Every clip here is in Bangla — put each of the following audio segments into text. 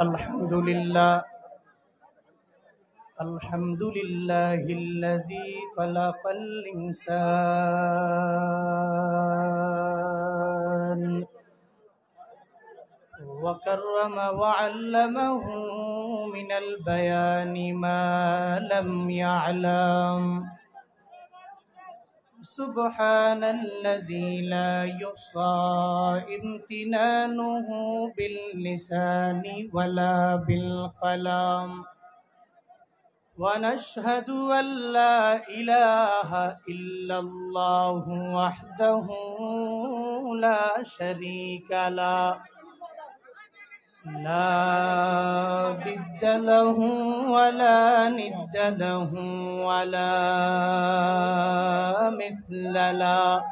अल्हम्दुलिल्लाह الذي خلق الإنسان وكرم وعلمه من البيان ما لم يعلم سبحان الذي لا يحصى امتنانه باللسان ولا بالقلم ونشهد أن لا إله إلا الله وحده لا شريك له لا ضد له ولا ند له ولا مثل له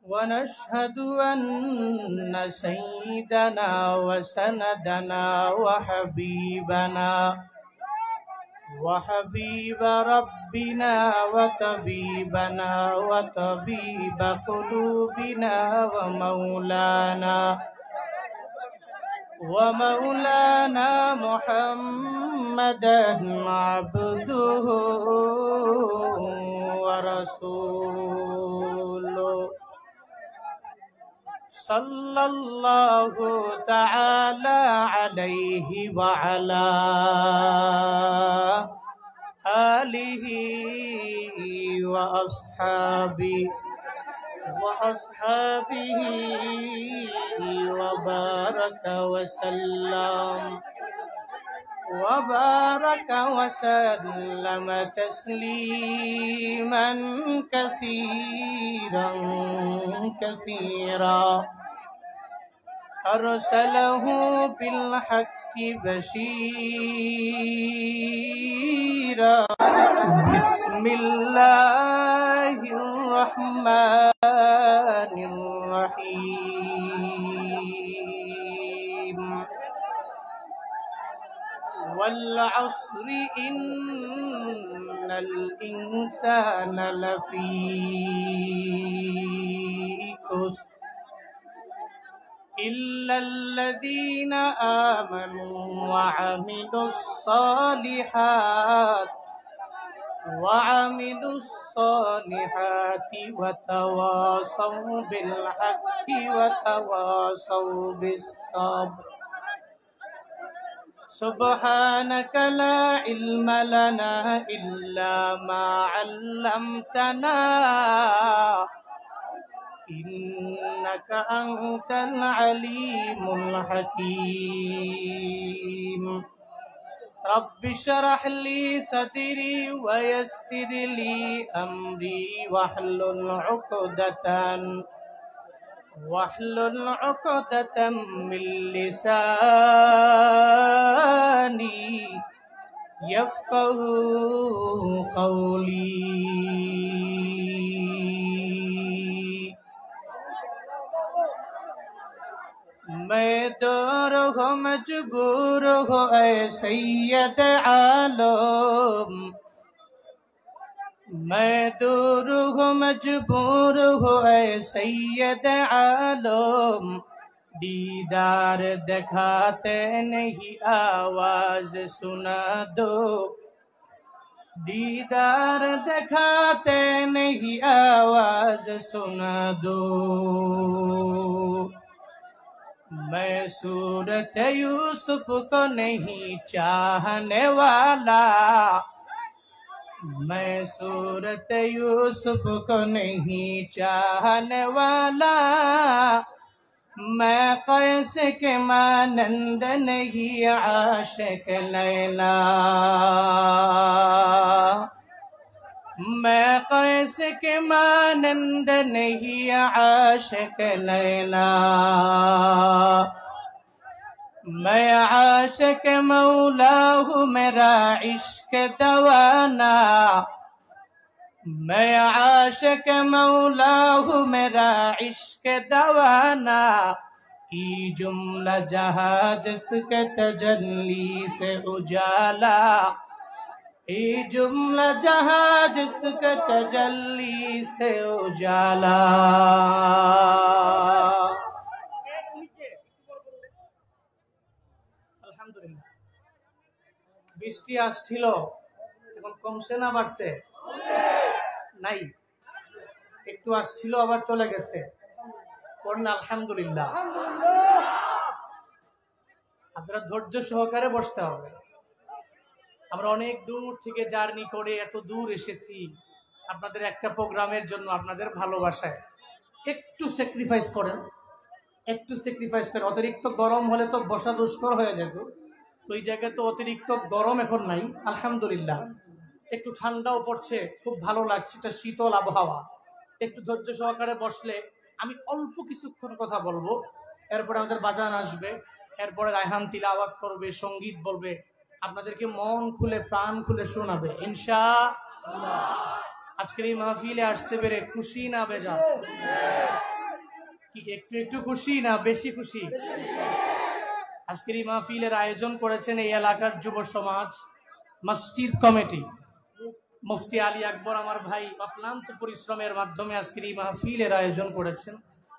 ونشهد أن سيدنا وسندنا وحبيب ربنا وطبيبنا وطبيب قلوبنا ومولانا محمدا عبده ورسوله صلى الله تعالى عليه وعلى آله وأصحابه وبارك وسلم تسليما كثيرا أرسله بالحق بشيرا بسم الله الرحمن الرحيم والعصر إن الإنسان لفي خسر إلا الذين آمنوا وعملوا الصالحات وتواصوا بالحق وتواصوا بالصبر سبحانك لا علم لنا إلا ما علمتنا إنك أنت العليم الحكيم رب اشرح لي صدري ويسر لي أمري واحلل عقدة من لساني يفقه قولي मैं दूर हो मजबूर हो ऐ सैयद आलम मैं दूर हो मजबूर हो ऐ सैयद आलम दीदार दिखाते नहीं आवाज सुना दो दीदार दिखाते नहीं आवाज सुना दो मैं सूरत यूसुफ को नहीं चाहने वाला मैं सूरत यूसुफ को नहीं चाहने वाला मैं कैस के मानंद नहीं आशिक लैला मैं कैस के मानंद नहीं आशिक लैला मैं आशिक मौला हूँ मेरा इश्क दवाना मैं आशिक मौला हूँ मेरा इश्क दवाना ई जुमला जहाँ जिसके तजल्ली से उजाला ई जुमला जहाँ जिसके तजल्ली से उजाला আলহামদুলিল্লাহ। বৃষ্টি আসছিল, এখন কমছে না বাড়ছে? নাই, একটু আসছিল আবার চলে গেছে। পড়েন আলহামদুলিল্লাহ। আপনারা ধৈর্য সহকারে বসতে হবে। আমরা অনেক দূর থেকে জার্নি করে এত দূর এসেছি আপনাদের একটা প্রোগ্রামের জন্য, আপনাদের ভালোবাসায়। একটু স্যাক্রিফাইস করেন, একটু স্যাক্রিফাইস করেন। অতিরিক্ত গরম হলে তো বসা দুষ্কর হয়ে যেত, তো এই জায়গায় তো অতিরিক্ত গরম এখন নাই, আলহামদুলিল্লাহ। একটু ঠান্ডাও পড়ছে, খুব ভালো লাগছে, এটা শীতল আবহাওয়া। একটু ধৈর্য সহকারে বসলে আমি অল্প কিছুক্ষণ কথা বলবো, এরপরে আমাদের বাজান আসবে, এরপরে রায়হান তিলাওয়াত করবে, সঙ্গীত বলবে, আপনাদেরকে মন খুলে প্রাণ খুলে শোনাবে ইনশাআল্লাহ। আজকের এই মাহফিলে আসতে পেরে খুশি না বেজার? কি একটু একটু খুশি না বেশি খুশি? আজকের এই মাহফিলের আয়োজন করেছেন এই এলাকার যুব সমাজ, মসজিদ কমিটি, মুফতি আলী আকবর আমার ভাই অক্লান্ত পরিশ্রমের মাধ্যমে আজকের এই মাহফিলের আয়োজন করেছেন।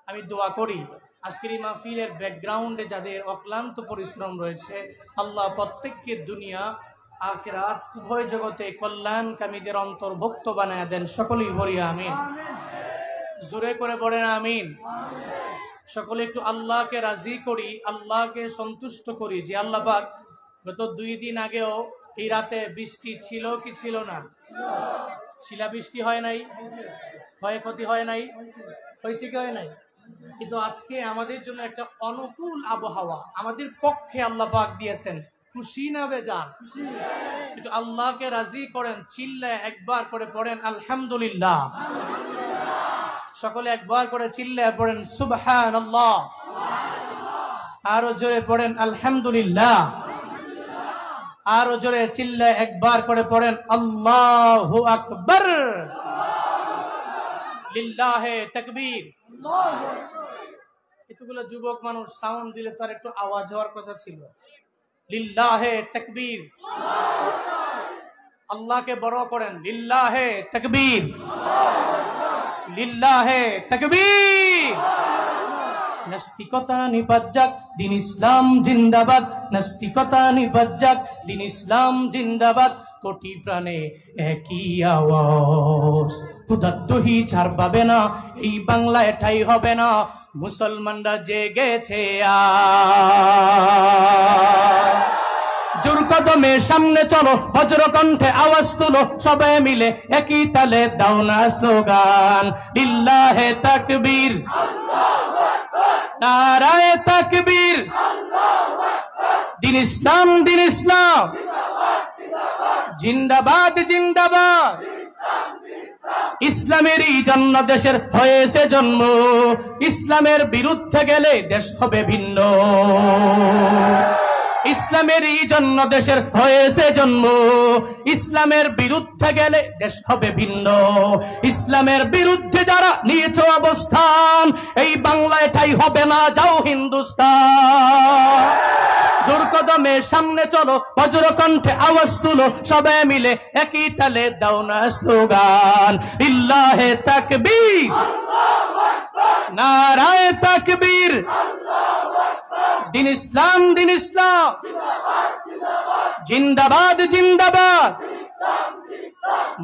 আমি দোয়া করি আজকের এই মাহফিলের ব্যাকগ্রাউন্ডে যাদের অক্লান্ত পরিশ্রম রয়েছে, আল্লাহ প্রত্যেককে দুনিয়া আখিরাত উভয় জগতে কল্যাণকামীদের অন্তর্ভুক্ত বানায় দেন। সকলেই বলি আমিন। জোরে করে বলেন আমিন। সকলে একটু আল্লাহকে রাজি করি, আল্লাহকে সন্তুষ্ট করি যে আল্লাহ পাক গত 2 দিন আগেও এই রাতে বৃষ্টি ছিল কি ছিল না? শিলাবৃষ্টি হয় নাই, ক্ষয়ক্ষতি হয় নাই, হয়েছে কি হয় নাই? কিন্তু আজকে আমাদের জন্য একটা অনুকূল আবহাওয়া আমাদের পক্ষে আল্লাহ পাক দিয়েছেন। খুশি না বেজার? একটু আল্লাহকে রাজি করেন, চিল্লায় একবার করে পড়েন আলহামদুলিল্লাহ। সকলে একবার করে চিল্লায় পড়েন সুবহানাল্লাহ। আরো জোরে পড়েন আলহামদুলিল্লাহ। আরো জোরে চিল্লায় একবার করে পড়েন আল্লাহু আকবার। লিল্লাহে তাকবীর। এতগুলো যুবক মানুষ সাউন্ড দিলে তার একটু আওয়াজ হওয়ার কথা ছিল। লিল্লাহে তাকবীর। আল্লাহকে বড় করেন, লিল্লাহে তাকবীর, লিল্লাহে তাকবীর। নাস্তিকতা নিপাজ্জাক, দিন ইসলাম জিন্দাবাদ। নাস্তিকতা নিপাজ্জাক, দিন ইসলাম জিন্দাবাদ। কোটি প্রাণে একই আওয়াজ, ক্ষুধার্তহি ছাড় পাবে না, এই বাংলায় ঠাই হবে না, মুসলমানরা জেগেছে জোর কদমে সামনে চলো, বজ্র কণ্ঠে আওয়াজ তুলো, সবাই মিলে একই তালে দাও না স্লোগান, লিল্লাহে তাকবীর, নারায়ে তাকবীর। দিন ইসলাম, দিন ইসলাম জিন্দাবাদ, জিন্দাবাদ। ইসলামেরই জন্য দেশের হয়েছে জন্ম, ইসলামের বিরুদ্ধে গেলে দেশ হবে ভিন্ন। ইসলামেরই জন্য দেশের হয়েছে জন্ম, ইসলামের বিরুদ্ধে গেলে দেশ হবে ভিন্ন। ইসলামের বিরুদ্ধে যারা নিয়েছে অবস্থান, এই বাংলায় ঠাই হবে না, যাও হিন্দুস্তান। জোর কদমে সামনে চলো, বজ্র কণ্ঠে আওয়াজ তুলো, সবাই মিলে একই তালে দাও না স্লোগান, লিল্লাহে তাকবীর, নারায়ে তাকবীর। দিন ইসলাম, দিন ইসলাম জিন্দাবাদ, জিন্দাবাদ।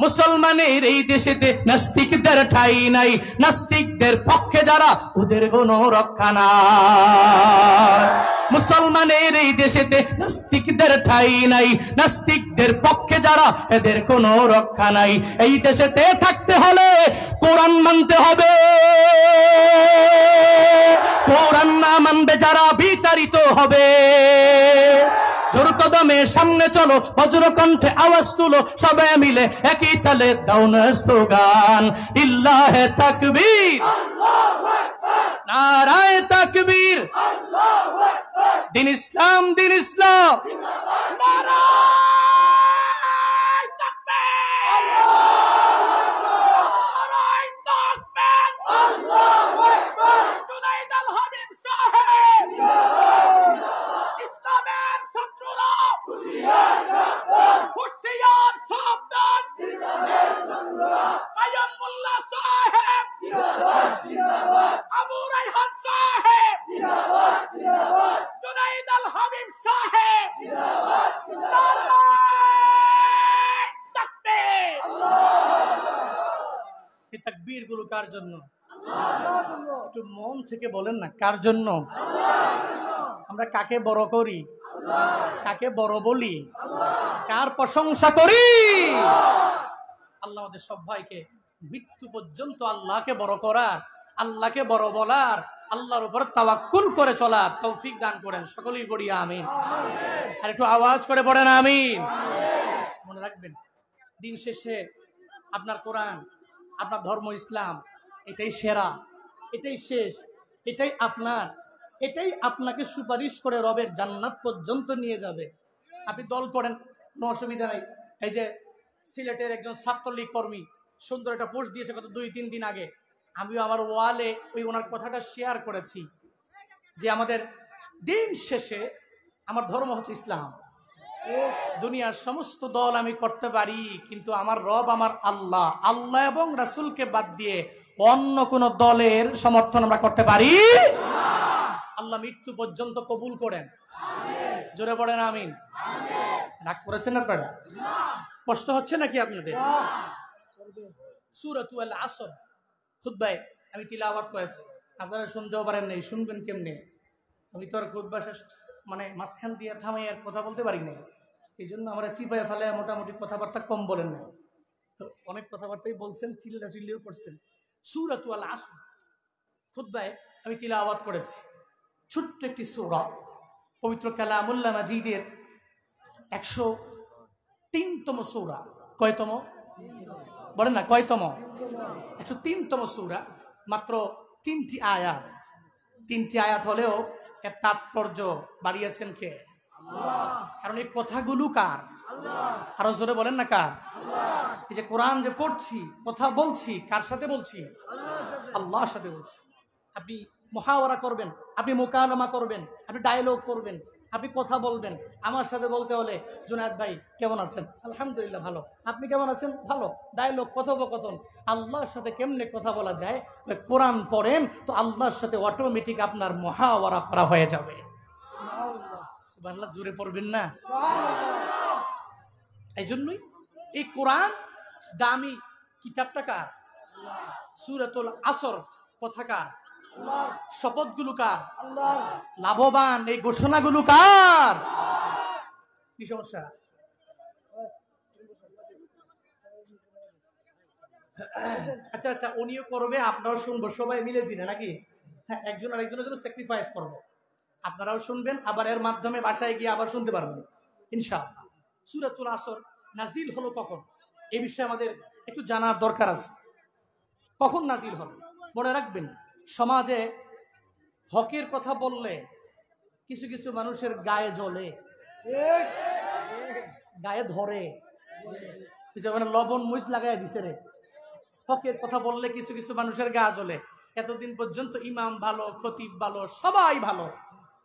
মুসলমানের এই দেশেতে নাস্তিকদের ঠাই নাই, নাস্তিকদের পক্ষে যারা ওদের কোনো রক্ষা নাই। মুসলমানের এই দেশেতে নাস্তিকদের ঠাই নাই, নাস্তিকদের পক্ষে যারা এদের কোনো রক্ষা নাই। এই দেশেতে থাকতে হলে কোরআন মানতে হবে, কোরআন না মানবে যারা বিতাড়িত হবে। জোর কদমে সামনে চলো, বজ্র কণ্ঠে আওয়াজ তুলো, সবাই মিলে একই তালে দাও না স্লোগান, লিল্লাহে তাকবীর, নারায়ে তাকবীর। দিন ইসলাম, দিন ইসলাম এই তাকবীর গুলো কার জন্য? একটু মন থেকে বলেন না, কার জন্য? আমরা কাকে বড় করি, কাকে বড় বলি, কার প্রশংসা করি? আল্লাহ আমাদের সবাইকে মৃত্যু পর্যন্ত আল্লাহকে বড় করার, আল্লাহকে বড় বলার, আল্লাহর উপর তাওয়াক্কুল করে চলার তৌফিক দান করেন। সকলেই পড়ি আমিন। আর একটু আওয়াজ করে পড়েন আমিন। মনে রাখবেন, দিন শেষে আপনার কোরআন, আপনার ধর্ম ইসলাম এটাই সেরা, এটাই শেষ, এটাই আপনার, এটাই আপনাকে সুপারিশ করে রবের জান্নাত পর্যন্ত নিয়ে যাবে। আপনি দল করেন, কোনো অসুবিধা নেই। এই যে সিলেটের একজন ছাত্রলীগ কর্মী সুন্দর একটা পোস্ট দিয়েছে গত 2-3 দিন আগে, আমিও আমার ওয়ালে ওই ওনার কথাটা শেয়ার করেছি যে আমাদের দিন শেষে আমার ধর্ম হচ্ছে ইসলাম। দুনিয়ার সমস্ত দল আমি করতে পারি, কিন্তু আমার রব আমার আল্লাহ, আল্লাহ এবং রাসূলকে বাদ দিয়ে অন্য কোন দলের সমর্থন আমরা করতে পারি। আল্লাহ মৃত্যু পর্যন্ত কবুল করেন। জোরে পড়েন আমিন। রাগ করেছেন আপনারা? কষ্ট হচ্ছে নাকি আপনাদের? সূরাতুল আসর খুতবায় আমি তিলাওয়াত করেছি, আপনারা শুনতেও পারেন নাই, শুনবেন কেমনে? আমি তো আর খুতবা মানে মাঝখান দিয়ে থামাই আর কথা বলতে পারি না, এই জন্য আমরা চিপায় ফেলে মোটামুটি কথাবার্তা কম বলেন না, তো অনেক কথাবার্তাই বলছেন, চিল্লিও করছেন। সূরাতুল আসর খুতবায় আমি তিলাওয়াত করেছি। ছোট্ট একটি সূরা, পবিত্র কালামুল্লাহ মাজিদের 103তম সূরা। কয়তম বলেন না, কয়তম? 103তম সূরা, মাত্র 3টি আয়াত। 3টি আয়াত হলেও এর তাৎপর্য বাড়িয়েছেন কে? কারণ এই কথাগুলো কার? আরো জোরে বলেন না, কার? এই যে কোরআন যে পড়ছি, কথা বলছি, কার সাথে বলছি? আল্লাহর সাথে বলছি। আপনি মুহাওয়ারা করবেন, আপনি মুকালামা করবেন, আপনি ডায়লগ করবেন, আপনি কথা বলবেন। আমার সাথে বলতে হলে, জুনায়েদ ভাই কেমন আছেন? আলহামদুলিল্লাহ ভালো। আপনি কেমন আছেন? ভালো। ডায়লগ, কথোপকথন। আল্লাহর সাথে কেমনে কথা বলা যায়? কোরআন পড়েন তো আল্লাহর সাথে অটোমেটিক আপনার মুহাওয়ারা করা হয়ে যাবে। সুবহানাল্লাহ, জোরে পড়বেন না? এই জন্যই এই কোরআন দামি কিতাবটা কার? সূরাতুল আসর কথা কার? শপথগুলো কার? লাভবান এই ঘোষণাগুলো কার? কি সমস্যা? আচ্ছা আচ্ছা, উনিও করবে, আপনারাও শুনবো, সবাই মিলে দিনে নাকি? হ্যাঁ, একজন আর একজনের জন্য স্যাক্রিফাইস করবো। আপনারাও শুনবেন, আবার এর মাধ্যমে বাসায় গিয়ে আবার শুনতে পারবেন ইনশাআল্লাহ। সূরাতুল আসর নাজিল হলো কখন, এই বিষয়ে আমাদের একটু জানার দরকার আছে। কখন নাজিল হলো? মনে রাখবেন, সমাজে হকের কথা বললে কিছু কিছু মানুষের গায়ে জ্বলে, গায়ে ধরে, লবণ মুজ লাগাই দিছে রে। হকের কথা বললে কিছু কিছু মানুষের গা জ্বলে। এতদিন পর্যন্ত ইমাম ভালো, খতিব ভালো, সবাই ভালো,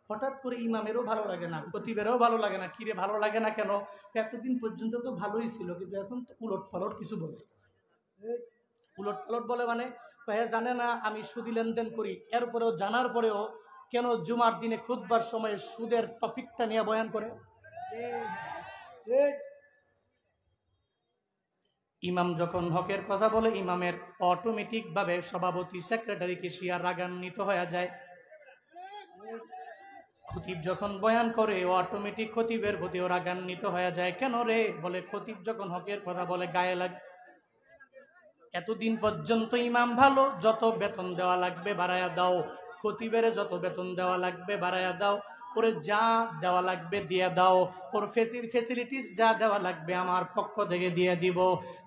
হঠাৎ করে ইমামেরও ভালো লাগে না, খতিবেরও ভালো লাগে না। কিরে ভালো লাগে না কেন? এতদিন পর্যন্ত তো ভালোই ছিল, কিন্তু এখন তো উলট পালট কিছু বলে। উলট পালট বলে মানে জানে না আমি সুদি লেনদেন করি, এরপরেও জানার পরেও কেন জুমার দিনে খুতবার সময় সুদের টপিকটা নিয়ে বয়ান করে? ইমাম যখন হকের কথা বলে, ইমামের অটোমেটিক ভাবে সভাপতি, সেক্রেটারি, কেশিয়ার রাগান্বিত হয়ে যায়। খতিব যখন বয়ান করে, অটোমেটিক খতিবের প্রতিও রাগান্বিত হয়ে যায়। কেন রে? বলে খতিব যখন হকের কথা বলে গায়ে লাগে। এতদিন পর্যন্ত ইমাম ভালো, যত বেতন দেওয়া লাগবে বাড়ায়া দাও, খতিবের যত বেতন দেওয়া লাগবে বাড়ায়া দাও, ওরে যা দেওয়া লাগবে দিয়ে দাও, ওর ফেসিলিটিস যা দেওয়া লাগবে আমার পক্ষ থেকে দিয়ে দিব।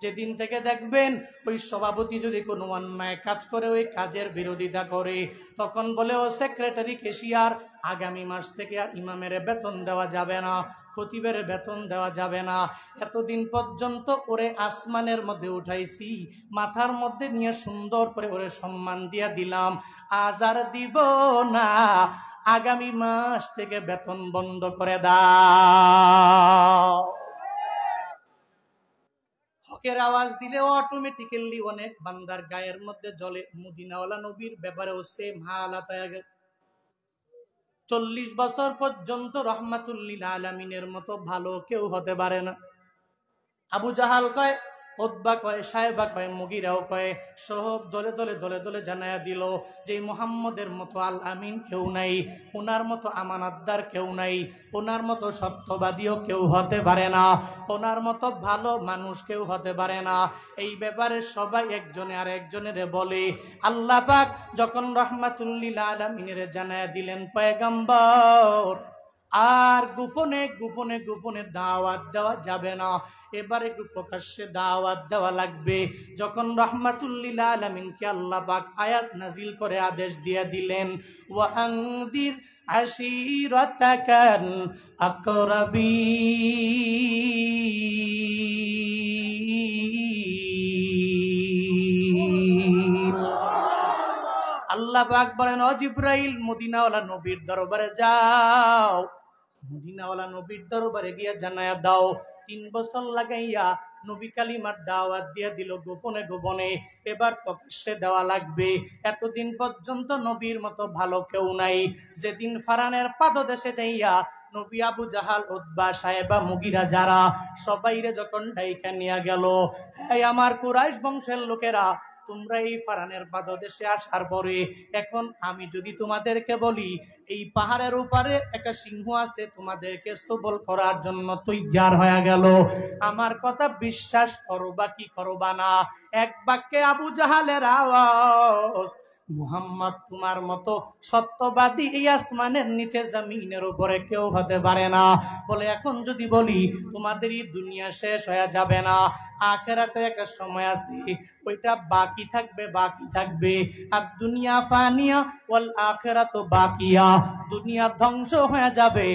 যেদিন থেকে দেখবেন ওই সভাপতি যদি কোনো অন্যায় কাজ করে, ওই কাজের বিরোধিতা করে, তখন বলে ও সেক্রেটারি, কেশিয়ার, আগামী মাস থেকে ইমামের বেতন দেওয়া যাবে না, খতিবের বেতন দেওয়া যাবে না। এতদিন পর্যন্ত ওরে আসমানের মধ্যে উঠাইছি, মাথার মধ্যে নিয়ে সুন্দর করে ওরে সম্মান দিয়ে দিলাম, আজ আর দিব না, আগামী মাস থেকে বেতন বন্ধ করে দাও। হকের আওয়াজ দিলে অটোমেটিক্যালি অনেক বান্দার গায়ের মধ্যে জ্বলে। মদিনাওয়ালা নবীর ব্যাপারেও সেম হালাত হয়ে গেছে। 40 বছর পর্যন্ত রহমাতুল লিল আলামিনের মতো ভালো কেউ হতে পারে না। আবু জাহাল কয়, উতবা কয়, সাহেবা কয়, মুগিরাও কয়, সব দলে দলে দলে দলে জানায়া দিল যে মুহাম্মদের মতো আল আমিন কেউ নাই, ওনার মতো আমানতদার কেউ নাই, ওনার মতো সত্যবাদীও কেউ হতে পারে না, ওনার মতো ভালো মানুষ কেউ হতে পারে না। এই ব্যাপারে সবাই একজনে আর একজনের বলে। আল্লাহ পাক যখন রহমাতুল লিল আলামিনের জানায়া দিলেন পয়গম্বর, আর গোপনে গোপনে গোপনে দাওয়াত দেওয়া যাবে না, এবার একটু প্রকাশ্যে দাওয়াত দেওয়া লাগবে। যখন রাহমাতুল লিল আলামিনকে আল্লাহ পাক আয়াত নাজিল করে আদেশ দিয়ে দিলেন, ওয়া আনদির আশিরাতাকাল আকরাবিন। আল্লাহ পাক বলেন, ও জিবরাইল, মদিনাওয়ালা নবীর দরবারে যাও, মদিনাওয়ালা নবীর দরবারে গিয়া জানায়া দাও। 3 বছর লাগাইয়া নবী কালিমার দাওয়াত দিয়া দিল গোপনে গোপনে, এবার প্রকাশ্যে দেওয়া লাগবে। এতদিন পর্যন্ত নবীর মতো ভালো কেউ নাই। যেদিন ফারানের পাদদেশে যাইয়া নবী আবু জাহাল, উতবা, সাহেবা, মুগিরা যারা সবাইরে যখন ডাইকা নিয়া গেল, এই আমার কুরাইশ বংশের লোকেরা, তোমরা এই ফারানের পাদদেশে আসার পরে এখন আমি যদি তোমাদেরকে বলি এই পাহাড়ের উপরে একটা সিংহ আছে তোমাদেরকে সবল করার জন্য তৈয়ার হয়ে গেল, আমার কথা বিশ্বাস করবা কি করবা না? এক বাক্যে আবু জাহালের আওয়াজ, মুহাম্মদ তোমার মতো সত্যবাদী এই আসমানের নিচে জমিনের উপরে কেউ হতে পারে না। বলে এখন যদি বলি তোমাদের এই দুনিয়া শেষ হয়ে যাবে না, আখিরাতে একটা সময় আছে, ওইটা বাকি থাকবে, বাকি থাকবে। আর দুনিয়া ফানিয়া ওয়াল আখিরাতু বাকিয়া, দুনিয়া ধ্বংস হয়ে যাবে,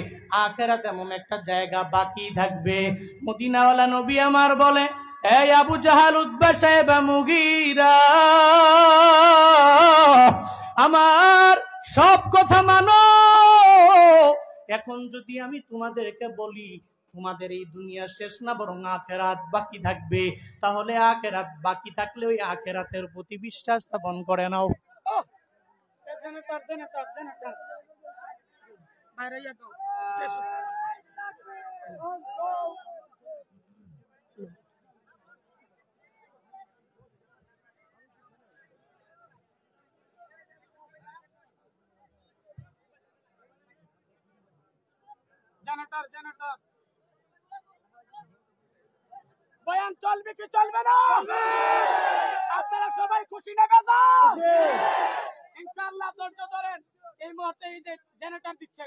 আখিরাত এমন একটা জায়গা বাকি থাকবে। মদিনাওয়ালা নবী আমার বলে, এই আবু জাহাল, উতবা, সাহেবা, মুগীরা, আমার সব কথা মানো। এখন যদি আমি তোমাদেরকে বলি তোমাদের এই দুনিয়া শেষ না, বরং আখিরাত বাকি থাকবে, তাহলে আখিরাত বাকি থাকলে ওই আখিরাতের প্রতি বিশ্বাস স্থাপন করে নাও। বয়ান চলবে কি চলবে না? আপনারা সবাই খুশি না বেজার? ইনশাআল্লাহ ধৈর্য ধরেন, এই মুহূর্তে এই যে জেনারেটর দিচ্ছে।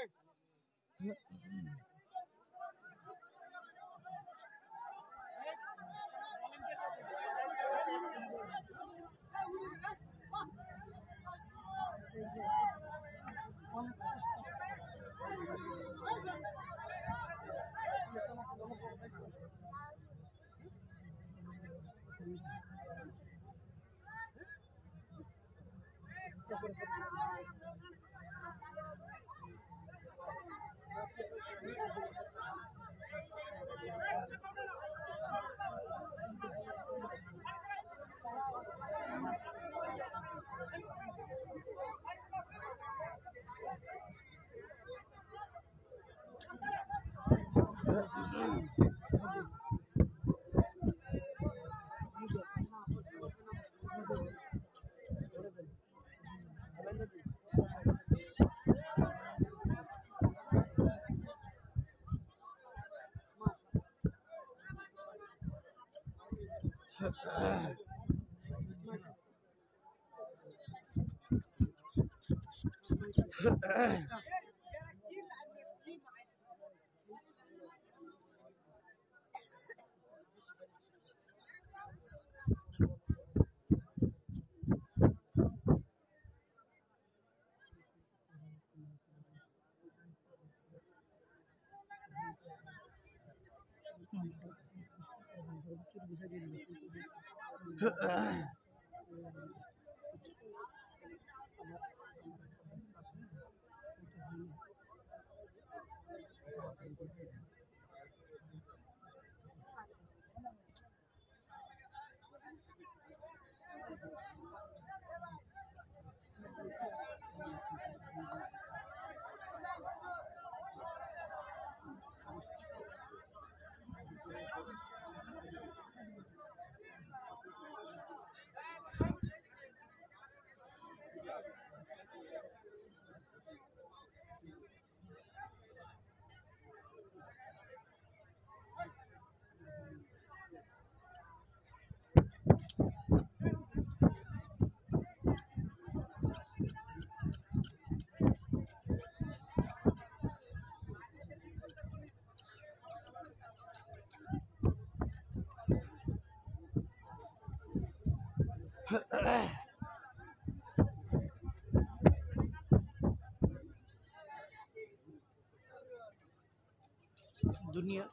দুনিয়া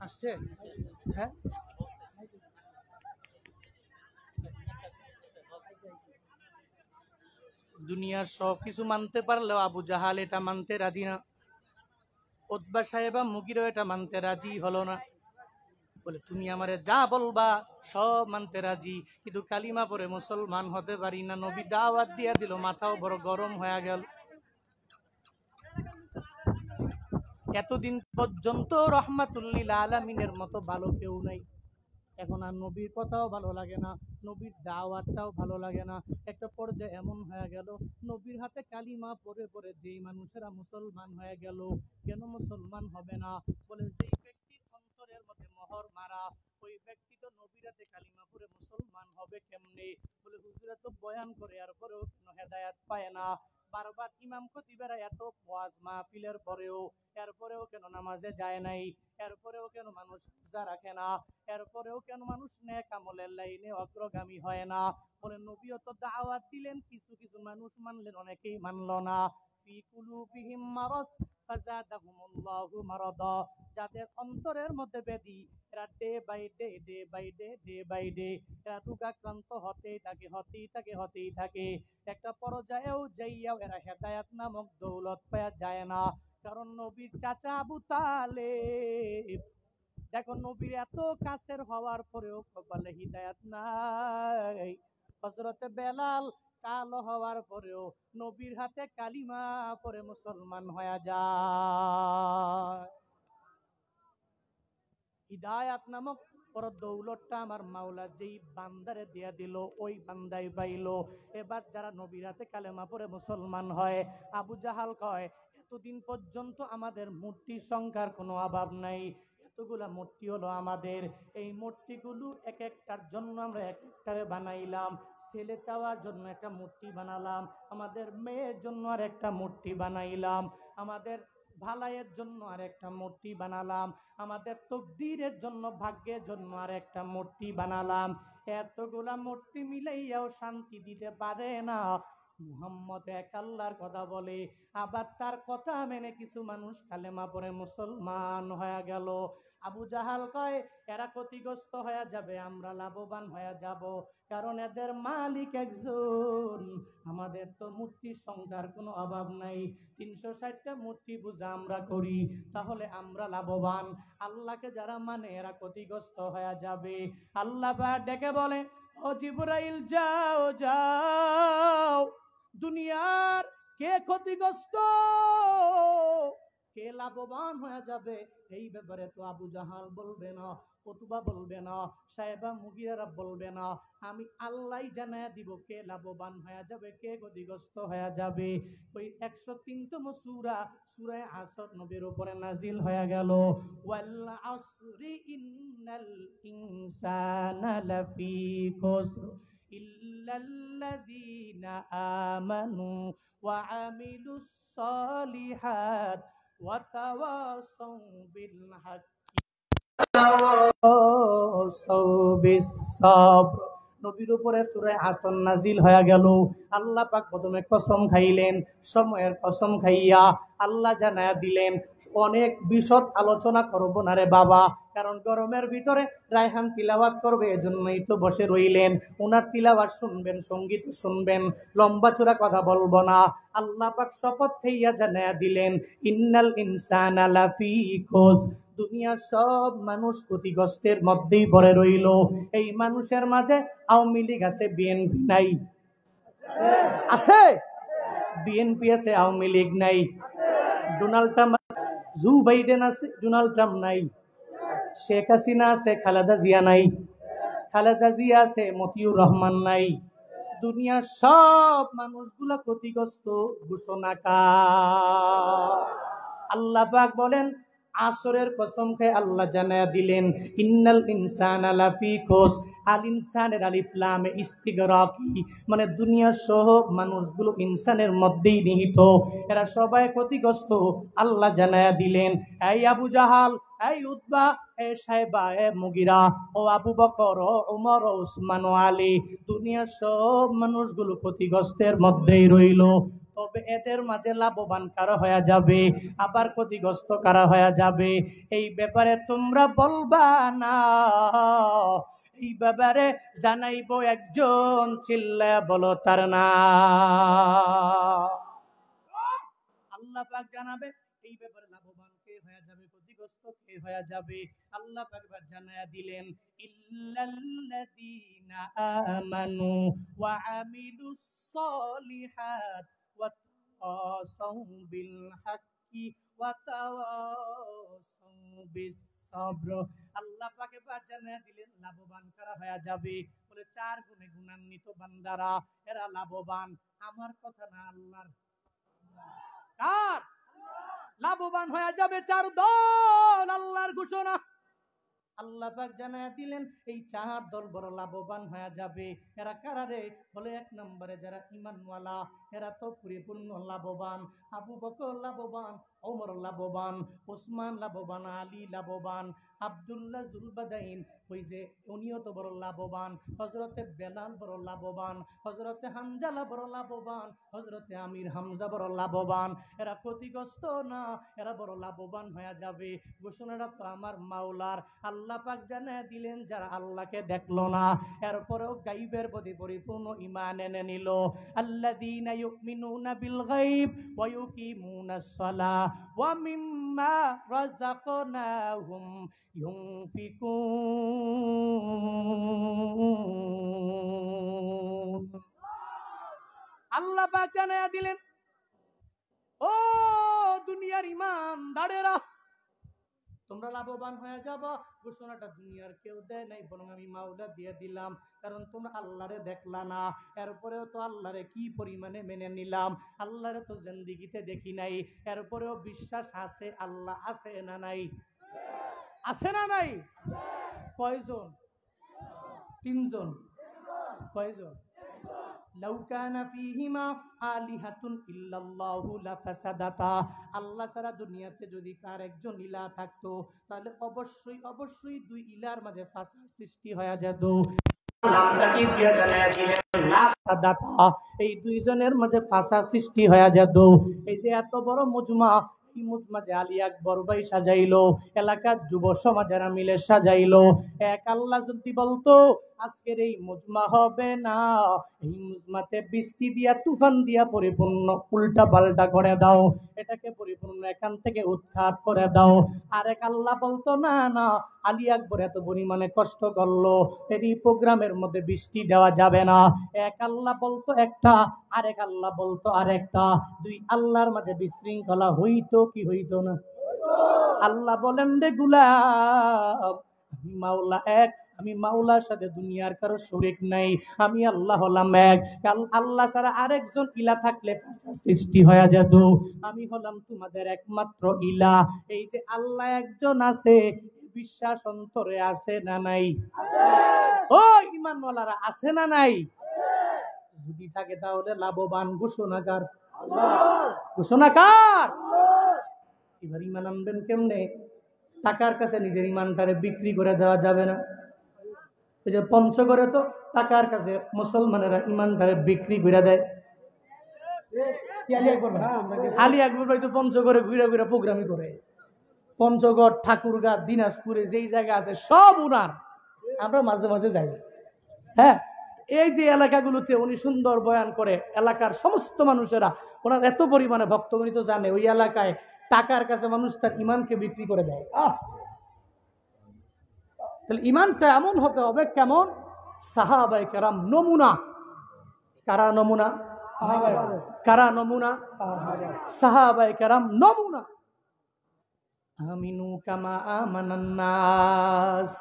আসছে, হ্যাঁ দুনিয়ার সব কিছু মানতে পারলেও আবু জাহাল এটা মানতে রাজি না। উতবা সাহেবা মুগিরও এটা মানতে রাজি হলো না। বলে তুমি আমারে যা বলবা সব মানতে রাজি, কিন্তু কালিমা পরে মুসলমান হতে পারি না। নবী দাওয়াত দিয়া দিল, মাথাও বড় গরম হয়ে গেল। এতদিন পর্যন্ত রহমাতুল্লিল আলামিনের মতো ভালো কেউ নাই। এখন আর নবীর কথাও ভালো লাগে না, নবীর দাওয়াতটাও ভালো লাগে না। একটা পর্যায়ে এমন হয়ে গেল, নবীর হাতে কালিমা পড়ে পড়ে যেই মানুষেরা মুসলমান হয়ে গেল, কেন মুসলমান হবে না? বলে যেই ব্যক্তির অন্তরের মধ্যে মোহর মারা, ওই ব্যক্তি তো নবীর হাতে কালিমা পড়ে মুসলমান হবে কেমনে? বলে হুজুরা তো বয়ান করে আর পরেও কেন হেদায়াত পায় না? বারবার ইমাম খতিবেরা এত ওয়াজ মাহফিলের পরেও এরপরেও কেন নামাজে যায় নাই? এরপরেও কেন মানুষ রোজা রাখে না? এরপরেও কেন মানুষ নেক আমলের লাইনে অগ্রগামী হয় না? বলে নবীও তো দাওয়াত দিলেন, কিছু কিছু মানুষ মানলেন, অনেকেই মানলো না। ফি কুলুবিহিম মারাস ফাযাদাহুমুল্লাহু মারাদা, যাদের অন্তরের মধ্যে ব্যাধি, এরা ডে বাই ডে এরা রোগাক্রান্ত হতেই থাকে। একটা পর্যায়েও যাইয়াও এরা হেদায়াত নামক দৌলত পাওয়া যায় না। কারণ নবীর চাচা আবু তালেব, দেখো নবীর এত কাছের হওয়ার পরেও কপালে হিদায়াত নাই। হযরতে বেলাল কালো হওয়ার পরেও নবীর হাতে কালিমা পরে মুসলমান হয়ে যায়। হিদায়াত নামক বড় দৌলতটা আমার মাওলা যেই বান্দারে দিয়া দিল, ওই বান্দাই পাইলো। এবার যারা নবীর হাতে কালেমা পরে মুসলমান হয়, আবু জাহাল কয় এতদিন পর্যন্ত আমাদের মূর্তির সংখ্যার কোনো অভাব নাই, এতগুলা মূর্তি হলো আমাদের, এই মূর্তিগুলো এক একটার জন্য আমরা এক একটারে বানাইলাম। ছেলে চাওয়ার জন্য একটা মূর্তি বানালাম, আমাদের মেয়ের জন্য আর একটা মূর্তি বানাইলাম, আমাদের ভালাইয়ের জন্য আর একটা মূর্তি বানালাম, আমাদের তকদীরের জন্য, ভাগ্যের জন্য আর একটা মূর্তি বানালাম। এতগুলা মূর্তি মিলাইয়াও শান্তি দিতে পারে না। মুহাম্মদ এক আল্লাহর কথা বলে, আবার তার কথা মেনে কিছু মানুষ কালেমা পড়ে মুসলমান হয়ে গেল। আবু জাহাল কয় এরা ক্ষতিগ্রস্ত হয়ে যাবে, আমরা লাভবান হয়ে যাব, কারণ এদের মালিক একজন, আমাদের তো মূর্তির সংখ্যার কোনো অভাব নাই। 360টা মূর্তি পূজা আমরা করি, তাহলে আমরা লাভবান। আল্লাহকে যারা মানে এরা ক্ষতিগ্রস্ত হয়ে যাবে। আল্লাহ পাক ডেকে বলে, ও জিবরাইল যাও যাও, দুনিয়ার কে ক্ষতিগ্রস্ত কে লাভবান হয়ে যাবে এই ব্যাপারে তো আবু জাহাল বলবে না, উতবা বলবে না, সাহেবা মুগিরারা বলবে না, আমি আল্লাহ জানায় দিব কে লাভবান হয়ে যাবে, কে ক্ষতিগ্রস্ত হয়ে যাবে। ওই 103তম সূরা সূরা আসর নবীর উপরে নাজিল হয়ে গেল। ওয়াল আসরি ইন্নাল ইনসানা লাফি খুসর ইল্লাল্লাযীনা আমানু ওয়া আমিলুস সালিহাত ওয়া তাওয়াসাউ বিল হাক্কি তাওয়াসাউ বিস সাবর। নবীর উপরে সূরা আসর নাজিল হয়ে গেল। আল্লাহ পাক প্রথমে কসম খাইলেন, সময়ের কসম খাইয়া আল্লাহ জানায়া দিলেন, অনেক বিশদ আলোচনা করব না রে বাবা, কারণ গরমের ভিতরে রায়হান তিলাওয়াত করবে, এজন্যই তো বসে রইলেন। ওনার তিলাওয়াত শুনবেন, সঙ্গীত শুনবেন, লম্বা চূড়া কথা বলবো না। আল্লাহ পাক শপথ খাইয়া জানায়া দিলেন, ইন্নাল ইনসানা লাফি খুসর, দুনিয়ার সব মানুষ ক্ষতিগ্রস্তের মধ্যেই পড়ে রইল। এই মানুষের মাঝে আওয়ামী লীগ আছে, বিএনপি নাই? আছে। বিএনপি আছে, আওয়ামী লীগ নাই। ডোনাল্ড ট্রাম্প, জো বাইডেন আছে, ডোনাল্ড ট্রাম্প নাই। শেখ হাসিনা আছে, খালেদা জিয়া নাই। খালেদা জিয়া আছে, মতিউর রহমান নাই। দুনিয়ার সব মানুষগুলা ক্ষতিগ্রস্ত ঘোষণাকার। আল্লাহ পাক বলেন, আসরের কসম খেয়ে আল্লাহ জানায়া দিলেন, ইন্নাল ইনসানা লাফি খুসর, আল ইনসানের আলিফ লাম ইস্তিগরাকি, মানে দুনিয়া সহ মানুষগুলো ইনসানের মধ্যেই নিহিত, এরা সবাই ক্ষতিগ্রস্ত। আল্লাহ জানায়া দিলেন, এই আবু জাহাল, এই উতবা, এ সাহেবা, এ মুগিরা, ও আবু বকর, ও উমর, ও উসমান, ও আলী, দুনিয়ার সব মানুষগুলো ক্ষতিগ্রস্তের মধ্যেই রইল। তবে এদের মাঝে লাভবান কারা হয়ে যাবে, আবার ক্ষতিগ্রস্ত কারা হয়ে যাবে, এই ব্যাপারে তোমরা বলবা না। এই ব্যাপারে জানাইবো একজন, চিল্লায়া বলো তার না। আল্লাহ পাক জানাবে এই ব্যাপারে লাভবান কে হয়ে যাবে, ক্ষতিগ্রস্ত কে হয়ে যাবে। আল্লাহ পাক এবার জানায়া দিলেন, ইল্লাল্লাযীনা আমানু ওয়া আমিলুস সলিহাত ওয়া তাওয়াসাউ বিল হাক্কি ওয়া তাওয়াসাউ বিস সাবর। আল্লাহ পাক এবার জানায়া দিলেন লাভবান কারা হয়ে যাবে, বলে 4 গুণে গুণান্বিত বান্দারা, এরা লাভবান। আমার কথা না, আল্লাহর। কার? লাভবান হয়ে যাবে 4 দল, আল্লাহর ঘোষণা। আল্লাহ পাক জানায়া দিলেন এই 4 দল বড় লাভবান হয়ে যাবে। এরা কারারে? বলে 1 নম্বরে যারা ঈমানওয়ালা, এরা তো পরিপূর্ণ লাভবান। আবু বকর লাভবান, ওমর লাভবান, ওসমান লাভবান, আলী লাভবান, আব্দুল্লাহ জুলবাদাইন, ওই যে উনিও তো বড় লাভবান, হযরতে বেলাল বড় লাভবান, হযরতে হামজালা বড় লাভবান, হযরতে আমির হামজা বড় লাভবান। এরা ক্ষতিগ্রস্ত না, এরা বড় লাভবান হয়ে যাবে। ঘোষণাটা তো আমার মাওলার। আল্লাহ পাক জানায়া দিলেন যারা আল্লাহকে দেখলো না, এরপরেও গায়বের প্রতি পরিপূর্ণ ঈমান এনে নিল, আল্লাযীনা ইউমিনুনা বিল গায়ব ওয়া ইউকিমুনাস সালাহ ওয়া মিম্মা রাযাকনাহুম ইউনফিকুন। আল্লাহ পাক জানায়া দিলেন, ও দুনিয়ার ঈমানদারেরা, তোমরা লাভবান হয়ে যাবো। ঘোষণাটা দুনিয়ার কেউ দেয় নাই, বরং আমি মাওলা দিয়ে দিলাম। কারণ তোমরা আল্লাহরে দেখলা না, এরপরেও তো আল্লাহরে কি পরিমাণে মেনে নিলাম। আল্লাহরে তো জিন্দেগিতে দেখি নাই, এরপরেও বিশ্বাস আছে আল্লাহ আছে না নাই? আছে না নাই? কয়জন? 3 জন। কয়জন? লাউ কানা ফীহিমা আলিহাতুন ইল্লাল্লাহু লাফাসাদাতা। আল্লাহ ছাড়া দুনিয়াতে যদি কার একজন ইলাহ থাকতো, তাহলে অবশ্যই অবশ্যই 2 ইলার মাঝে ফাসাদ সৃষ্টি হয়ে যেত। নামটাকে দিয়ে জানায়া দিলেন লাফাসাদাতা, এই 2 জনের মাঝে ফাসাদ সৃষ্টি হয়ে যেত। এই যে এত বড় মুজমা, এই মুজমাতে আলী আকবর ভাই সাজাইলো, এলাকার যুব সমাজেরা মিলে সাজাইলো। এক আল্লাহ যদি বলতো আজকের এই মুজমা হবে না, এই মুজমাতে বৃষ্টি দিয়া তুফান দিয়া পরিপূর্ণ উল্টা পাল্টা করে দাও, এটাকে পরিপূর্ণ এখান থেকে উৎখাত করে দাও। আরেক আল্লাহ বলতো না না, আলী আকবর এত পরিমাণে কষ্ট করলো, এই প্রোগ্রামের মধ্যে বৃষ্টি দেওয়া যাবে না। এক আল্লাহ বলতো একটা, আরেক আল্লাহ বলতো আরেকটা। 2 আল্লাহর মাঝে বিশৃঙ্খলা হইতো কি হইতো না? আল্লাহ বলেন, রে গোলাম, আমি মাওলা এক, আমি মাওলার সাথে দুনিয়ার কারো শরীক নাই, আমি আল্লাহ হলাম এক। আল্লাহ ছাড়া আরেকজন ইলা থাকলে ফাসাদ সৃষ্টি হয়ে যেত। আমি হলাম তোমাদের একমাত্র ইলা। এই যে আল্লাহ একজন আছে, বিশ্বাস অন্তরে আছে না নাই? ও ঈমানওয়ালারা, আছে না নাই? যদি থাকে তাহলে লাভবান ঘোষণাকার আল্লাহ। ঘোষণাকার এবার ঈমান আনবেন কেমনে? টাকার কাছে নিজের ঈমানটারে বিক্রি করে দেওয়া যাবে না। এই যে পঞ্চগড়ে তো টাকার কাছে মুসলমানেরা ঈমানটারে বিক্রি করে দেয়। আলী আকবর ভাই তো পঞ্চগড়ে ঘুরে ঘুরে প্রোগ্রামই করে। পঞ্চগড়, ঠাকুরগাঁ, দিনাজপুরে যেই জায়গা আছে সব উনার। আমরা মাঝে মাঝে যাই। হ্যাঁ, এই যে এলাকাগুলোতে উনি সুন্দর বয়ান করে, এলাকার সমস্ত মানুষেরা ওনার এত পরিমাণে ভক্তগণিত জানে, ওই এলাকায় টাকার কাছে মানুষ তার ঈমানকে বিক্রি করে দেয়। তাহলে ঈমানটা এমন হতে হবে কেমন? সাহাবায়ে কেরাম নমুনা। কারা নমুনা? কারা নমুনা? সাহাবায়ে কেরাম নমুনা। আমিনু কামা আমানান নাস,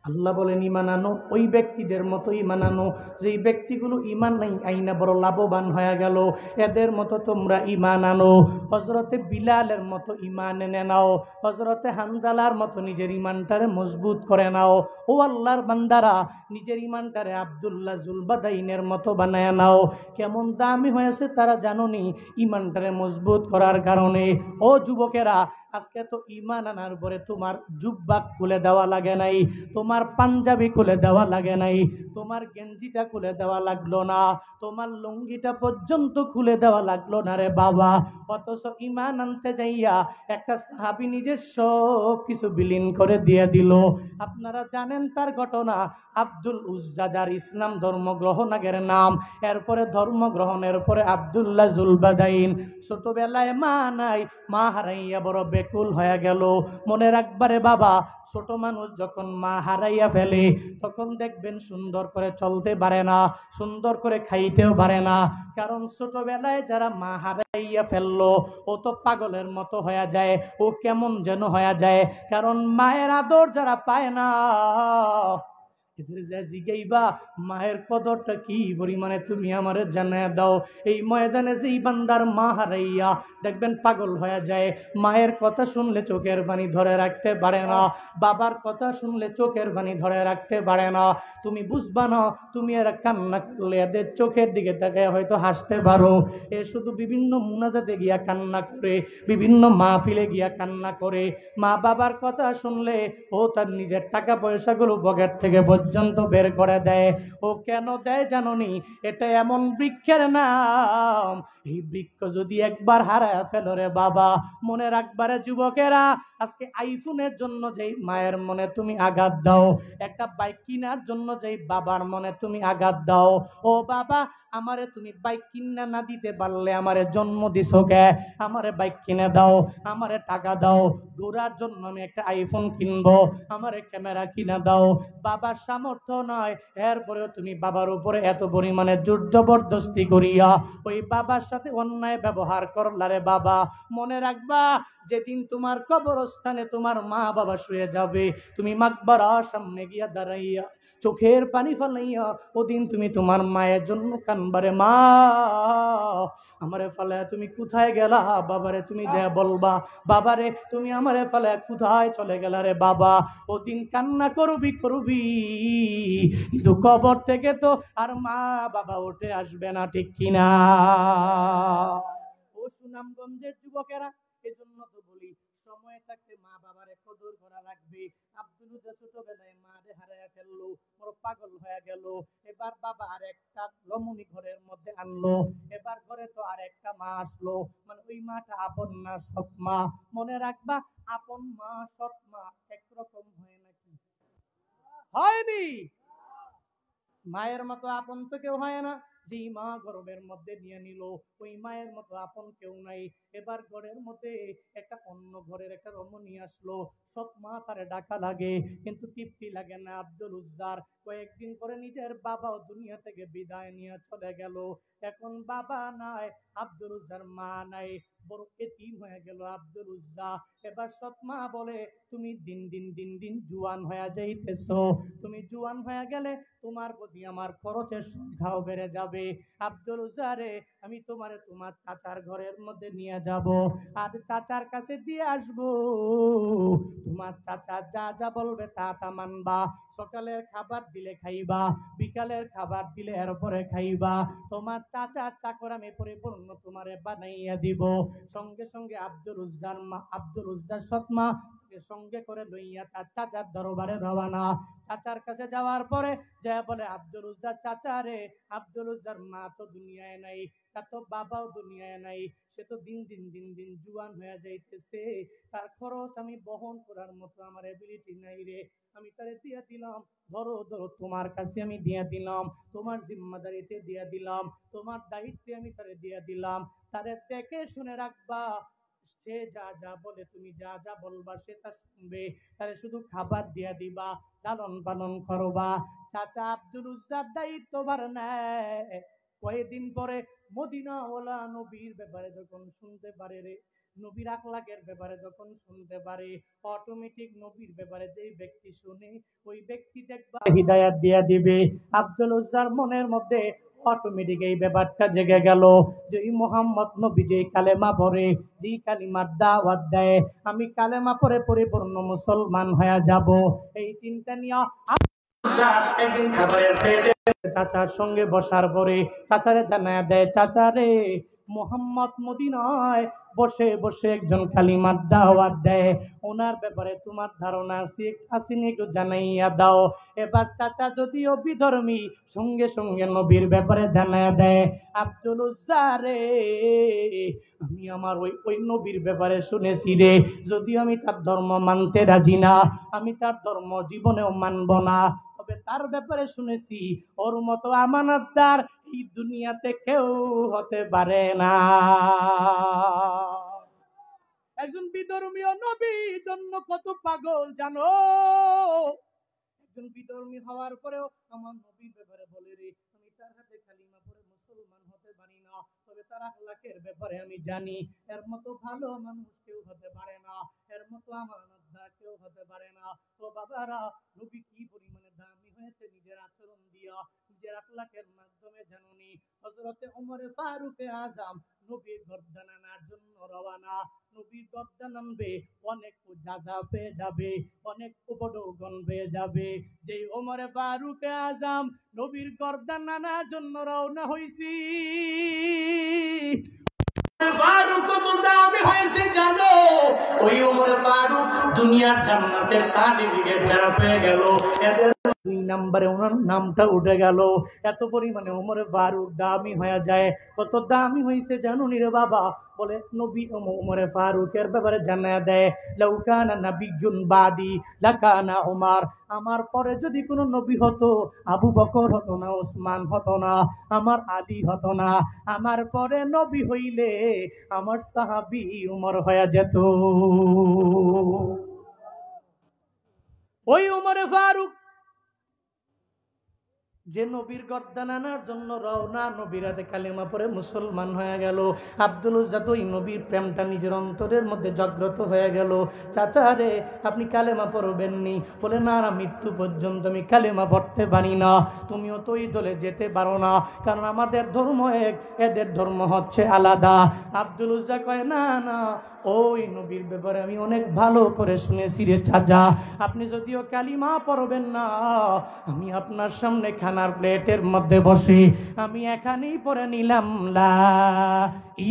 আল্লাহ বলেন ঈমান আনো, ওই ব্যক্তিদের মতো ঈমান আনো যেই ব্যক্তিগুলো ঈমান নাই আইনা বড় লাভবান হয়ে গেল, এদের মতো তোমরা ঈমান আনো। হযরতে বিলালের মতো ঈমান এনে নাও, হযরতে হানজালার মতো নিজের ঈমানটারে মজবুত করে নাও। ও আল্লাহর বান্দারা, নিজের ঈমানটারে আব্দুল্লাহ জুলবাদাইনের মতো বানায় নাও। কেমন দামি হয়েছে তারা জানোনি ঈমানটারে মজবুত করার কারণে। ও যুবকেরা, আজকে তো ঈমান আনার পরে তোমার জুব্বা খুলে দেওয়া লাগে নাই, তোমার পাঞ্জাবি খুলে দেওয়া লাগে নাই, তোমার গেঞ্জিটা খুলে দেওয়া লাগলো না, তোমার লুঙ্গিটা পর্যন্ত খুলে দেওয়া লাগলো না রে বাবা। অথচ ঈমান আনতে যাইয়া একটা সাহাবী নিজের সব কিছু বিলীন করে দিয়ে দিল। আপনারা জানেন তার ঘটনা। আব্দুল উজ্জা, যার ইসলাম ধর্ম গ্রহণের নাম, এরপরে ধর্ম গ্রহণের পরে আব্দুল্লাহ জুলবাদাইন, ছোটবেলায় মা নাই, মা হারাইয়া বড় বেকুল হয়ে গেল। মনে রাখবারে বাবা, ছোট মানুষ যখন মা হারাইয়া ফেলে তখন দেখবেন সুন্দর করে চলতে পারে না, সুন্দর করে খাইতেও পারে না। কারণ ছোটবেলায় যারা মা হারাইয়া ফেললো ও তো পাগলের মতো হয়ে যায়, ও কেমন যেন হয়ে যায়। কারণ মায়ের আদর যারা পায় না, এদের যা জিগাইবা মায়ের কদরটা কি পরিমাণে তুমি আমারে জানায় দাও। এই ময়দানে যেই বান্দার মা হারাইয়া দেখবেন পাগল হয়ে যায়, মায়ের কথা শুনলে চোখের পানি ধরে রাখতে পারে না, বাবার কথা শুনলে চোখের পানি ধরে রাখতে পারে না। তুমি বুঝবা না, তুমি এরা কান্না করলে এদের চোখের দিকে তাকায় হয়তো হাসতে পারো, এ শুধু বিভিন্ন মুনাজাতে গিয়া কান্না করে, বিভিন্ন মাহফিলে গিয়া কান্না করে। মা বাবার কথা শুনলে ও তার নিজের টাকা পয়সাগুলো পকেট থেকে পর্যন্ত বের করে দেয়। ও কেন দেয় জানোনি? এটা এমন বৃক্ষের নাম, এই বৃক্ষ যদি একবার হারায় ফেলো রে বাবা, মনে রাখবারে যুবকেরা, আজকে আইফোনের জন্য যেই মায়ের মনে তুমি আঘাত দাও, একটা বাইক কেনার জন্য যেই বাবার মনে তুমি আঘাত দাও, ও বাবা আমারে তুমি বাইক কিনা না দিতে পারলে আমারে জন্ম দিছো কে? আমারে বাইক কিনে দাও, আমারে টাকা দাও, ঘোরার জন্য আমি একটা আইফোন কিনবো, আমারে ক্যামেরা কিনে দাও। বাবার সামর্থ্য নয়, এরপরেও তুমি বাবার উপরে এত পরিমাণে জোর জবরদস্তি করিয়া ওই বাবার সাথে অন্যায় ব্যবহার করলা রে বাবা। মনে রাখবা, যেদিন তোমার কবরস্থানে তোমার মা বাবা শুয়ে যাবে, তুমি মাকবারার সামনে গিয়া দাঁড়াইয়া চোখের পানি ফালাইয়া ওদিন তুমি তোমার মায়ের জন্য কানবারে, মা আমারে ফালায়া তুমি কোথায় গেলা? বাবারে তুমি যা বলবা, বাবারে তুমি আমারে ফালায়া কোথায় চলে গেলা রে বাবা? ওদিন কান্না করবি করবি, কিন্তু কবর থেকে তো আর মা বাবা উঠে আসবে না, ঠিক কিনা? ও সুনামগঞ্জের যুবকেরা, এজন্য তো বলি সময় থাকতে মা বাবার কদর করা লাগবে। আব্দুল উজ্জা ছোটবেলায় মারে হারায়া ফেললো, বড় পাগল হয়ে গেল। এবার বাবা আর একটা রমণী ঘরের মধ্যে আনলো, এবার ঘরে তো আর একটা মা আসলো, মানে ওই মাটা আপন না সৎ মা। মনে রাখবা, আপন মা সৎ মা একরকম হয় নাকি? হয়নি। মায়ের মতো আপন তো কেউ হয় না। যেই মা গর্ভের মধ্যে নিয়ে নিল, ওই মায়ের মতো আপন কেউ নাই। এবার ঘরের মধ্যে একটা অন্য ঘরের একটা রমণী আসলো, সৎ মা তারে ডাকা লাগে কিন্তু তৃপ্তি লাগে না আব্দুল উজ্জার। কয়েকদিন পরে নিজের বাবাও দুনিয়া থেকে বিদায় নিয়ে চলে গেল। এখন বাবা নাই, আব্দুল উজ্জার মা নাই, বড় এতিম হয়ে গেল আব্দুল উজ্জা। এবার সৎ মা বলে, তুমি দিন দিন দিন দিন জুয়ান হয়ে যাইতেছো, তুমি জুয়ান হয়ে গেলে তোমার প্রতি আমার খরচের সংখ্যাও বেড়ে যাবে। আব্দুল উজ্জা রে, আমি তোমারে তোমার চাচার ঘরের মধ্যে নিয়ে যাব, আর চাচার কাছে দিয়ে আসবো। তোমার চাচা যা যা বলবে তা তা মানবা। সকালের খাবার দিলে খাইবা, বিকালের খাবার দিলে এরপরে খাইবা। তোমার চাচার চাকর আমি পরিপূর্ণ তোমারে বানাইয়া দিব। সঙ্গে সঙ্গে আব্দুল উজ্জার সৎমা সঙ্গে করে লইয়া তার চাচার দরবারে রওনা। চাচার কাছে যাওয়ার পরে যা বলে, আব্দুল উজ্জার চাচা রে, আব্দুল উজ্জার মা তো দুনিয়ায় নাই, তার তো বাবাও দুনিয়ায় নাই, সে তো দিন দিন দিন দিন জুয়ান হয়ে যাইতেছে, তার খরচ আমি বহন করার মতো আমার এবিলিটি নাই রে, আমি তারে দিয়ে দিলাম। ধরো ধরো, তোমার কাছে আমি দিয়ে দিলাম, তোমার জিম্মাদারিতে দিয়ে দিলাম, তোমার দায়িত্বে আমি তারে দিয়ে দিলাম। তারে দেখে শুনে রাখবা, সে যা যা বলে তুমি যা যা বলবা সে তা শুনবে। তারে শুধু খাবার দিয়া দিবা, লালন পালন করবা। চাচা আব্দুল উজ্জার দায়িত্বভার নেয়। কয়েকদিন পরে মদিনা ওলা নবীর ব্যাপারে যখন শুনতে পারে রে, নবীর আখলাকের ব্যাপারে যখন শুনতে পারে, অটোমেটিক নবীর ব্যাপারে যেই ব্যক্তি শুনে ওই ব্যক্তি দেখবা হিদায়াত দিয়া দিবে। আব্দুল উজ্জার মনের মধ্যে অটোমেটিক এই ব্যাপারটা জেগে গেল যে এই মোহাম্মদ নবী যে কালেমা পড়ে, যেই কালিমার দাওয়াত দেয়, আমি কালেমা পড়ে পরিপূর্ণ মুসলমান হয়ে যাব। এই চিন্তা নিয়ে একদিন খাবারের প্লেটে চাচার সঙ্গে বসার পরে চাচারে জানায়া দেয়, চাচারে মোহাম্মদ মদিনায় বসে বসে একজন কালিমার দাওয়াত দেয়, ওনার ব্যাপারে তোমার ধারণা আসেনি একটু জানাইয়া দাও। এবার চাচা যদিও বিধর্মী, সঙ্গে সঙ্গে নবীর ব্যাপারে জানাইয়া দেয়, আব্দুল উজ্জারে আমি আমার ওই ওই নবীর ব্যাপারে শুনেছি রে, যদিও আমি তার ধর্ম মানতে রাজি না, আমি তার ধর্ম জীবনেও মানব না, তবে তার ব্যাপারে শুনেছি ওর মতো আমানতদার এই দুনিয়াতে কেউ হতে পারে না। একজন বিধর্মীয় নবীর জন্য কত পাগল জানো? একজন বিধর্মী হওয়ার পরেও আমার নবীর ব্যাপারে বলে রে, আমি তার হাতে কালিমা পড়ে মুসলমান হতে পারি না, তবে তার আখলাকের ব্যাপারে আমি জানি এর মতো ভালো মানুষ কেউ হতে পারে না, এর মতো আমানতদার কেউ হতে পারে না। তো বাবারা, নবী কি পরিমাণে দামি হয়েছে নিজের আচরণ দিয়া, নিজের আখলাকের মাধ্যমে জানুনি। হযরতে ওমরে ফারুকে আজম নবীর গর্দান আনার জন্য রওনা। নবীর গর্দান আনবে, অনেক যাজা পেয়ে যাবে, অনেক উপঢৌকন পেয়ে যাবে। যেই ওমরে ফারুকে আজম নবীর গর্দান আনার জন্য রওনা হইছি, ফারুক কত দামি হয়েছে জানো? ওই ওমরে ফারুক দুনিয়ার জান্নাতের সার্টিফিকেট যারা পেয়ে গেল, এদের 2 নম্বরে ওনার নামটা উঠে গেল। এত পরিমাণে ওমরে ফারুক দামি হয়ে যায়। কত দামি হয়েছে জানো নি রে বাবা? বলে নবী ওমরে ফারুকের ব্যাপারে জানায়া দেয়, লাউকানা নাবিয়্যুন বাদি লাকানা ওমর, আমার পরে যদি কোনো নবী হতো, আবু বকর হতো না, ওসমান হতো না, আমার আলী হতো না, আমার পরে নবী হইলে আমার সাহাবী উমর হয়ে যেত। ওই উমরে ফারুক যে নবীর গর্দান আনার জন্য রওনা, নবীর হাতে কালেমা পড়ে মুসলমান হয়ে গেল। আব্দুল উজ্জা তো ওই নবীর প্রেমটা নিজের অন্তরের মধ্যে জাগ্রত হয়ে গেল। চাচা রে, আপনি কালেমা পড়বেন নি? বলে না না, মৃত্যু পর্যন্ত আমি কালেমা পড়তে পারি না। তুমিও তো ওই দলে যেতে পারো না, কারণ আমাদের ধর্ম এক, এদের ধর্ম হচ্ছে আলাদা। আব্দুল উজ্জা কয়, না না, ওই নবীর ব্যাপারে আমি অনেক ভালো করে শুনেছি রে চাচা, আপনি যদিও কালিমা পড়বেন না, আমি আপনার সামনে খানার প্লেটের মধ্যে বসে আমি এখানেই পড়ে নিলাম, লা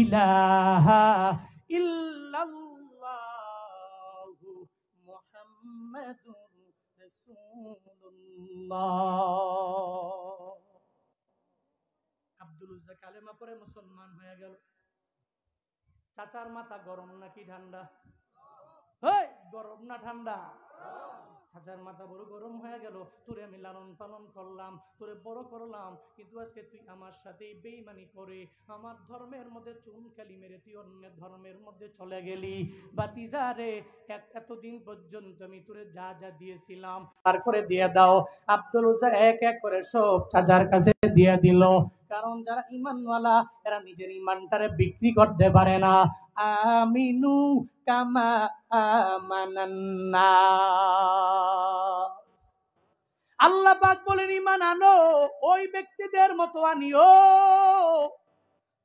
ইলাহা ইল্লাল্লাহু মুহাম্মাদুর রাসূলুল্লাহ। আব্দুল উজ্জা কালেমা পড়ে মুসলমান হয়ে গেল। চাচার মাথা গরম নাকি ঠান্ডা? গরম না ঠান্ডা? চাচার মাথা বড় গরম হয়ে গেল। তোরে আমি লালন পালন করলাম, তোরে বড় করলাম, কিন্তু আজকে তুই আমার সাথে বেঈমানি করে আমার ধর্মের মধ্যে চুনকালি মেরে তুই অন্য ধর্মের মধ্যে চলে গেলি। বাতিজা রে, এতদিন পর্যন্ত আমি তোরে যা যা দিয়েছিলাম তার করে দিয়ে দাও। আব্দুল উজ্জা এক এক করে সব চাচার কাছে দিয়ে দিল। কারণ যারা ইমানওয়ালা, এরা নিজের ইমানটারে বিক্রি করতে পারে না। আমিনু কামা আমানান্নাস, আল্লাহ পাক বলেন ঈমান আনো, ওই ব্যক্তিদের মতো আনিও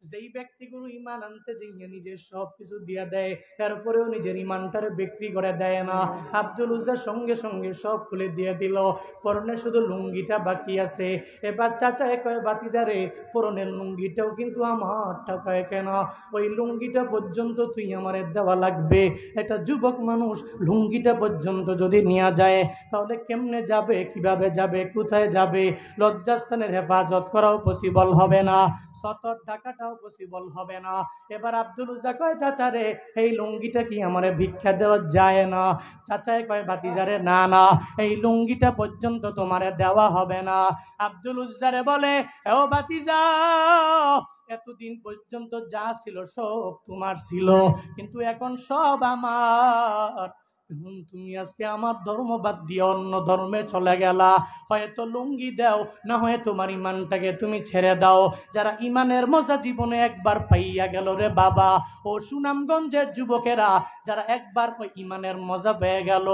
যেই ব্যক্তিগুলো ঈমান আনতে যেয়ে নিজের সবকিছু দিয়া দেয়, তারপরেও নিজের ঈমানটারে বিক্রি করে দেয় না। আব্দুল উজ্জা সঙ্গে সঙ্গে সব খুলে দিয়ে দিল, পরনে শুধু লুঙ্গিটা বাকি আছে। এবার চাচা কয়, বাতিজারে পরনের লুঙ্গিটাও কিন্তু আমারটা। কয় কেন? ওই লুঙ্গিটা পর্যন্ত তুই আমারে দেওয়া লাগবে। একটা যুবক মানুষ লুঙ্গিটা পর্যন্ত যদি নেওয়া যায়, তাহলে কেমনে যাবে, কিভাবে যাবে, কোথায় যাবে? লজ্জাস্থানের হেফাজত করাও পসিবল হবে না, সতর ঢাকাটাও পসিবল হবে না। এবার আব্দুল উজ্জা কয়, চাচা রে, এই লুঙ্গিটা কি আমারে ভিক্ষা দেওয়া যায় না? চাচায় কয়, বাতিজারে না না, এই লুঙ্গিটা পর্যন্ত তোমারে দেওয়া হবে না। আব্দুল উজ্জারে বলে, ও বাতিজা, এতদিন পর্যন্ত যা ছিল সব তোমার ছিল, কিন্তু এখন সব আমার। এখন তুমি আজকে আমার ধর্ম বাদ দিয়ে অন্য ধর্মে চলে গেলা, হয়তো লুঙ্গি দাও, না হয় তোমার ইমানটাকে তুমি ছেড়ে দাও। যারা ইমানের মজা জীবনে একবার পাইয়া গেল রে বাবা, ও সুনামগঞ্জের যুবকেরা যারা একবার ওই ইমানের মজা পেয়ে গেল,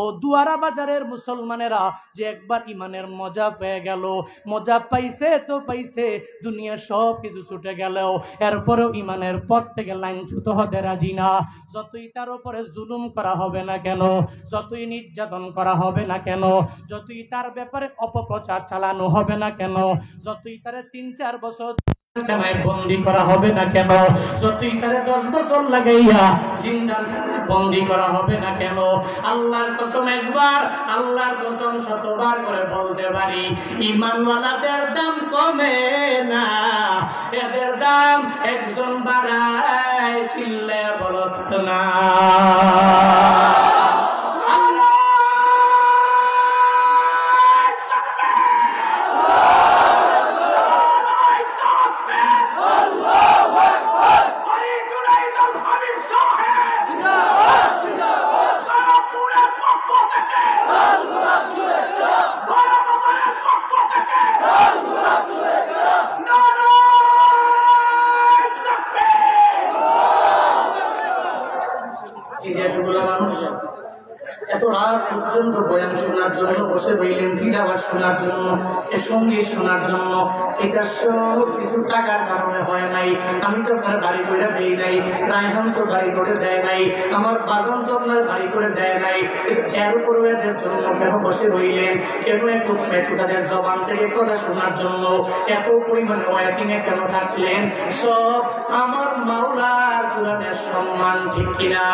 ও দুয়ারা বাজারের মুসলমানেরা যে একবার ইমানের মজা পেয়ে গেল, মজা পাইছে তো পাইছে, দুনিয়া সব কিছু ছুটে গেলেও এরপরেও ইমানের পথ থেকে লাইনচ্যুত হতে রাজি না। যতই তার উপরে জুলুম করা হবে না কেন, যতই নির্যাতন করা হবে না কেন, যতই তার ব্যাপারে অপপ্রচার চালানো হবে না কেন, যতই তারে 3-4 বছর খানায় বন্দি করা হবে না কেন, যতই তারে 10 বছর লাগাইয়া জিন্দাখানায় বন্দি করা হবে না কেন, আল্লাহর কসম একবার, আল্লাহর কসম শতবার করে বলতে পারি, ঈমানওয়ালাদের দাম কমে না, এদের দাম একজন বাড়ায়, চিল্লায়া বলো তার না। এত রাত পর্যন্ত বয়ান শোনার জন্য বসে রইলেন, তিলাওয়াত শোনার জন্য, এ সঙ্গীত শোনার জন্য, এটা সব কিছু টাকার কারণে হয় নাই। আমি তো আপনার বাড়ি করে দেই নাই, রায়হান তো বাড়ি করে দেয় নাই, আমার বাজান তো আপনার বাড়ি করে দেয় নাই। এর উপরে এদের জন্য কেন বসে রইলেন? কেন একটু তাদের জবান থেকে কথা শোনার জন্য এত পরিমাণে ওয়াকিংয়ে কেন থাকলেন? সব আমার মাওলার কুরআনের সম্মান, ঠিক কিনা?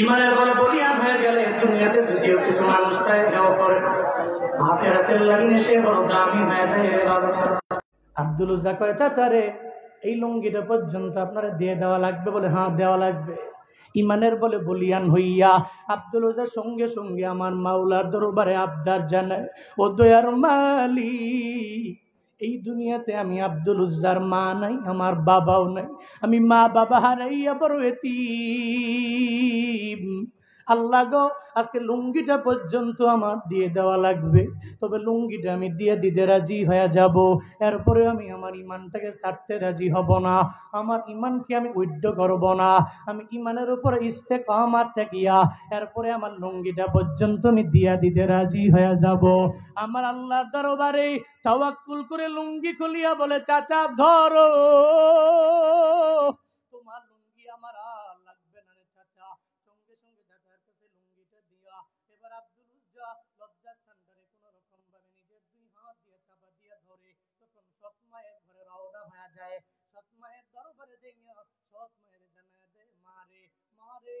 ইমানের বলে বলিয়ান হয়ে গেলে দুনিয়াতে দ্বিতীয় কিছু মানুষ তাই দেওয়া করে, আখিরাতের লাইনে সে বড় দামি হয়ে যায়। আব্দুল উজ্জা কয়, চাচারে এই লুঙ্গিটা পর্যন্ত আপনারা দিয়ে দেওয়া লাগবে? বলে হ্যাঁ দেওয়া লাগবে। ইমানের বলে বলিয়ান হইয়া আব্দুল উজ্জার সঙ্গে সঙ্গে আমার মাওলার দরবারে আবদার জানায়, ও দয়ার মালিক, এই দুনিয়াতে আমি আব্দুল উজ্জার মা নাই, আমার বাবাও নাই, আমি মা বাবা হারাইয়া বড় এতিম। আল্লাহ গো, আজকে লুঙ্গিটা পর্যন্ত আমার দিয়ে দেওয়া লাগবে, তবে লুঙ্গিটা আমি দিয়ে দিতে রাজি হয়ে যাব, এরপরে আমি আমার ইমানটাকে ছাড়তে রাজি হব না, আমার ইমানকে আমি উইড্য করব না, আমি ইমানের উপরে ইস্তেকামাত থাকিয়া এরপরে আমার লুঙ্গিটা পর্যন্ত আমি দিয়া দিতে রাজি হয়ে যাব। আমার আল্লাহর দরবারে তাওয়াক্কুল করে লুঙ্গি খুলিয়া বলে, চাচা ধরো, তোমার লুঙ্গি আমার আর লাগবে না রে চাচা। সঙ্গে সঙ্গে চাচার কাছে লুঙ্গিটা দিয়া এবার আব্দুল উজ্জা লজ্জাস্থানটারে কোন রকম ভাবে নিজের 2 হাত দিয়ে চাপা দিয়া ধরে, তখন সৎ মায়ের ঘরে রওনা হয়ে যায়। সৎ মায়ের দরবারে যাইয়া সৎ মায়ের জানায় দেয়, মারে মারে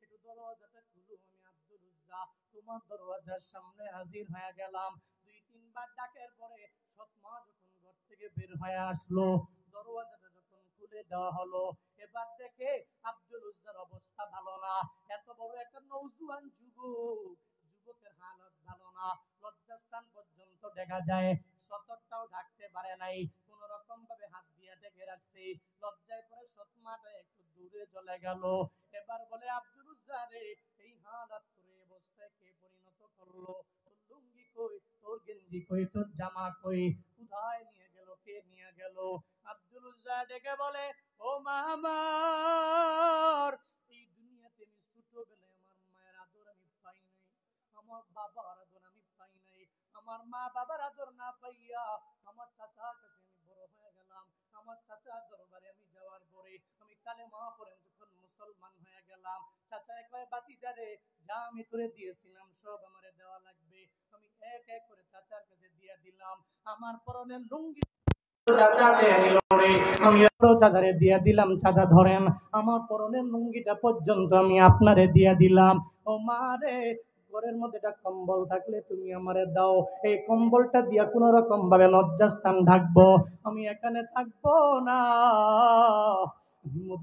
একটু দরওয়াজাটা খুলো, আমি আব্দুল উজ্জা তোমার দরওয়াজার সামনে হাজির হয়ে গেলাম। 2-3 বার ডাকের পরে সৎ মা যখন ঘর থেকে বের হয়ে আসলো, দরওয়াজাটা যখন খুলে দেওয়া হলো, এবার দেখে আব্দুল উজ্জার অবস্থা ভালো না। এত বড় একটা নওজোয়ান যুবকের হালত ভালো না, লজ্জাস্থান পর্যন্ত দেখা যায়, সতরটাও ঢাকতে পারে নাই, কোন রকম ভাবে হাত দিয়ে ঢেকে রাখছে। লজ্জায় পরে সৎমাটা একটু দূরে চলে গেল। এবার বলে, আব্দুল উজ্জা রে, এই হালত করে অবস্থায় কে পরিণত করলো? তোর লুঙ্গি কই, তোর গেঞ্জি কই, তোর জামা কই, কোথায় নিয়ে গেল, কে নিয়ে গেল? আব্দুল উজ্জা ডেকে বলে, ও মা আমার, এই দুনিয়াতে আমি ছোটবেলায় আমার মায়ের আদর আমি পাই নাই, আমার বাবার আদর আমি পাই নাই, আমার মা বাবার আদর না পাইয়া আমার চাচার কাছে আমি বড় হয়ে গেলাম। আমার চাচার দরবারে আমি যাওয়ার পরে আমি কালেমা পড়ে যখন মুসলমান হয়ে গেলাম, চাচা কয়, বাতিজারে যা আমি তোরে দিয়েছিলাম সব আমারে দেওয়া লাগবে। আমি এক এক করে চাচার কাছে দিয়ে দিলাম। আমার পরনের লুঙ্গি চাচা চেয়ে নিল রে, আমি চাচারে দিয়ে দিলাম, চাচা ধরেন আমার পরনের লুঙ্গিটা পর্যন্ত আমি আপনারে দিয়ে দিলাম। ও মা রে, ঘরের মধ্যে একটা কম্বল থাকলে তুমি আমারে দাও, এই কম্বলটা দিয়া কোন রকম ভাবে লজ্জাস্থান ঢাকবো, আমি এখানে থাকবো না।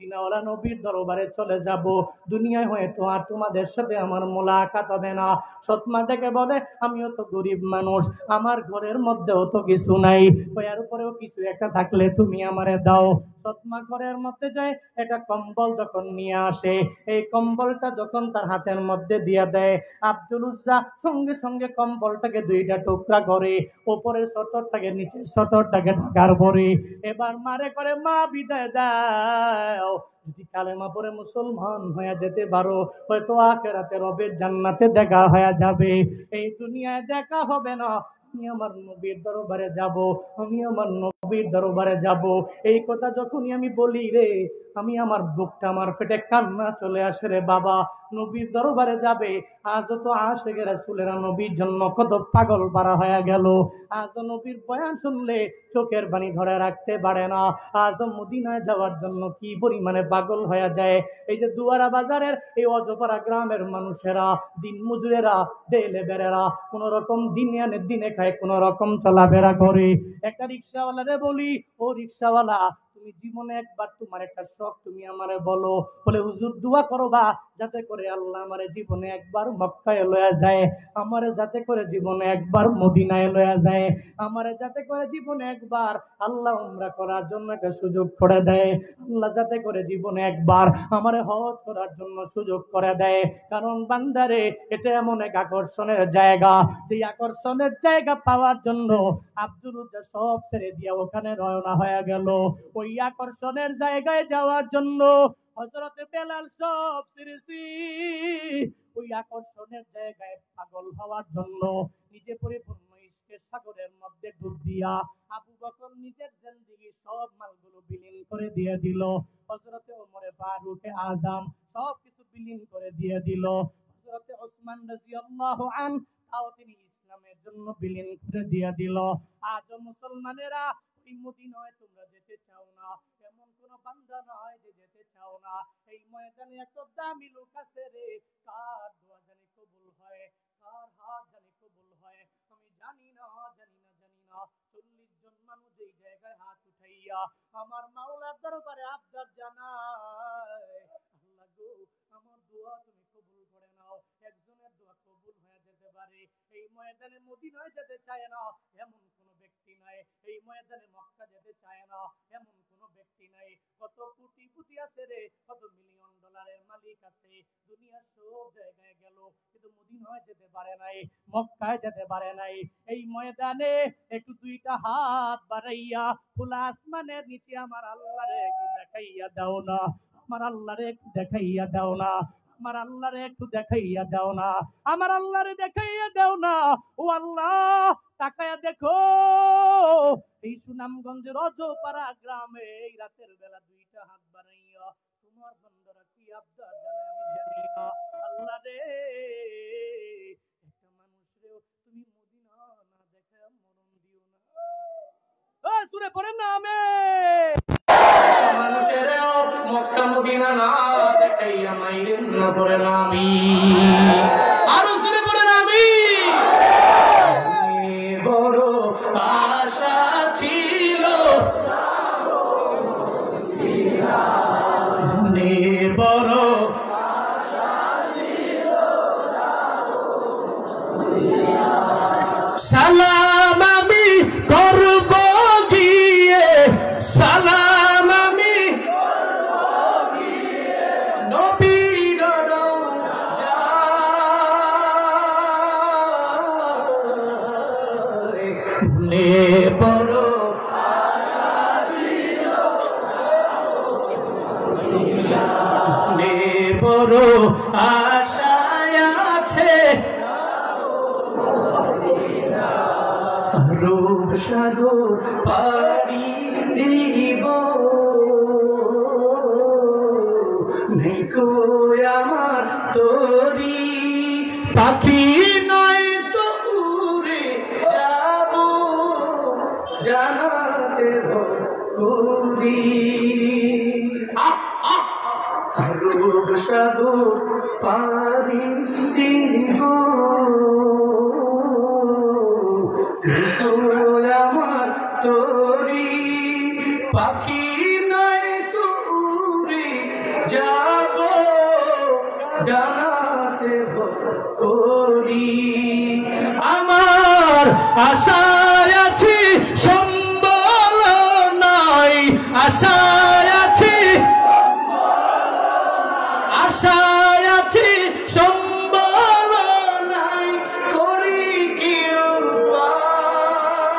মদিনাওয়ালা নবীর দরবারে চলে যাব। দুনিয়ায় হয়তো আর তোমাদের সাথে আমার মোলাকাত হবে না। সৎমা ডেকে বলে, আমিও তো গরিব মানুষ, আমার ঘরের মধ্যেও তো কিছু নাই, এর উপরেও কিছু একটা থাকলে তুমি আমারে দাও। সৎমা ঘরের মধ্যে যায়, এটা কম্বল যখন নিয়ে আসে, এই কম্বলটা যখন তার হাতের মধ্যে দিয়ে দেয়, আব্দুল উজ্জা সঙ্গে সঙ্গে কম্বলটাকে দুইটা টুকরা করে, উপরের সতরটাকে নিচের সতরটাকে ঢাকার পরে এবার মারে করে, মা বিদায় দাও, যদি কালেমা পড়ে মুসলমান হয়ে যেতে পারো, হয়তো আখিরাতে রবের জান্নাতে দেখা হয়ে যাবে, এই দুনিয়ায় দেখা হবে না। আমি আমার নবীর দরবারে যাব, আমি আমার নবীর দরবারে যাব। এই কথা যখনই আমি বলি রে, আমি আমার বুকটা আমার পেটে কান্না চলে আসে রে বাবা। নবীর দরবারে যাবে, আজ তো আশিকে রাসূলেরা নবীর জন্য কত পাগল পারা হয়ে গেল। আজ নবীর বয়ান শুনলে চোখের পানি ধরে রাখতে পারে না। আজ মদিনায় যাওয়ার জন্য কি পরিমাণে পাগল হয়ে যায়। এই যে দুয়ারা বাজারের এই অজপাড়া গ্রামের মানুষেরা, দিন মজুরেরা, ডেলে বেড়েরা, কোন রকম দিনে আনে দিনে খায়, কোন রকম চলাফেরা করে। একটা রিক্সাওয়ালারে বলি, ও রিক্সাওয়ালা, তুমি জীবনে একবার তোমার একটা শখ তুমি আমারে বলো। বলে, হুজুর দোয়া করবা যাতে করে আল্লাহ আমারে জীবনে একবার মক্কায় লয়া যায়, আমারে যাতে করে জীবনে একবার মদিনায় লয়া যায়, আমারে যাতে করে জীবনে একবার আল্লাহ উমরা করার জন্য একটা সুযোগ করে দেয়, আল্লাহ যাতে করে জীবনে একবার আমারে হজ করার জন্য সুযোগ করে দেয়। কারণ বান্দারে, এটা এমন এক আকর্ষণের জায়গা, যে আকর্ষণের জায়গা পাওয়ার জন্য আব্দুল উজ্জা সব ছেড়ে দিয়ে ওখানে রওনা হয়ে গেল। ওই আকর্ষণের জায়গায় যাওয়ার জন্য হযরতে বেলাল সব ছেড়েছি, ওই আকর্ষণের জায়গায় পাগল হওয়ার জন্য নিজে পরিপূর্ণ ইশকের সাগরের মধ্যে ডুব দিয়া আবু বকর নিজের জিন্দেগি সব মালগুলো বিলীন করে দিয়ে দিল। হযরতে ওমরে ফারুক আযম সব কিছু বিলীন করে দিয়ে দিল। হযরতে ওসমান রাদিয়াল্লাহু আনহু তাও তিনি ইসলামের জন্য বিলীন করে দিয়ে দিল। আজ মুসলমানেরা এই মদিনায় তোমরা যেতে চাও না, এমন কোন বান্দা নয় যে যেতে চাও না। এই ময়দানে এত দামি লোক আছে রে, কার দোয়া জানি কবুল হয়, কার হাত জানি কবুল হয়, আমি জানি না, জানি না, জানি না। 40 জন মানুষ এই জায়গায় হাত উঠাইয়া আমার মাওলার দরবারে আবদার জানায়, আল্লাহ গো, আমার দোয়া তুমি কবুল করে নাও। একজনের দোয়া কবুল হয়ে যেতে পারে। এই ময়দানে মদিনায় যেতে চায় না এমন কোন ব্যক্তি নাই, এই ময়দানে মক্কা যেতে চায় না এমন কোন ব্যক্তি নাই। কত কোটিপতি আছে রে, কত মিলিয়ন ডলারের মালিক আছে, দুনিয়ার সব জায়গায় গেল, কিন্তু মদিনায় যেতে পারে নাই, মক্কায় যেতে পারে নাই। এই ময়দানে একটু দুইটা হাত বাড়াইয়া খোলা আসমানের নিচে আমার আল্লাহরে একটু দেখাইয়া দাও না, আমার আল্লাহরে একটু দেখাইয়া দাও না, আমার আল্লাহরে একটু দেখাইয়া দাও না, আমার আল্লাহরে দেখাইয়া দাও না। ও আল্লাহ, তাকায়া দেখো, এই সুনামগঞ্জের অজপাড়া গ্রামে এই রাতের বেলা দুইটা হাত বাড়াইয়া তোমার বান্দারা কি আবদার জানায় আমি জানি না। আল্লাহ রে, একটা মানুষরেও তুমি মদিনা না দেখায় মরণ দিও না। সুরে পড়েন না আমিন। মানুষেরও মক্কা মদিনা না দেখাইয়া মাইরেন না, পড়েন আমিন। আরো সুরে পড়েন আমিন। বড় আশা ছিল, বড় সালাম আমি করব গিয়ে, সালাম আমি নবীর রওজায়, বড় বড় আশায় আছে, রূপ সাগর পাড়ি দিব, নেই কো আমার তোরি, পাখি নয় তো উড়ে যাব, জানাতে ভরি রূপ সাগর পাড়ি দিব, আমার তোরি, পাখি নয় তো উড়ে ডানাতে করি আমার আশায় আছি সম্বল নাই আশায় আছি আশায় আছি সম্বল নাই করি কি উপায়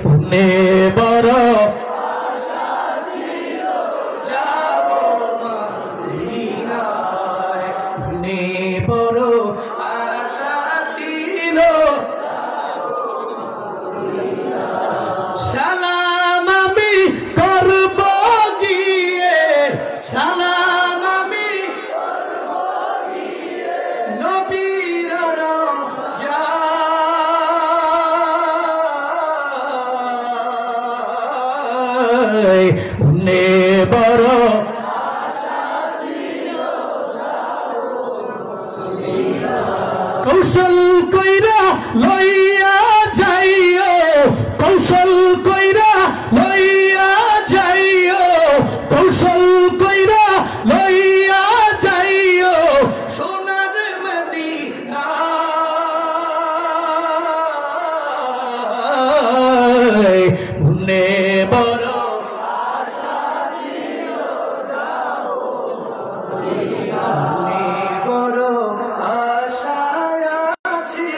মনে বড় সালাম আমি করব গিয়ে সালাম আমি নবীর রওজায় মনে বড় কৌশল কইরা লইয়া যাইও কৌশল কইরা লইয়া যাইও কৌশল কইরা লইয়া যাইও সোনার মদিনা মনে বড় আশা ছিল যাও মনে বড় আশায় আছি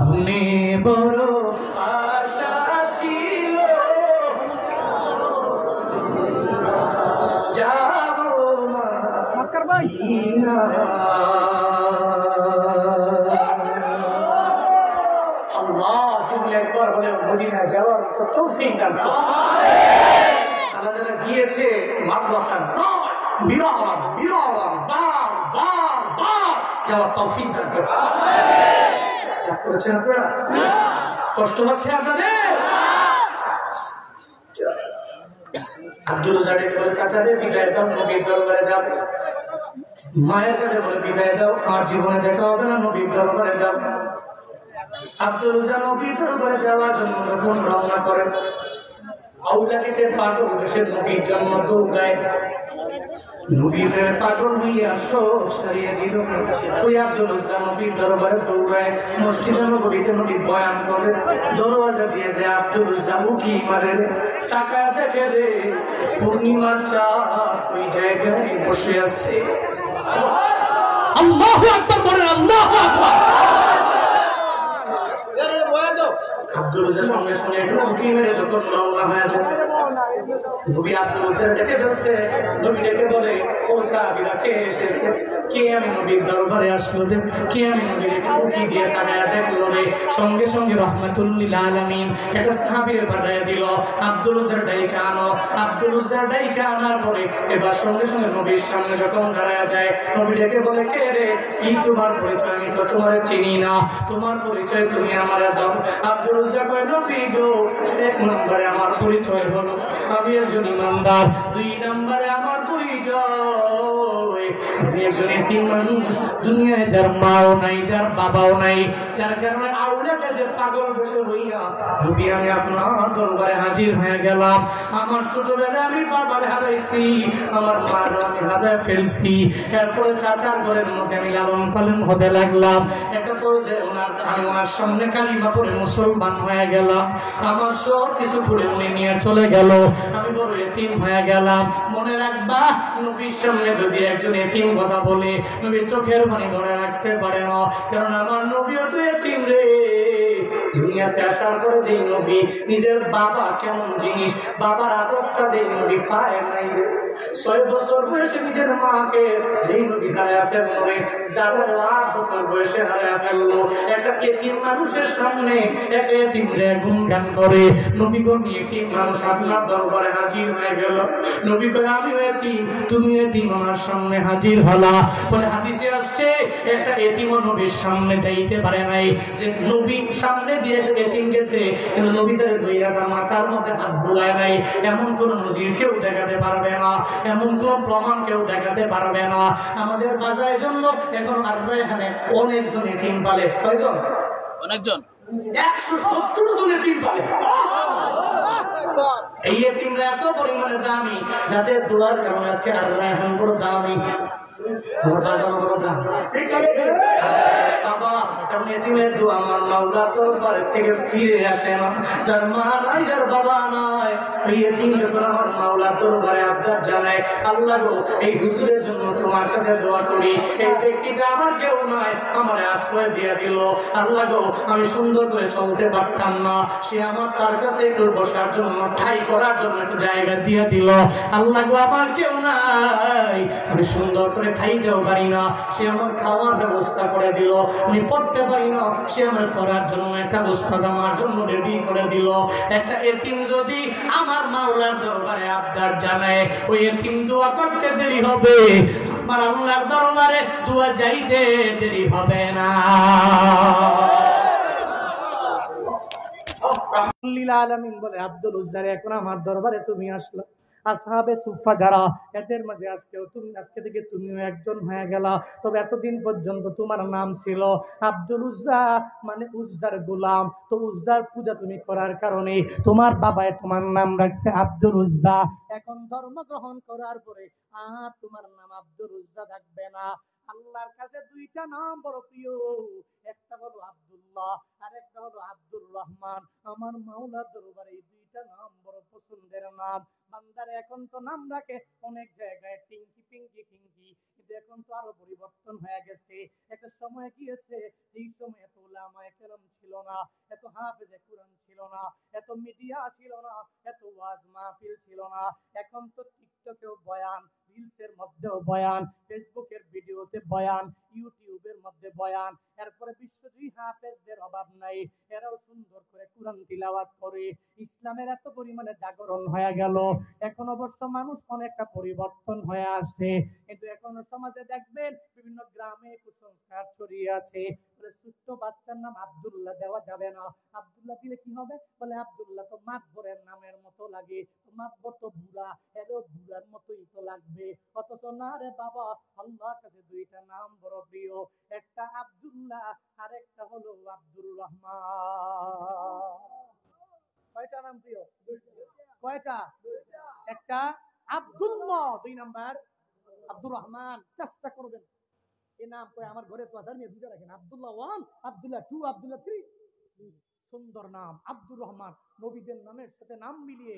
মনে বড় আশা ছিল যাব মদিনা আল্লাহ যদি একবার হলে মদিনা যাওয়ার তো তৌফিক দান করুন আল্লাহ যারা গিয়েছে মাদ্রাসার বিরল বিরল বার বার বার যাওয়ার তৌফিক দান করুন করেছেন আপনারা কষ্ট হচ্ছে আপনাদের আব্দুল জালিম বলে চাচাদের বিদায় দাও নবীর দরবারে যাব মায়ের কাছে বলে বিদায় দাও আর জীবনে দেখা হবে না নবীর দরবারে যাব আব্দুল জালিম নবীর দরবারে যাওয়ার জন্য যখন রওনা করেন আউলাকে সে পাগল দেশের নবীর জন্য দৌড়ায় নবীর পাগল হইয়া সব সারিয়ে দিল ওই আব্দুল ইসলাম নবীর দরবারে দৌড়ায় মসজিদে নববীতে নবী বয়ান করে দরওয়াজা দিয়ে যায় আব্দুল ইসলাম উঠি মারে তাকায় দেখে রে পূর্ণিমার চাঁদ ওই জায়গায় বসে আছে আল্লাহু আকবার বলেন আল্লাহু আকবার আব্দুল ইসলাম সঙ্গে সঙ্গে একটু উঁকি মেরে যখন রওনা হয়ে যায় নবী আব্দুল ইসলাম ডেকে ফেলছে নবী ডেকে বলে ও সাহাবীরা কে এসেছে কে আমি নবীর দরবারে আসলো রে কে আমি নবীর একটু উঁকি দিয়ে তাকায় দেখলো রে সঙ্গে সঙ্গে রহমাতুল্লিল আলামিন একটা সাহাবীরে পাঠায় দিল আব্দুল ইসলাম ডাইকা আনো আব্দুল ইসলাম ডাইকা আনার পরে এবার সঙ্গে সঙ্গে নবীর সামনে যখন দাঁড়ায় যায় নবী ডেকে বলে কে রে কি তোমার পরিচয় আমি তো তোমার চিনি না তোমার পরিচয় তুমি আমার দাও আব্দুল ইসলাম কয় নবী গো এক নম্বরে আমার পরিচয় হলো আমি একজন ইমানদার দুই নম্বরে আমার পরিচয় আমি একজন এতিম মানুষ দুনিয়ায় যার মাও নাই যার বাবাও নাই যার কারণে আউলের কাছে পাগল বসে হইয়া নবী আমি আপনার দরবারে হাজির হয়ে গেলাম আমার ছোটবেলায় আমি বাবার হারাইছি আমার মার আমি হারাই ফেলছি এরপরে চাচার ঘরের মধ্যে আমি লালন পালন হতে লাগলাম একটা পর্যায়ে আমি ওনার সামনে কালিমা পড়ে মুসলমান হয়ে গেলাম আমার সব কিছু ঘুরে উনি নিয়ে চলে গেল আমি বড় এতিম হয়ে গেলাম মনে রাখবা নবীর সামনে যদি একজন এতিম কথা বলে নবী চোখের পানি ধরে রাখতে পারে না কারণ আমার নবীও তো এতিম রে দুনিয়াতে আসার পরে যেই নবী নিজের বাবা কেমন জিনিস বাবার আদরটা যেই নবী পায় নাই রে 6 বছর বয়সে নিজের মাকে যেই নবী হারায় ফেললো রে দাদার 8 বছর বয়সে হারায় ফেললো একটা এতিম মানুষের সামনে একটা এতিম যে গুণগান করে নবী গো এতিম মানুষ আপনার দরবারে হাজির হয়ে গেল নবী কয় আমিও এতিম তুমি এতিম আমার সামনে হাজির হলা বলে হাদিসে আসছে একটা এতিমও নবীর সামনে যাইতে পারে নাই যে নবী সামনে দিয়ে এতিম গেছে কিন্তু নবী তার ধইরা তার মাথার মধ্যে হাত বুলায় নাই এমন কোন নজির কেউ দেখাতে পারবে না এমন কোন প্রমাণ কেউ দেখাতে পারবে না আমাদের বাজারের জন্য এখন আমরা এখানে অনেকজন এতিম পালে কয়জন অনেকজন 170 জন এতিম পালে এই এতিমরা এতিমরা এত পরিমাণে দামি, যাদের দোয়ার কারণে আজকে আর রায়হান বড় দামি, বাবা। কারণ এতিমের দোয়া আমার মাওলার দরবারের থেকে ফিরে আসে না। যার মা নাই, যার বাবা নাই, ওই এতিম যখন আমার মাওলার দরবারে আবদার জানায়, আল্লাহ গো এই হুজুরের জন্য তোমার কাছে দোয়া করি, এই ব্যক্তিটা আমার কেউ নয়, আমার আশ্রয় দিয়ে দিল। আল্লাহ গো আমি সুন্দর করে চলতে পারতাম না, সে আমার তার কাছে একটু বসার জন্য, ঠাই করার জন্য একটু জায়গা দিয়ে দিল। আল্লাহ গো আমার কেউ নাই, আমি সুন্দর করে খাইতেও পারি না, সে আমার খাওয়ার ব্যবস্থা করে দিল। আমি পড়তে পারি না, সে আমার পড়ার জন্য একটা ওস্তাদ আমার জন্য রেডি করে দিল। একটা এতিম যদি আমার মাওলার দরবারে আবদার জানায়, ওই এতিম দোয়া করতে দেরি হবে, আমার আল্লাহর দরবারে দোয়া যাইতে দেরি হবে না। রাহমাতুল্লিল আলামিন বলে, আব্দুল উজ্জারে এখন আমার দরবারে তুমি আসলো। আসহাবে সুফা যারা, এদের মাঝে আজকে থেকে তুমিও একজন হয়ে গেলা। তবে এতদিন পর্যন্ত তোমার নাম ছিল আব্দুল উজ্জা, মানে উজ্জার গোলাম। তো উজ্জার পূজা তুমি করার কারণে তোমার বাবায় তোমার নাম রাখছে আব্দুল উজ্জা। এখন ধর্ম গ্রহণ করার পরে তোমার নাম আব্দুল উজ্জা থাকবে না। আল্লাহর কাছে দুইটা নাম বড় প্রিয়, একটা হলো আব্দুল্লাহ আর একটা হলো আব্দুর রহমান। আমার মাওলার দরবারে এই দুইটা নাম বড় পছন্দের নাম। বান্দারে এখন তো নাম রাখে অনেক জায়গায় টিঙ্কি পিঙ্কি টিঙ্কি, কিন্তু এখন তো আরো পরিবর্তন হয়ে গেছে। একটা সময় গিয়েছে, এই সময় এত উলামায়ে কেরাম ছিল না, এত হাফেজে কুরআন ছিল না, এত মিডিয়া ছিল না, এত ওয়াজ মাহফিল ছিল না। এখন তো টিকটকেও বয়ান, রিলসের মধ্যেও বয়ান, ফেসবুকের ভিডিওতে বয়ান, ইউটিউবের মধ্যে বয়ান। এরপরে বিশ্বজয়ী হাফেজদের অভাব নাই, এরাও সুন্দর করে কুরআন তিলাওয়াত করে। ইসলামের এত পরিমাণে জাগরণ হয়ে গেল। এখন অবশ্য মানুষ অনেকটা পরিবর্তন হয়ে আসছে, কিন্তু এখন সমাজে দেখবেন বিভিন্ন গ্রামে কুসংস্কার ছড়িয়ে আছে। বলে ছোট্ট বাচ্চার নাম আব্দুল্লাহ দেওয়া যাবে না, আব্দুল্লাহ দিলে কি হবে? বলে আব্দুল্লাহ তো মাতবরের নামের মতো লাগে, মাতবর তো বুড়া, এরও বুড়ার মতোই তো লাগবে। অথচ না রে বাবা, আল্লাহর কাছে দুইটা নাম বড় প্রিয়, একটা আব্দুল্লাহ আর একটা হলো আব্দুর রহমান। কয়টা নাম প্রিয়? কয়টা? একটা আব্দুল্লাহ, দুই নাম্বার আব্দুর রহমান। চেষ্টা করবেন এই নাম কই আমার ঘরে তো আছে, বুঝে রাখেন। আব্দুল্লাহ 1, আব্দুল্লাহ 2, আব্দুল্লাহ 3। সুন্দর নাম আব্দুর রহমান। নবীদের নামের সাথে নাম মিলিয়ে,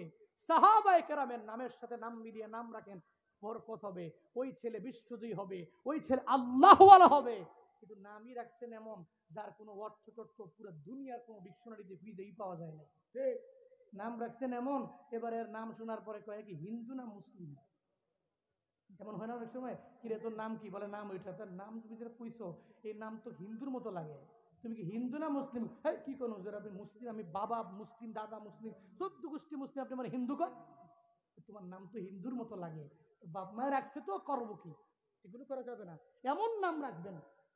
সাহাবায়ে কেরামের নামের সাথে নাম মিলিয়ে নাম রাখেন, বরকত হবে। ওই ছেলে বিশ্বজয়ী হবে, ওই ছেলে আল্লাহওয়ালা হবে। কিন্তু নামই রাখছেন এমন যার কোনো অর্থ তথ্য পুরো দুনিয়ার কোনো ডিকশনারিতে খুঁজেই পাওয়া যায় না। নাম রাখছেন এমন, এবারের নাম শোনার পরে কয় কি হিন্দু না মুসলিম? এমন হয় না অনেক সময়, কিরে তোর নাম কি? বলে নাম ওইটা। তার নাম তুমি যেটা কইছো, এই নাম তো হিন্দুর মতো লাগে, তুমি কি হিন্দু না মুসলিম? হ্যাঁ কি কোনো হুজুর আপনি মুসলিম, আমি বাবা মুসলিম, দাদা মুসলিম, 14 গোষ্ঠী মুসলিম, আপনি আমার হিন্দু কর? তোমার নাম তো হিন্দুর মতো লাগে, বাপ মায়ের রাখছে তো করবো কি? এগুলো করা যাবে না। এমন নাম রাখবেন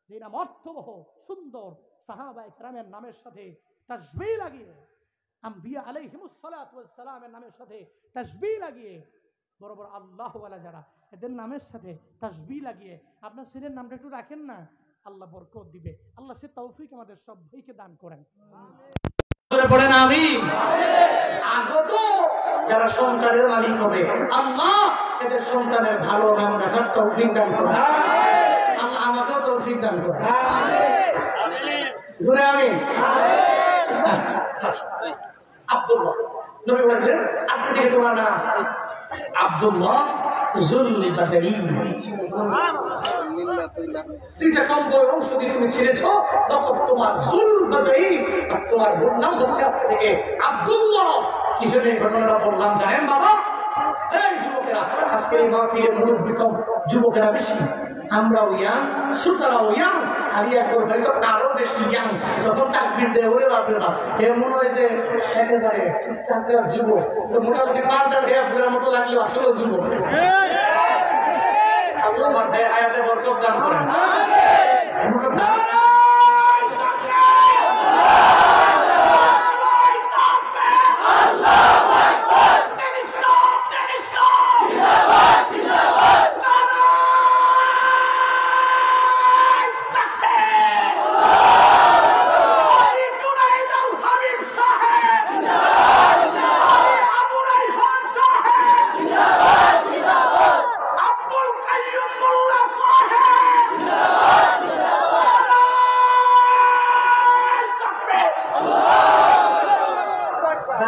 যে নাম অর্থবহ, সুন্দর, সাহাবায়ে কেরামের নামের সাথে তাসবিহ লাগিয়ে, আম্বিয়া আলাইহিমুস সালাতু ওয়াস সালামের নামের সাথে তাসবিহ লাগিয়ে, বড় বড় আল্লাহওয়ালা যারা, এদের নামের সাথে তাসবিহ লাগিয়ে আপনার ছেলের নামটা একটু রাখেন না, আল্লাহ বরকত দিবে। আল্লাহ সে তৌফিক আমাদের সবাইকে দান করেন। পড়েন আমিন। আগত যারা সন্তানের মালিক হবে, আল্লাহ এদের সন্তানের ভালো নাম রাখার তৌফিক দান করেন। আল্লাহ আমাকেও তৌফিক দান করেন। জোরে আমিন। আচ্ছা, আব্দুল্লাহ নবী বলেছিলেন আজকে থেকে তোমার নাম আব্দুল্লাহ জুল বাদারি। দুইটা কম্বল অংশ দিয়ে তুমি ছিঁড়েছ, তখন তোমার জুল বাদারি, আর তোমার নাম হচ্ছে আজকে থেকে আব্দুল্লাহ। কিসের এই ঘটনাটা বললাম জানেন বাবা? এই যুবকেরা, আজকের এই মাহফিলের মুরব্বী কম, যুবকেরা বেশি, আমরাও ইয়াং, শ্রোতারাও ইয়াং, আলিয়া কোরবানি তো আরো বেশি ইয়াং। যখন তাকবীর দেয় ওরে বাপরে বাপ, এর মনে হয় যে একেবারে ঠিকঠাক যুবক, তো মোটামুটি পাল্টা দেয়া ঘুরার মতো লাগলেও আসলেও যুবক। আল্লাহ হায়াতে বরকত দান করেন।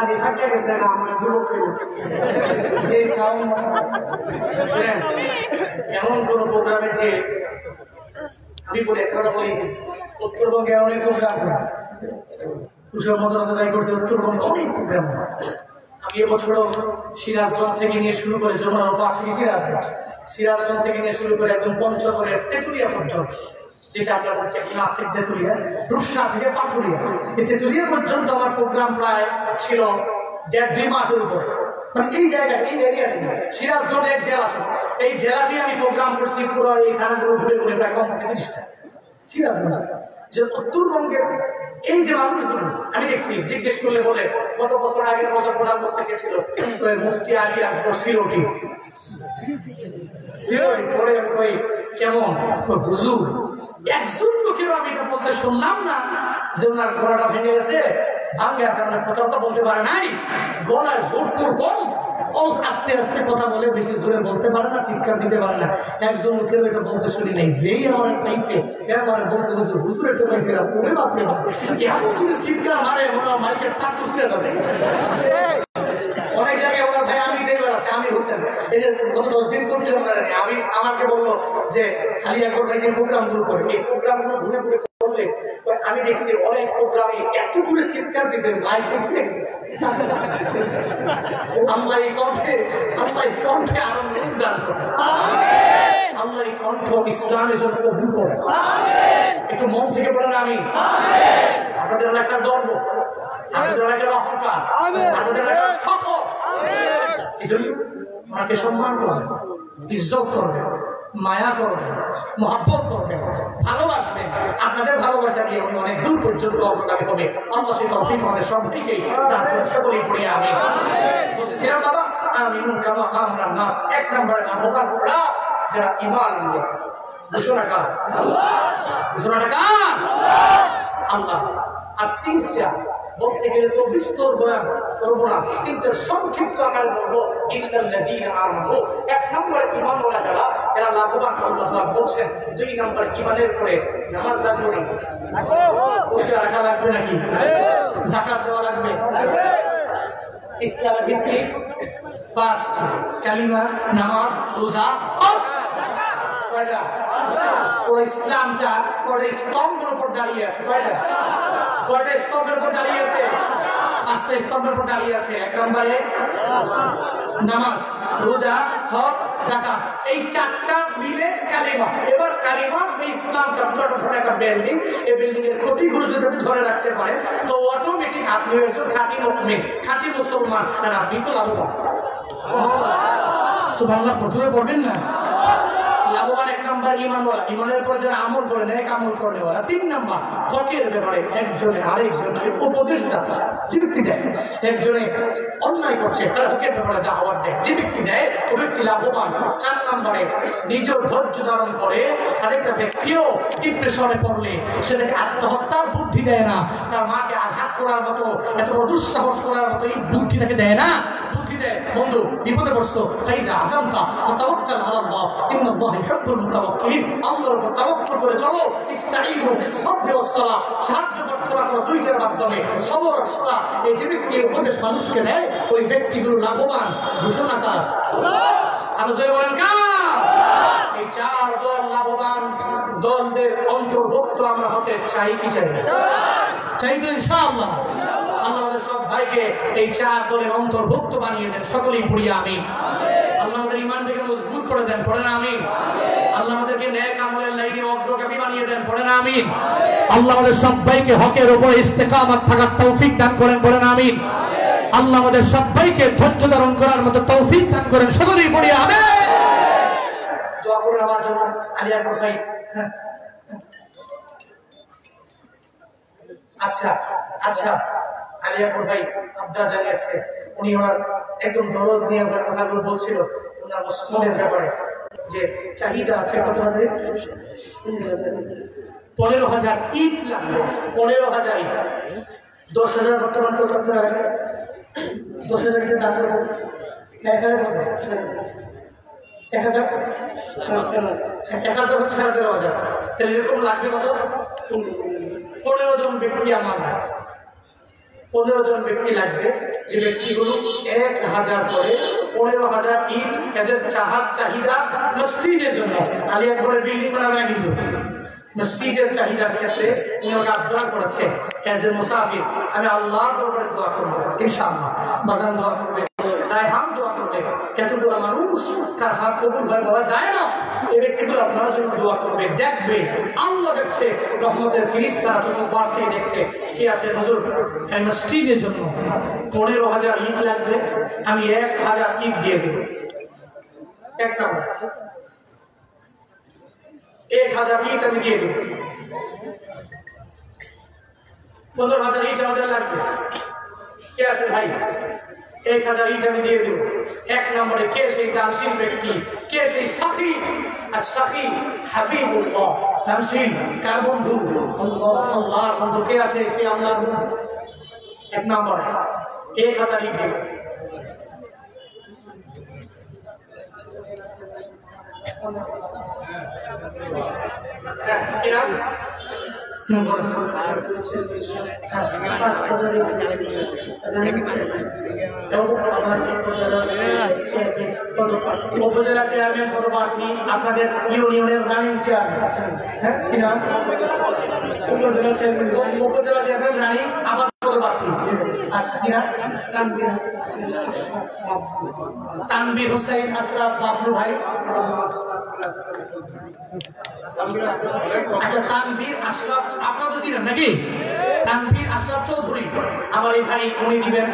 দাড়ি ফাঁকে গেছে না আমার যুবক সেই সাউন্ড এমন কোন প্রোগ্রামে যে আমি বলে একটা কথা বলি উত্তরবঙ্গে অনেক প্রোগ্রাম কুশল মজা যাই করছে উত্তরবঙ্গে অনেক প্রোগ্রাম আমি এবছরও সিরাজগঞ্জ থেকে নিয়ে শুরু করে যমুনার পাশ থেকে সিরাজগঞ্জ থেকে নিয়ে শুরু করে একদম পঞ্চগড়ের তেঁতুলিয়া পর্যন্ত যেটা আমরা বলছি না থেকে তেঁতুলিয়া রূপসা থেকে পাথুরিয়া এই তেঁতুলিয়া পর্যন্ত আমার প্রোগ্রাম প্রায় ছিল 1.5-2 মাসের উপরে মানে এই জায়গাটা এই এরিয়াটা সিরাজগঞ্জ এক জেলা ছিল এই জেলাতে আমি প্রোগ্রাম করছি পুরো এই থানাগুলো ঘুরে ঘুরে প্রায় কম 30টা সিরাজগঞ্জ যে উত্তরবঙ্গের এই যে মানুষগুলো আমি দেখছি জিজ্ঞেস করলে বলে কত বছর আগের বছর প্রধানমন্ত্রী কে ছিল মুফতি আলী আকবর সিরোটি পরে কই কেমন হুজুর একজন লোকেরও আমি এটা বলতে শুনলাম না যে ওনার গলাটা ভেঙে গেছে ভাঙ্গার কারণে কথা বলতে পারে নাই গলায় জোর তোর কম আস্তে আস্তে কথা বলে বেশি জোরে বলতে পারে না চিৎকার দিতে পারে না একজন লোকের এটা বলতে শুনি নাই যেই আমার পাইছে আমার বলছে হুজুর এটা পাইছে না ওরে বাপরে বাপ এমন তুমি চিৎকার মারে ওনার মাইকের তার তো শুনে যাবে অনেক জায়গায় ওনার ভাই আমি ড্রাইভার আছে আমি হোসেন এই যে গত 10 দিন চলছিল আমি আমাকে বললো যে খালি একবার ভাই যে প্রোগ্রামগুলো করে এই প্রোগ্রামগুলো ঘুরে ঘুরে করলে আমি দেখছি অনেক প্রোগ্রামে এত জোরে চিৎকার দিচ্ছে মাইক দেখছি আল্লাহ এই কণ্ঠে আনন্দ দান করে আল্লাহ এই কণ্ঠ ইসলামের জন্য কবুল করে একটু মন থেকে পড়ে না আমি আপনাদের এলাকার গর্ব আপনাদের এলাকার অহংকার আপনাদের এলাকার ছোট এই জন্য ওনাকে সম্মান করবে ইজ্জত করবে মায়া করবে মহব্বত করবে ভালোবাসবে আপনাদের ভালোবাসা নিয়ে উনি অনেক দূর পর্যন্ত অগ্রগামী হবে আল্লাহ সেই তৌফিক আমাদের সবাইকেই দান করে সকলেই পড়ে আমি বলতেছিলাম বাবা আমিনুন কামা আমরান নাস এক নম্বরে লাভবান ওরা যারা ঈমান আনবে ঘোষণাকার আল্লাহ আর তিনটা বলতে গেলে তো বিস্তর বয়ান করবো না তিনটা সংক্ষিপ্ত আকার বলবো এক নম্বর ঈমান ওয়ালা যারা এরা লাভবান আল্লাহ বলছেন 2 নম্বর ঈমানের পরে নামাজ লাগবে না রোজা রাখা লাগবে নাকি যাকাত দেওয়া লাগবে ইসলামের ভিত্তি ফাস্ট কালিমা নামাজ রোজা হজ কয়টা পুরো ইসলামটা কয়টা স্তম্ভের উপর দাঁড়িয়ে আছে কয়টা স্তম্ভের উপর দাঁড়িয়ে আছে 5টা স্তম্ভের উপর দাঁড়িয়ে আছে এক নম্বরে নামাজ রোজা হজ যাকাত এই 4টা মিলে কালিমা এবার কালিমা এই ইসলামটা পুরোটা একটা বিল্ডিং এই বিল্ডিং এর খুঁটিগুলো যদি আপনি ধরে রাখতে পারেন তো অটোমেটিক আপনি একজন খাঁটি মুমিন খাঁটি মুসলমান আর আপনি তো লাভবান সুবহানাল্লাহ প্রচুর পড়বেন না লাভবান এক নম্বর ঈমান ওয়ালা ঈমানের পর যারা আমল করে নেক আমল করে ওরা 3 নম্বর হকের ব্যাপারে একজনে আরেকজনকে উপদেশ দাতা যে ব্যক্তি দেয় একজনে অন্যায় করছে তার হকের ব্যাপারে দাওয়াত দেয় যে ব্যক্তি দেয় ওই ব্যক্তি লাভবান 4 নম্বরে নিজের ধৈর্য ধারণ করে আরেকটা ব্যক্তিও ডিপ্রেশনে পড়লে সেটাকে আত্মহত্যার বুদ্ধি দেয় না তার মাকে আঘাত করার মতো এত বড় দুঃসাহস করার মতো এই বুদ্ধি তাকে দেয় না বুদ্ধি দেয় বন্ধু বিপদে পড়ছো ফাইজা আযামতা ফাতাওয়াক্কাল আলাল্লাহ ইন্নাল্লাহ ইউহিব্বুল মুতাওয়াক্কিলিন আল্লাহর উপর তাওয়াক্কুল করে চলো ইস্তাঈনু বিস-সাবরি ওয়াস-সালাহ সাহায্য প্রার্থনা করো দুইটার মাধ্যমে সবর আর সালাহ এই যে ব্যক্তি উপদেশ মানুষকে দেয় ওই ব্যক্তিগুলো লাভবান ঘোষণাকার আল্লাহ আর জয় বলেন কার এই 4 দল লাভবান দলদের অন্তর্ভুক্ত আমরা হতে চাই কি চাই না চাই তো ইনশাআল্লাহ আল্লাহ আমাদের সব ভাইকে এই 4 দলের অন্তর্ভুক্ত বানিয়ে দেন সকলেই পড়ি আমিন আল্লাহ আমাদের ঈমানটাকে মজবুত করে দেন পড়েন আমিন আল্লাহ আমাদেরকে নেক আমলের লাইনে অগ্রগামী বানিয়ে দেন পড়েন আমিন আল্লাহ আমাদের সবাইকে হকের উপর ইস্তেকামত থাকার তৌফিক দান করেন পড়েন আমিন আল্লাহ আমাদের সবাইকে ধৈর্য ধারণ করার মতো তৌফিক দান করেন সকলেই পড়ি আমিন দোয়া করুন আমার জন্য আলী আকবর ভাই আচ্ছা আলী আকবর ভাই আবদার জানিয়েছে উনি ওনার একদম দরদ নিয়ে ওনার কথাগুলো বলছিল ওনার মসজিদের ব্যাপারে যে চাহিদা আছে কত হাজার 15,000 ইট লাগবে 15,000 ইট 10,000 বর্তমান কত আপনারা 10,000 ইটের দাম কত 1,000 কত 1,000 1,000 তাহলে এরকম লাগবে কত 15 জন ব্যক্তি আমার 15 জন ব্যক্তি লাগবে, যে ব্যক্তিগুলো 1000 করে 15,000 ইট এদের চাহিদা মসজিদের জন্য, খালি একবারে বিল্ডিং বানাবে না কিন্তু মসজিদের চাহিদার ক্ষেত্রে উনাকে আবদার করেছে এজ এ মুসাফির। আমি আল্লাহর দরবারে দোয়া করবো ইনশাআল্লাহ, বাজান দোয়া করবে, রায়হান দোয়া করবে। এতগুলো মানুষ কার হাত কবুল হয় বলা যায় না। এই ব্যক্তিগুলো আপনার জন্য দোয়া করবে, দেখবে, আল্লাহ দেখছে, রহমতের ফেরেশতারা চতুর্পাশ থেকে দেখছে কি আছে। হুজুর মসজিদের জন্য 15,000 ইট লাগবে, আমি 1000 ইট দিয়ে দেব। এক নম্বর 1000 ইট আমি দিয়ে দেব। 15,000 ইট আমাদের লাগবে, কে আছে ভাই? 1000 ইট আমি দিয়ে দেব। এক নম্বরে কে সেই দানশীল ব্যক্তি, কে সেই সাখী? আর সাখী হাবিবুল্লাহ, দানশীল কার বন্ধু? আল্লাহর বন্ধু। কে আছে সেই আল্লাহর বন্ধু? এক নম্বরে 1000 ইট দেব। উপজেলা চেয়ারম্যান পদপ্রার্থী আপনাদের ইউনিয়নের রানিং চেয়ারম্যান, উপজেলা চেয়ারম্যান রানিং আবার পদপ্রার্থী। আচ্ছা কিনা? তানভীর হোসেন আশরাফ বাবলু ভাই। আচ্ছা তানভীর আশরাফ আপনারা তো ছিলেন নাকি? তানভীর আশরাফ চৌধুরী আমার এই ভাই, উনি দিবেন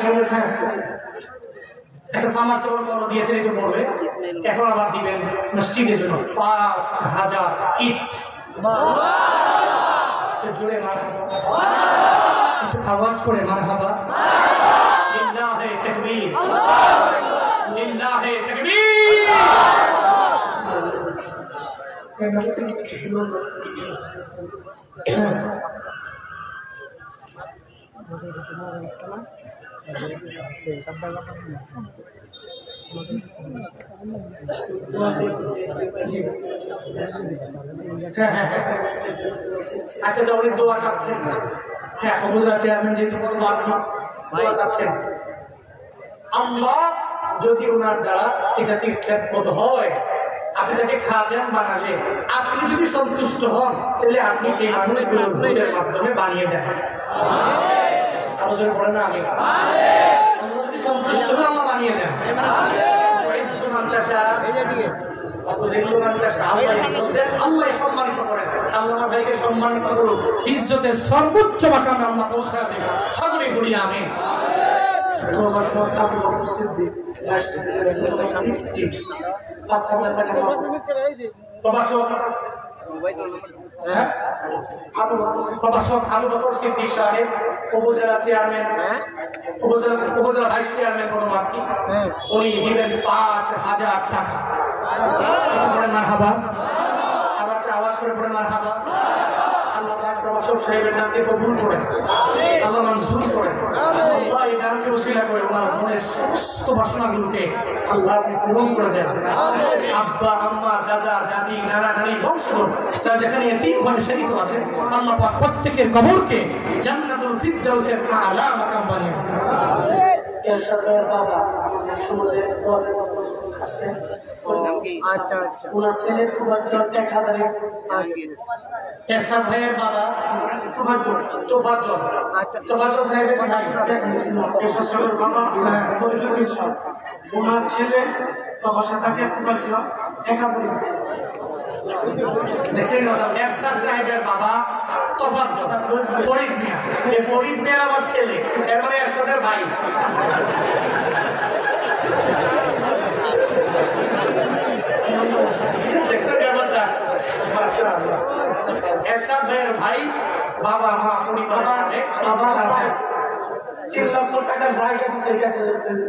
একটা সামারসেবল কলম দিয়েছেন, এটা পড়বে। এখন আবার দিবেন মসজিদের জন্য 5000 ইট। জোরে মারহাবা, একটু আওয়াজ করে মারহাবা। লিল্লাহে তাকবীর, লিল্লাহে তাকবীর। আচ্ছা তো উনি দোয়া চাচ্ছেন। হ্যাঁ, উপজেলা চেয়ারম্যান যেহেতু পদপ্রার্থী, দোয়া চাচ্ছেন আল্লাহ যদি ওনার দ্বারা এই জাতির খেদমত হয়, আপনি তাকে খাদেম বানালে, আপনি যদি সন্তুষ্ট হন, তাহলে আপনি এই মানুষগুলোর ভুলের মাধ্যমে বানিয়ে দেন। আলোচনা করেন না? আমি আল্লাহ যদি সন্তুষ্ট হন, আল্লাহ বানিয়ে দেন। আল্লাহ সম্মানিত করেন, আল্লাহ ভাইকে সম্মানিত করুন, ইজ্জতের সর্বোচ্চ মাকামে আল্লাহ পৌঁছা দেন। সকলেই বলি আমিন। প্রভাষক আবু বকর সিদ্দিক, রাষ্ট্রপতি 5000 টাকা। প্রভাষক প্রভাষক আবু বকর সিদ্দিক সাহেব, উপজেলা চেয়ারম্যান, উপজেলা ভাইস চেয়ারম্যান পদপ্রার্থী, উনি দিবেন 5000 টাকা। পড়েন মারহাবা, আবার আওয়াজ করে পড়েন মারহাবা। আল্লাহ পাক প্রভাষক সাহেবের দানকে কবুল করেন, আল্লাহ মঞ্জুর করেন। আল্লাহ এই দানকে ওসিলা করে ওনার মনের সমস্ত বাসনাগুলোকে আল্লাহ আপনি পূরণ করে দেন। আব্বা আম্মা দাদা দাদি নানা নানি বংশধর যারা যেখানে এতিম হয়ে শহীদ আছেন, আল্লাহ পাক প্রত্যেকের কবরকে জান্নাতুল ফিরদাউসের আলা মাকাম বানিয়ে দেন। এরশাদের বাবা আমাদের সমাজে আছে, আচ্ছা আচ্ছা, ওনার ছেলে তুফাজ্জল 1000। এরশাদ ভাইয়ের বাবা তুফাজ্জল, আচ্ছা তুফাজ্জল সাহেবের ভাই এরশাদ সাহেবের বাবা ফরিদুদ্দিন সাহেব, ওনার ছেলে প্রবাসে থাকে তুফাজ্জল 1000। দেখছেন এরশাদ সাহেবের বাবা তোফাজ্জল, ফরিদ মিয়া, এই ফরিদ মিয়ার আমার ছেলে, এর মানে এরশাদের ভাই। দেখছেন ব্যাপারটা? মাশাআল্লাহ। এরশাদ ভাইয়ের ভাই, বাবা মা পরিবার, বাবা 3 লক্ষ টাকার জায়গা দিয়েছে, গেছে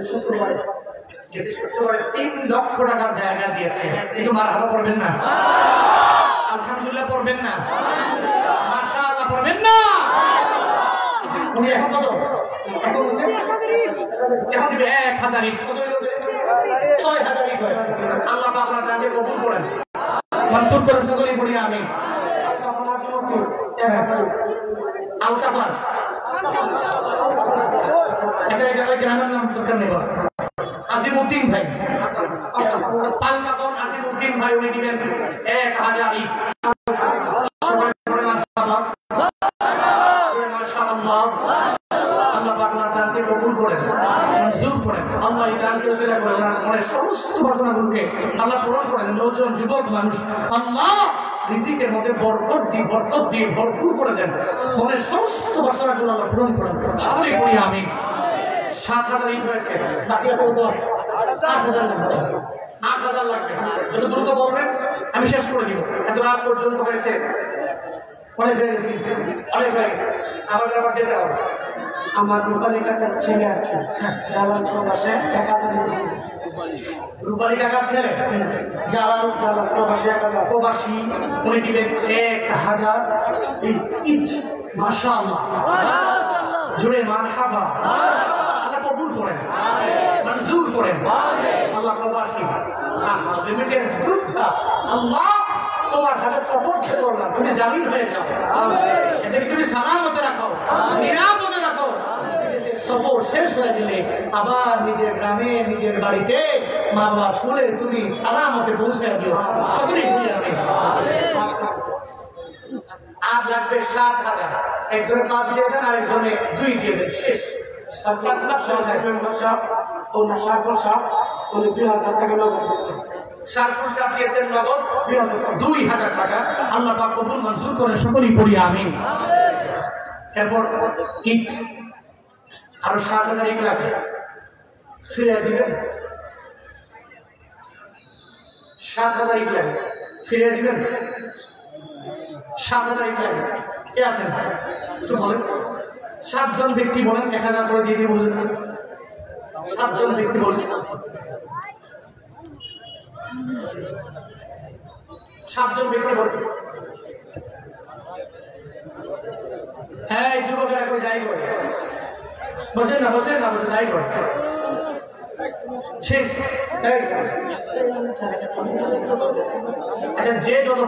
শুক্রবারে, গেছে শুক্রবারে 3 লক্ষ টাকার জায়গা দিয়েছে। একটু মারহাবা পড়বেন না? আলহামদুলিল্লাহ পড়বেন না? মাশাআল্লাহ পড়বেন না? উনি এখন কত? এখন হচ্ছে এখন দিবে 1000 ইট। কত হলো? 6000 ইট হয়েছে। আল্লাহ পাক আপনার দানকে কবুল করেন, মঞ্জুর করে সকলেই পড়ি আমিন। আল কাফার আচ্ছা এই জায়গায় গ্রামের নাম দরকার নেই বলা, আজিমউদ্দিন ভাই, পালকাপন আজিমউদ্দিন ভাই, উনি দিবেন 1000 ইট। সবাই পড়ে মারহাবা, পড়ে মাশাআল্লাহ। আল্লাহ পাক ওনার দানকে কবুল করেন, মঞ্জুর করেন। আল্লাহ এই দানকে ওসিলা করে ওনার মনের সমস্ত বাসনাগুলোকে আল্লাহ পূরণ করে দেন। নওজোয়ান যুবক মানুষ আল্লাহ রিজিকের মধ্যে বরকত দিয়ে ভরপুর করে দেন। মনের সমস্ত বাসনাগুলো আল্লাহ পূরণ করেন। সকলেই পড়ি আমিন। 7000 ইট হয়েছে, বাকি আছে কত? 8000 লাগবে। 8000 লাগবে, যত দ্রুত বলবেন আমি শেষ করে দিব। এত রাত পর্যন্ত হয়েছে, অনেক হয়ে গেছে, অনেক হয়ে গেছে। আমাদের আবার যেতে হবে। আমার রূপালী কাকার ছেলে আর কি, জালাল প্রবাসে 1000 রূপালী কাকার ছেলে জালাল প্রবাসে 1000 প্রবাসী, উনি দিলেন 1000 ইট। মাশাআল্লাহ, জোরে মারহাবা। আল্লাহ কবুল করেন, মঞ্জুর করেন। আল্লাহ প্রবাসী রেমিটেন্স গ্রুপটা আল্লাহ তোমার হাতে সফর করলাম, তুমি জামিন হয়ে যাও, এদেরকে তুমি সালামতে রাখো, নিরাপদে রাখো। সফর শেষ হয়ে গেলে আবার নিজের গ্রামে নিজের বাড়িতে মা বাবার ফুলে তুমি সালামতে পৌঁছে দিও। সকলেই বলি আমি। আর লাগবে 7000, একজনে 5 দিয়ে দেন, আরেকজনে 2 দিয়ে দেন। শেষ। সারফুল সাহেব উনি 2000 টাকা নগদ দিচ্ছেন। সারফুল সাহেব দিয়েছেন নগদ 2000 টাকা। আল্লাহ পাক কবুল মঞ্জুর করে সকলেই পড়ি আমিন। এরপর ইট আরো 7000 ইট লাগবে, ফিরিয়ে দিবেন। 7000 ইট লাগবে, ফিরিয়ে দিবেন। 7000 ইট লাগবে। কে আছেন একটু বলেন। 7 জন ব্যক্তি বলেন, 1000 করে দিয়ে দিয়ে বুঝলেন। 7 জন ব্যক্তি বলেন, 7 জন ব্যক্তি বলেন। হ্যাঁ যুবকেরা কেউ যাই করে, বসেন না বসে যাই করে। শেষ। আচ্ছা যে যত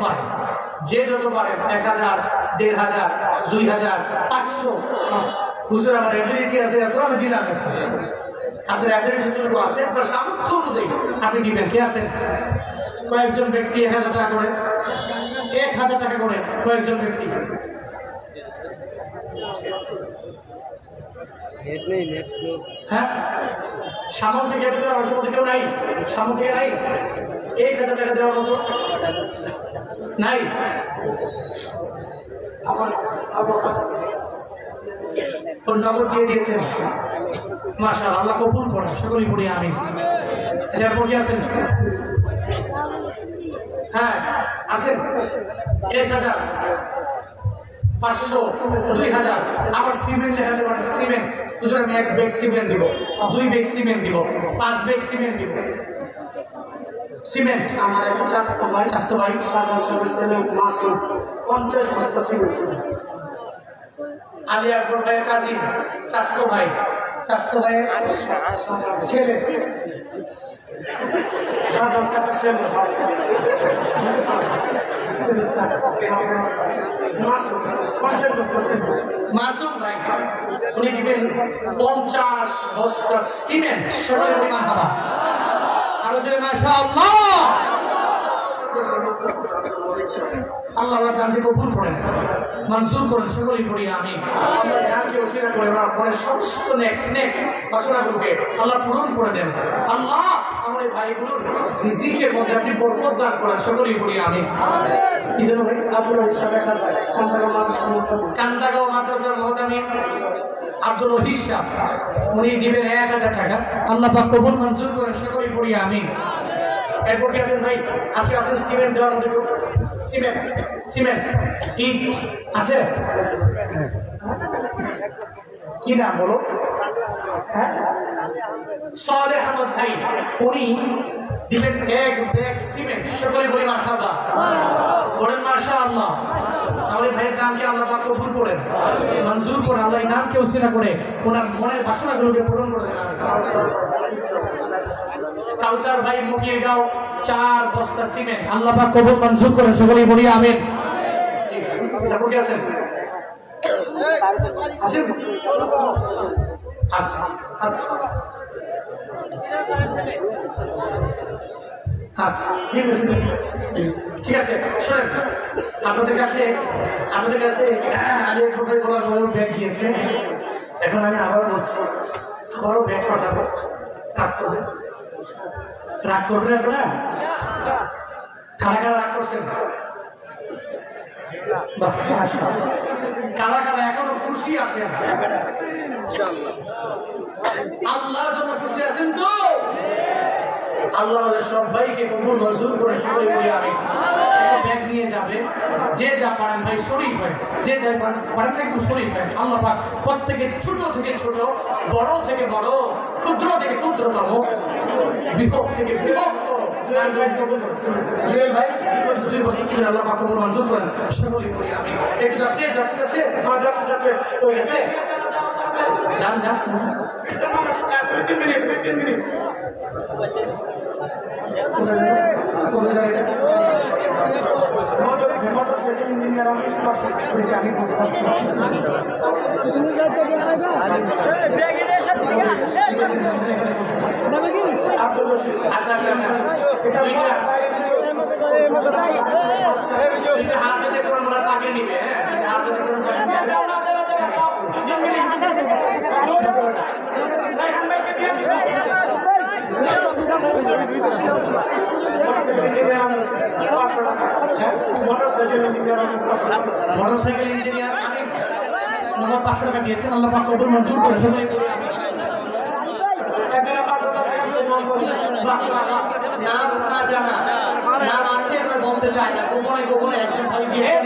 পারে 1000, 1500, 2000, 500। হুজুর আমার অ্যাবিলিটি আছে, এত আমি দিলাম। আপনার অ্যাবিলিটি যতটুকু আছে আপনার সামর্থ্য অনুযায়ী আপনি দিবেন। কে আছেন? কয়েকজন ব্যক্তি 1000 টাকা করে, 1000 টাকা করে কয়েকজন ব্যক্তি। হ্যাঁ সামন থেকে এত করে আমার কেউ নাই, সামন থেকে নাই। 1000 টাকা দেওয়ার মতো নাই। নগদ দিয়ে দিয়েছেন। মাশাআল্লাহ, আল্লাহ কবুল করেন, সকলেই পড়ি আমিন। আচ্ছা এরপর কি আছেন? হ্যাঁ আছেন 1000, 500, 2000। আবার সিমেন্ট লেখাতে পারেন। সিমেন্ট হুজুর আমি 1 ব্যাগ সিমেন্ট দিব, 2 ব্যাগ সিমেন্ট দিব, 5 ব্যাগ সিমেন্ট দিব। সিমেন্ট আমার এক চাস্তো ভাই সাধারণ সবের ছেলে মাসুম 50 বস্তা সিমেন্ট। আলী আকবর ভাইয়ের কাজী চাস্তো ভাইয়ের ছেলে 1000 টাকা ছেলে মাসুম 50 বস্তা সিমেন্ট। মাসুম ভাই উনি দিবেন 50 বস্তা সিমেন্ট। সকলে বলি মারহাবা। আরো জোরে মাশাআল্লাহ। আল্লাহ আপনাকে কবুল করেন, মঞ্জুর করেন, সকলেই পড়ি আমিন। আল্লাহ জ্ঞানকে ওসিলা করে ওনার মনের সমস্ত নেক বাসনাগুলোকে আল্লাহ পূরণ করে দেন। আল্লাহ আমার এই ভাইগুলোর রিজিকের মধ্যে আপনি বরকত দান করেন, সকলেই পড়ি আমিন। কি যেন ভাই? আব্দুল হিসাবে কান্দাগাঁও মাদ্রাসার মহতামিম আব্দুল রহিদ সাহেব উনি দিবেন 1000 টাকা। আল্লাহ পাক কবুল মঞ্জুর করেন, সকলেই পড়ি আমিন। এরপর কি আছেন ভাই? আপনি আছেন সিমেন্ট দেওয়ার মধ্যে? সিমেন্ট ইট আছে? কি নাম বলো? হ্যাঁ সালেহ আহমদ ভাই উনি দিবেন 1 ব্যাগ সিমেন্ট। সকলে বলি মারহাবা, বলেন মাশাআল্লাহ। আমাদের ভাইয়ের দানকে আল্লাহ পাক কবুল করেন, মঞ্জুর করেন। আল্লাহ এই দানকে ওসিলা করে ওনার মনের বাসনাগুলোকে পূরণ করে দেন। কাউসার ভাই মুকিরগাঁও 4 বস্তা সিমেন্ট। আল্লাহ পাক কবুল মঞ্জুর করেন, সকলেই বলি আমিন। তারপর কি আছেন? আচ্ছা আচ্ছা আচ্ছা ঠিক আছে শোনেন, আপনাদের কাছে আলিয়া কোথায় বলার পরেও ব্যাগ দিয়েছে। এখন আমি আবার বলছি, আবারও ব্যাগ পাঠাবো। রাগ করবেন আপনারা? কারা কারা রাগ করছেন? কারা কারা এখনো খুশি আছেন? আল্লাহর জন্য খুশি আছেন তো? আল্লাহ আমাদের সবাইকে কবুল মঞ্জুর করে সকলে বলি আমি। ব্যাগ নিয়ে যাবে, যে যা পারেন ভাই শরীক হয়, যে যাই পারেন একটু শরীক হয়। আল্লাহ পাক প্রত্যেকের ছোট থেকে ছোট, বড় থেকে বড়, ক্ষুদ্র থেকে ক্ষুদ্রতম, বৃহৎ থেকে বৃহত্তর জুয়েল ভাই দুই বছর ছিলেন, আল্লাহ পাক কবুল মঞ্জুর করেন সকলে বলি আমি। একটু যাচ্ছে যাচ্ছে যাচ্ছে হয়ে গেছে, যান যান আচ্ছা আচ্ছা আচ্ছা দুইটা হাফেজে কোরআন ওরা পাকে নিবে। হ্যাঁ হাফেজে কোরআন মোটরসাইকেল ইঞ্জিনিয়ার আমি নগদ 500 টাকা দিয়েছেন, আল্লাহ পাক কবুল মঞ্জুর করে সকলে করি আমি। নাম না জানা, নাম আছে এখানে বলতে চাই না, গোপনে গোপনে একজন ভাই দিয়েছেন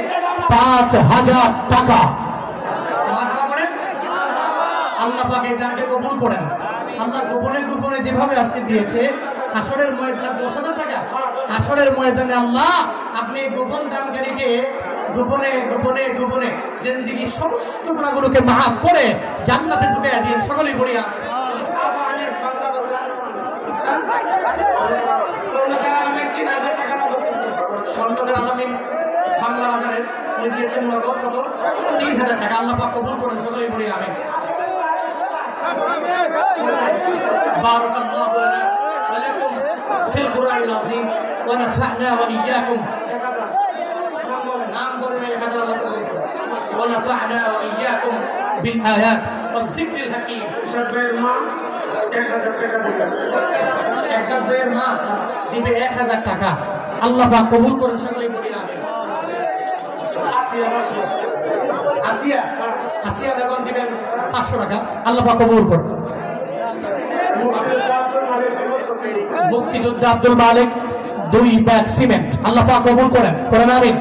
5000 টাকা। মারহাবা বলেন, আল্লাহ পাক এই দানকে কবুল করেন। আল্লাহ গোপনে গোপনে যেভাবে আজকে দিয়েছে, হাসরের ময়দানে 10,000 টাকা, হাসরের ময়দানে আল্লাহ আপনি গোপন দানকারীকে গোপনে গোপনে গোপনে জিন্দেগির সমস্ত গুনাহগুলোকে মাফ করে জান্নাতে ঢুকিয়ে দিন সকলেই বলি আমি। স্বর্ণকার আলামিন বাংলা বাজারের দিয়েছেন নগদ কত 3000 টাকা, আল্লাহ পাক কবুল করেন সকলেই বলি আমি। বারাকাল্লাহু লানা ওয়া লাকুম ফিল কুরআনিল আযীম ওয়া নাফা'না ওয়া ইয়্যাকুম। নাম করে 1000 আল্লাহ কবুল করেন। ওয়া নাফা'না ওয়া ইয়্যাকুম বিল আয়াত ওয়াল যিকরিল হাকীম। সাবের মা 1000 টাকা দিবেন, সাবের মা দিবে 1000 টাকা, আল্লাহ পাক কবুল করেন সকলেই বলি আমি। আসিয়া বেগম দিবেন 500 টাকা, আল্লাহ পাক কবুল করেন। মুক্তিযোদ্ধা আব্দুল মালিক 2 ব্যাগ সিমেন্ট, আল্লাহ পাক কবুল করেন, করেন আমিন।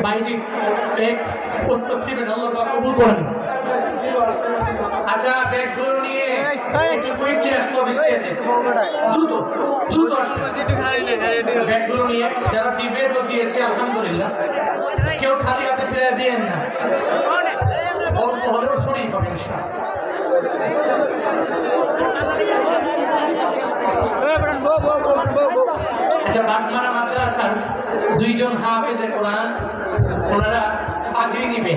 ভাইজি এক বস্তা সিমেন্ট, আল্লাহ পাক কবুল করেন। আচ্ছা ব্যাগগুলো নিয়ে একটু কুইকলি আসতে হবে স্টেজে, দ্রুত দ্রুত আসবে। ব্যাগগুলো নিয়ে যারা দিবে তো দিয়েছে আলহামদুলিল্লাহ, কেউ খালি হাতে ফিরে দিয়েন না, অল্প হলেও শরীর হবে ইনশাআল্লাহ। আচ্ছা বাগমারা মাদ্রাসার 2 জন হাফেজে কোরআন, ওনারা পাগড়ি নিবে,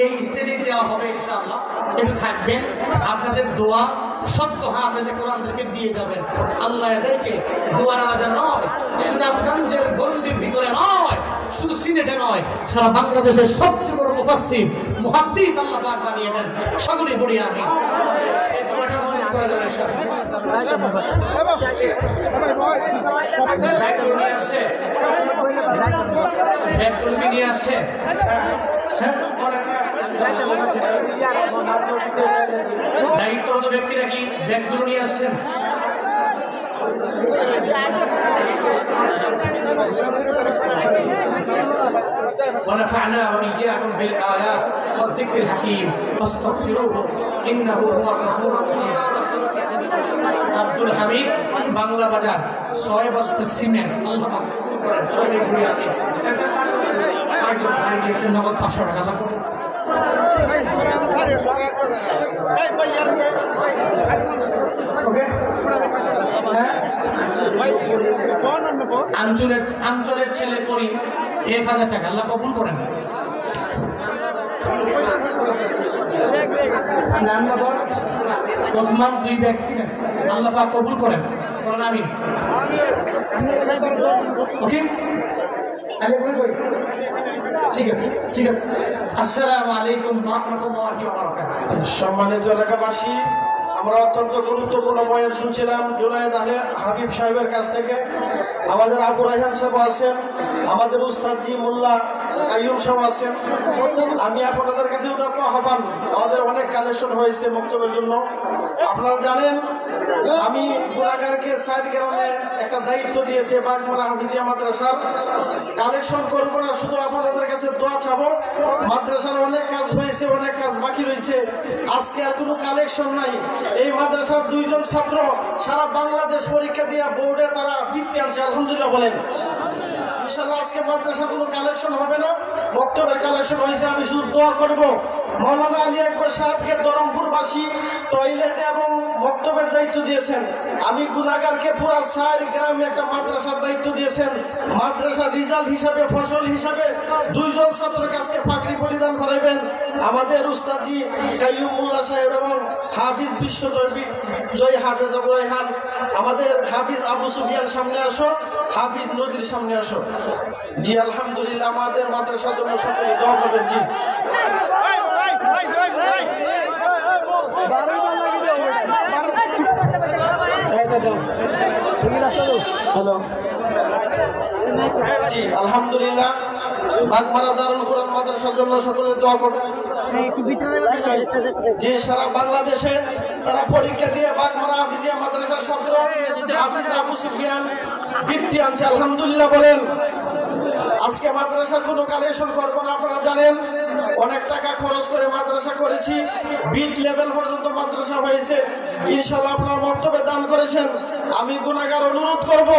এই স্টেজে দেওয়া হবে ইনশাআল্লাহ। একটু থাকবেন, আপনাদের দোয়া সত্য হাফেজে কোরআনদেরকে দিয়ে যাবেন। আল্লাহ এদেরকে দোয়ার আওয়াজে নয়, সুনামগঞ্জের গন্ডির ভিতরে নয়, শুধু সিলেটে নয়, সারা বাংলাদেশের সবচেয়ে বড় মুফাসসির মুহাদ্দিস আল্লাহ পাক বানিয়ে দেন সকলে পড়ি আমি। এই দোয়াটা মনে করা যাবে ইনশাআল্লাহ। ব্যাগগুলো নিয়ে আসছে, ব্যাগগুলো নিয়ে আসছে, দায়িত্বরত ব্যক্তিরা কি ব্যাগগুলো নিয়ে আসছেন? ونفعنا وإياكم بالآيات والذكر الحكيم واستغفروه إنه هو الغفور الرحيم। আব্দুল হামিদ বাংলা বাজার 6 বস্তা সিমেন্ট, আল্লাহ পাক কবুল করেন সকলে বলি আমি। আরেকজন ভাই দিয়েছেন নগদ 500 টাকা, আল্লাহ আঞ্চলের ছেলে করি 1000 টাকা, আল্লাহ কবুল করেন। ওসমান 2 ভ্যাকসিন, আল্লাহ পাক কবুল করেন, বলেন আমিন। ওকে, ঠিক আছে ঠিক আছে। আসসালামু আলাইকুম ওয়া রাহমাতুল্লাহি ওয়া বারাকাতুহু। সম্মানিত এলাকাবাসী, আমরা অত্যন্ত গুরুত্বপূর্ণ বয়ান শুনছিলাম জুনায়েদ আলী হাবিব সাহেবের কাছ থেকে। আমাদের আবু রায়হান সাহেব আছেন, আমাদের উস্তাদজি মোল্লা আইয়ুব সাহেব আছেন। আমি আপনাদের কাছে উদাত্ত আহ্বান, আমাদের অনেক কালেকশন হয়েছে বক্তব্যের জন্য। আপনারা জানেন আমি গোলাগারকে সাইদ গ্রামে একটা দায়িত্ব দিয়েছে বাগমারা হাফিজিয়া মাদ্রাসার। কালেকশন করবো না, শুধু আপনাদের কাছে দোয়া চাবো। মাদ্রাসার অনেক কাজ হয়েছে, অনেক কাজ বাকি রয়েছে, আজকে আর কোনো কালেকশন নাই। এই মাদ্রাসার 2 জন ছাত্র সারা বাংলাদেশ পরীক্ষা দিয়ে বোর্ডে তারা বৃত্তি আনছে, আলহামদুলিল্লাহ বলেন। ইনশাআল্লাহ আজকে মাদ্রাসা কোনো কালেকশন হবে না, বক্তব্যের কালেকশন হয়েছে। আমি শুধু দোয়া করব মৌলানা আলী আকবর সাহেবকে ধরমপুরবাসী টয়লেট এবং বক্তব্যের দায়িত্ব দিয়েছেন। আমি গুনাগারকে পুরা 4 গ্রামে একটা মাদ্রাসার দায়িত্ব দিয়েছেন। মাদ্রাসার রেজাল্ট হিসাবে, ফসল হিসাবে 2 জন ছাত্রকে আজকে পাগড়ি পরিধান করাবেন। আমাদের উস্তাদজি কাইয়ুম মোল্লা সাহেব এবং হাফিজ বিশ্বজয় হাফিজ আবু রায়হান, আমাদের হাফিজ আবু সুফিয়ান সামনে আসো, হাফিজ নজির সামনে আসো। জি আলহামদুলিল্লাহ, আমাদের মাদ্রাসার জন্য সকলে দোয়া করবেন। জি হ্যালো, জি আলহামদুলিল্লাহ, বাগমারা দারুল কোরআন মাদ্রাসার জন্য সকলে দোয়া করবেন। যে সারা বাংলাদেশে তারা পরীক্ষা দিয়ে বাগমারা হাফিজিয়া মাদ্রাসার ছাত্র হাফিজ আবু সুফিয়ান বৃত্তি আনছে, আলহামদুলিল্লাহ বলেন। আজকে মাদ্রাসার কোনো কালেকশন করবো না, আপনারা জানেন অনেক টাকা খরচ করে মাদ্রাসা করেছি, বিট লেভেল পর্যন্ত মাদ্রাসা হয়েছে। ইনশাআল্লাহ আপনারা বক্তব্যে দান করেছেন, আমি গুনাহগার অনুরোধ করব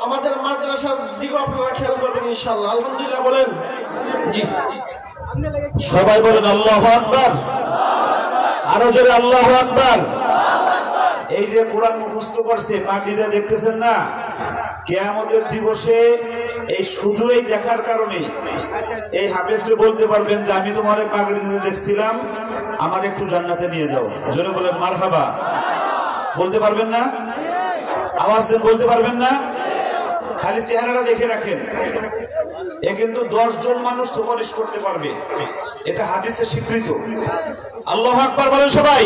আমাদের মাদ্রাসার দিকে আপনারা খেয়াল করবেন ইনশাআল্লাহ, আলহামদুলিল্লাহ বলেন। জি সবাই বলেন আল্লাহু আকবার, আরো জোরে আল্লাহু আকবার। এই যে কোরআন মুখস্থ করছে পাগড়িটা দেখতেছেন না, কিয়ামতের দিবসে এই শুধু এই দেখার কারণে এই হাফেজরে বলতে পারবেন যে আমি তোমার পাগড়ি দিতে দেখছিলাম, আমার একটু জান্নাতে নিয়ে যাও। জোরে বলেন মারহাবা। বলতে পারবেন না? আওয়াজ দেন, বলতে পারবেন না? খালি চেহারাটা দেখে রাখেন, এ কিন্তু 10 জন মানুষ সুপারিশ করতে পারবে, এটা হাদিসে স্বীকৃত। আল্লাহু আকবার বলেন সবাই।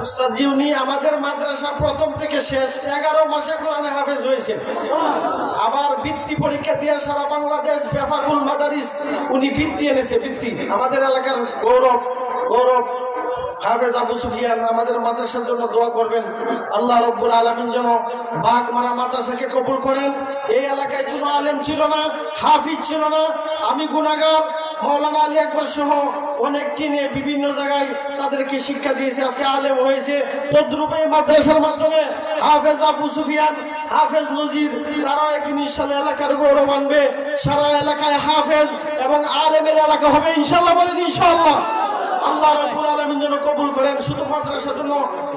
উস্তাদজি উনি আমাদের মাদ্রাসা প্রথম থেকে শেষ 11 মাসে কোরআনে হাফেজ হয়েছে। আবার বৃত্তি পরীক্ষা দিয়ে সারা বাংলাদেশ বেফাকুল মাদারিস উনি বৃত্তি এনেছে, বৃত্তি। আমাদের এলাকার গৌরব হাফেজ আবু সুফিয়ান, আমাদের মাদ্রাসার জন্য দোয়া করবেন। আল্লাহ রব্বুল আলামিন যেন বাগমারা মাদ্রাসাকে কবুল করেন। এই এলাকায় কোনো আলেম ছিল না, হাফিজ ছিল না, আমি গুনাহগার। মৌলানা আলী আকবর সহ অনেককে নিয়ে বিভিন্ন জায়গায় তাদেরকে শিক্ষা দিয়েছে, আজকে আলেম হয়েছে। তদ্রূপে মাদ্রাসার মাধ্যমে হাফেজ আবু সুফিয়ান, হাফেজ নজির, তারাও একদিন ইনশাআল্লাহ এলাকার গৌরব আনবে। সারা এলাকায় হাফেজ এবং আলেমের এলাকা হবে ইনশাআল্লাহ, বলেন ইনশাআল্লাহ। আল্লাহ রাব্বুল আলামিন যেন কবুল করেন, শুধু মাদ্রাসার জন্য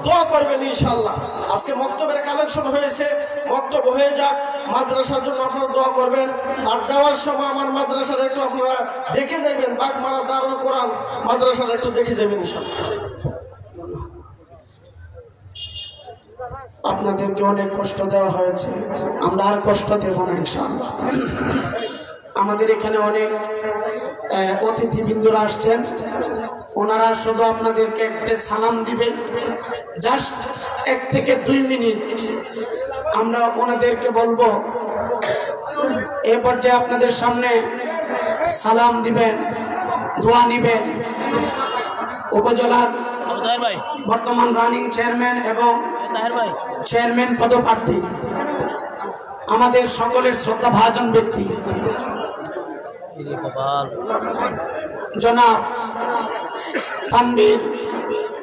দোয়া করবেন ইনশাআল্লাহ। আজকে বক্তব্যের কালেকশন হয়েছে, বক্তব্য হয়ে যাক, মাদ্রাসার জন্য আপনারা দোয়া করবেন। আর যাওয়ার সময় আমার মাদ্রাসার একটু আপনারা দেখে যাবেন, বাগমারা দারুল কোরআন মাদ্রাসার একটু দেখে যাবেন ইনশাআল্লাহ। আপনাদেরকে অনেক কষ্ট দেওয়া হয়েছে, আমরা আর কষ্ট দেব না ইনশাআল্লাহ। আমাদের এখানে অনেক অতিথিবৃন্দরা আসছেন, ওনারা শুধু আপনাদেরকে একটা সালাম দিবেন, জাস্ট 1 থেকে 2 মিনিট আমরা ওনাদেরকে বলবো। এ পর্যায়ে আপনাদের সামনে সালাম দিবেন, দোয়া নিবেন। উপজেলার বর্তমান রানিং চেয়ারম্যান এবং চেয়ারম্যান পদপ্রার্থী, আমাদের সকলের শ্রদ্ধাভাজন ব্যক্তি জনাব তানভীর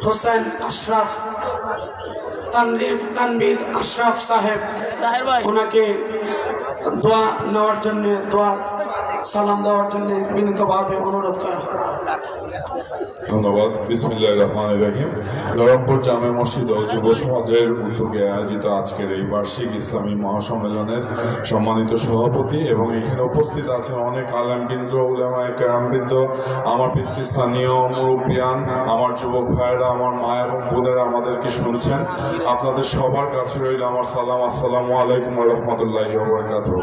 হোসেন আশরাফ, তানভীর আশরাফ সাহেব, ওনাকে দোয়া নেওয়ার জন্য দোয়া সালাম দেওয়ার জন্য বিনীতভাবে অনুরোধ করা হয়। ধন্যবাদ। বিসমিল্লাহির রহমানির রহিম। ধরমপুর জামে মসজিদ ও যুব সমাজের উদ্যোগে আয়োজিত আজকের এই বার্ষিক ইসলামী মহাসম্মেলনের সম্মানিত সভাপতি এবং এখানে উপস্থিত আছেন অনেক আলেমবৃন্দ, উলামায়ে কেরামবৃন্দ, আমার পিতৃস্থানীয় মুরব্বিয়ান, আমার যুবক ভাইয়েরা, আমার মা এবং বোনেরা আমাদেরকে শুনছেন, আপনাদের সবার কাছে রইল আমার সালাম। আসসালামু আলাইকুম ওয়া রাহমাতুল্লাহি ওয়া বারাকাতুহু।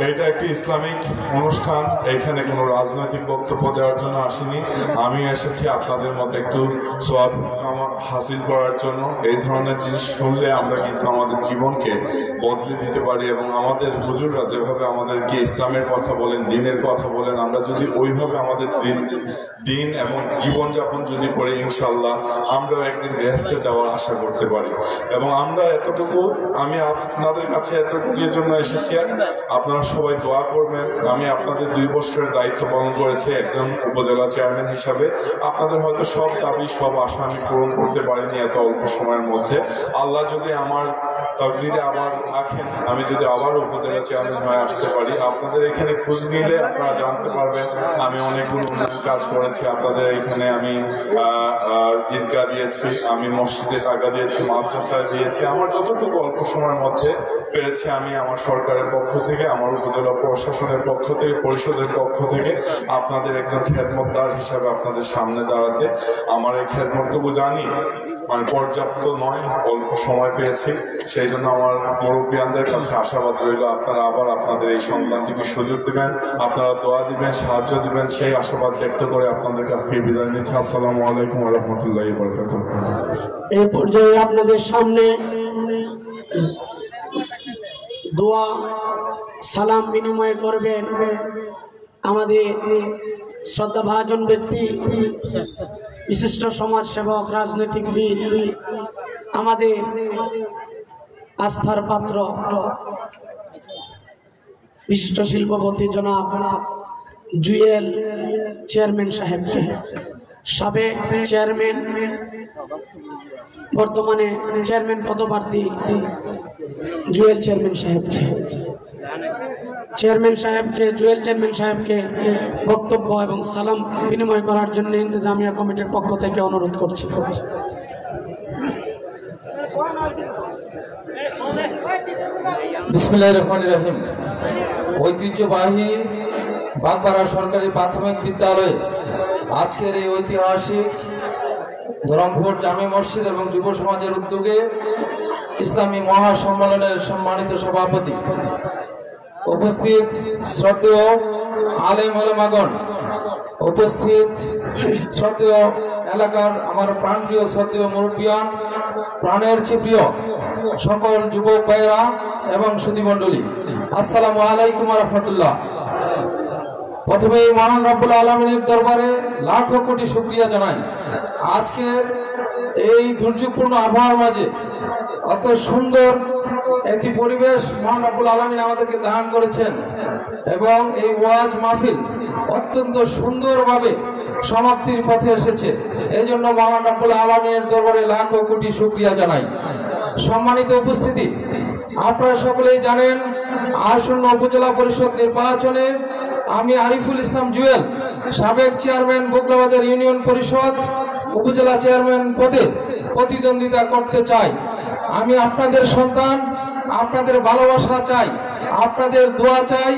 এটা একটি ইসলামিক অনুষ্ঠান, এখানে কোনো রাজনৈতিক বক্তব্য দেওয়ার জন্য আসিনি। আমি এসেছি আপনাদের মতো একটু সওয়াব হাসিল করার জন্য। এই ধরনের জিনিস শুনলে আমরা কিন্তু আমাদের জীবনকে বদলে দিতে পারি এবং আমাদের হুজুররা যেভাবে আমাদেরকে ইসলামের কথা বলেন, দ্বীনের কথা বলেন, আমরা যদি ওইভাবে আমাদের দিন এবং জীবনযাপন যদি করি, ইনশাল্লাহ আমরাও একদিন বেহেশতে যাওয়ার আশা করতে পারি। এবং আমরা এতটুকু, আমি আপনাদের কাছে এতটুকুর জন্য এসেছি, আপনারা সবাই দোয়া করবেন। আমি আপনাদের 2 বছরের দায়িত্ব পালন করেছি একজন উপজেলা চেয়ারম্যান হিসাবে। আপনাদের হয়তো সব দাবি, সব আশা আমি পূরণ করতে পারিনি এত অল্প সময়ের মধ্যে। আল্লাহ যদি আমার তাকদীরে আবার রাখেন, আমি যদি আবার উপজেলা চেয়ারম্যান হয়ে আসতে পারি, আপনাদের এখানে খোঁজ নিলে আপনারা জানতে পারবেন আমি অনেকগুলো উন্নয়ন কাজ করেছি। আপনাদের এখানে আমি ঈদগাহ দিয়েছি, আমি মসজিদে টাকা দিয়েছি, মাদ্রাসায় দিয়েছি। আমার যতটুকু অল্প সময়ের মধ্যে পেরেছি আমি আমার সরকারের পক্ষ থেকে, আমার উপজেলা প্রশাসনের পক্ষ থেকে, পরিষদের পক্ষ থেকে আপনাদের একজন খেদমতদার হিসাবে আপনাদের সামনে দাঁড়াতে, আমার এই খেদমতটুকু জানি মানে পর্যাপ্ত নয়, অল্প সময় পেয়েছি। সেই জন্য আমার মুরব্বিয়ানদের কাছে আশাবাদ রইল আপনারা আবার আপনাদের এই সন্তানটিকে সুযোগ দিবেন, আপনারা দোয়া দিবেন, সাহায্য দিবেন, সেই আশাবাদ ব্যক্ত করে আপনাদের কাছ থেকে বিদায় নিচ্ছি। আসসালামু আলাইকুম ওয়া রাহমাতুল্লাহি ওয়া বারাকাতুহু। এই পর্যায়ে আপনাদের সামনে দোয়া সালাম বিনিময় করবেন আমাদের শ্রদ্ধাভাজন ব্যক্তি, বিশিষ্ট সমাজ সেবক, রাজনৈতিকবিদ, আমাদের আস্থার পাত্র, বিশিষ্ট শিল্পপতি জনাব জুয়েল চেয়ারম্যান সাহেব, সাবেক চেয়ারম্যান, বর্তমানে চেয়ারম্যান পদপ্রার্থী জুয়েল চেয়ারম্যান সাহেবকে জুয়েল চেয়ারম্যান সাহেবকে বক্তব্য এবং সালাম বিনিময় করার জন্য ইন্তেজামিয়া কমিটির পক্ষ থেকে অনুরোধ করছি। বিসমিল্লাহির রহমানির রহিম। ঐতিহ্যবাহী বাগপাড়া সরকারি প্রাথমিক বিদ্যালয়ে আজকের এই ঐতিহাসিক ধরমপুর জামে মসজিদ এবং যুব সমাজের উদ্যোগে ইসলামী মহাসম্মেলনের সম্মানিত সভাপতি, উপস্থিত শ্রদ্ধেয় আলেম ওলামাগণ, উপস্থিত শ্রদ্ধেয় এলাকার আমার প্রাণপ্রিয় শ্রদ্ধেয় মুরব্বিয়ান, প্রাণের চেয়ে সকল যুবক ভাইয়েরা এবং সুধীমণ্ডলী, আসসালামু আলাইকুম ওয়া রাহমাতুল্লাহ। প্রথমে মহান রব্বুল আলামিনের দরবারে লাখো কোটি শুকরিয়া জানাই। আজকের এই দুর্যোগপূর্ণ আবহাওয়ার মাঝে অত সুন্দর একটি পরিবেশ মহান রব্বুল আলামিন আমাদেরকে দান করেছেন এবং এই ওয়াজ মাহফিল অত্যন্ত সুন্দরভাবে সমাপ্তির পথে এসেছে। এই জন্য মহান রব্বুল আলামিনের দরবারে লাখো কোটি শুকরিয়া জানাই। সম্মানিত উপস্থিতি, আপনারা সকলেই জানেন আসন্ন উপজেলা পরিষদ নির্বাচনে আমি আরিফুল ইসলাম জুয়েল, সাবেক চেয়ারম্যান বগলাবাজার ইউনিয়ন পরিষদ উপজেলা চেয়ারম্যান পদে প্রতিদ্বন্দ্বিতা করতে চাই। আমি আপনাদের সন্তান, আপনাদের ভালোবাসা চাই, আপনাদের দোয়া চাই,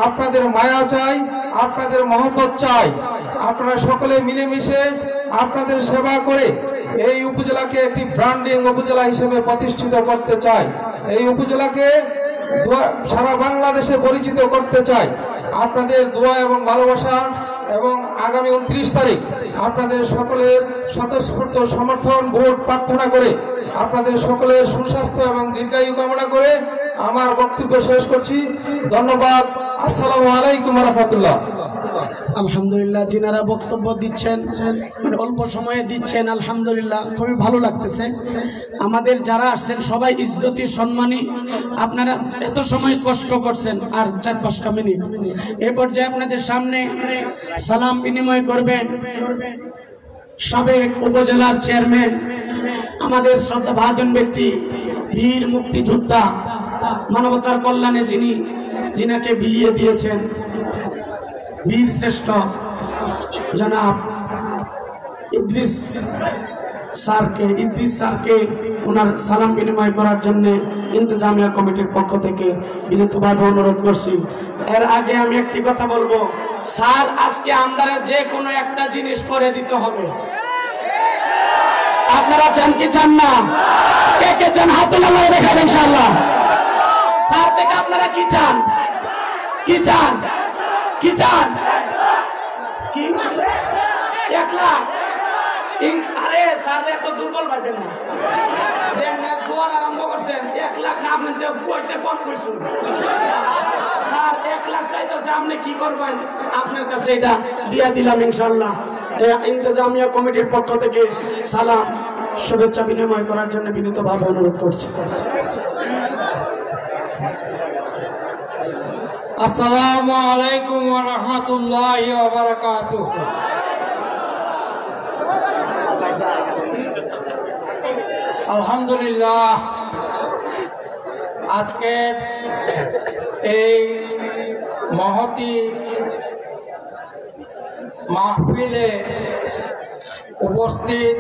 আপনাদের মায়া চাই, আপনাদের মহব্বত চাই। আপনারা সকলে মিলেমিশে আপনাদের সেবা করে এই উপজেলাকে একটি ব্র্যান্ডিং উপজেলা হিসেবে প্রতিষ্ঠিত করতে চাই। এই উপজেলাকে সারা বাংলাদেশে পরিচিত করতে চাই। আপনাদের দোয়া এবং ভালোবাসা এবং আগামী 29 তারিখ আপনাদের সকলের স্বতঃস্ফূর্ত সমর্থন ভোট প্রার্থনা করে আপনাদের সকলের সুস্বাস্থ্য এবং দীর্ঘায়ু কামনা করে আমার বক্তব্য শেষ করছি। ধন্যবাদ। আসসালামু আলাইকুম ওয়া রাহমাতুল্লাহ। আলহামদুলিল্লাহ, যিনারা বক্তব্য দিচ্ছেন মানে অল্প সময়ে দিচ্ছেন, আলহামদুলিল্লাহ খুবই ভালো লাগতেছে। আমাদের যারা আসছেন সবাই ইজ্জতি সম্মানী, আপনারা এত সময় কষ্ট করছেন, আর 4-5টা মিনিট এই পর্যায়ে আপনাদের সামনে সালাম বিনিময় করবেন সাবেক উপজেলার চেয়ারম্যান, আমাদের শ্রদ্ধাভাজন ব্যক্তি, বীর মুক্তিযোদ্ধা, মানবতার কল্যাণে যিনাকে বিলিয়ে দিয়েছেন বীর শ্রেষ্ঠ জনাব ইদ্রিস স্যারকে ওনার সালাম বিনিময় করার জন্য ইন্তজামিয়া কমিটির পক্ষ থেকে বিনীতভাবে অনুরোধ করছি। এর আগে আমি একটি কথা বলবো, স্যার আজকে আমরা যে কোনো একটা জিনিস করে দিতে হবে। আপনারা চান কি চান না? কে কে চান হাত তুলে আল্লাহ দেখাবেন ইনশাআল্লাহ। স্যার থেকে আপনারা কি চান? কি চান? কি চান? কি 1 লাখ? আরে স্যার এত দুর্বল ভাবেন না, যে জোয়ার আরম্ভ করছেন 1 লাখ না, আপনি তো কইতে কম করছেন। স্যার 1 লাখ চাইতেছে, আপনি কি করবেন? আপনার কাছে এটা দিয়া দিলাম ইনশাআল্লাহ। ইন্তজামিয়া কমিটির পক্ষ থেকে সালাম শুভেচ্ছা বিনিময় করার জন্য বিনীতভাবে অনুরোধ করছি। আসসালামু আলাইকুম ওয়া রাহমাতুল্লাহি ওয়া বারাকাতুহু। আলহামদুলিল্লাহ, আজকের এই মহতি মাহফিলে উপস্থিত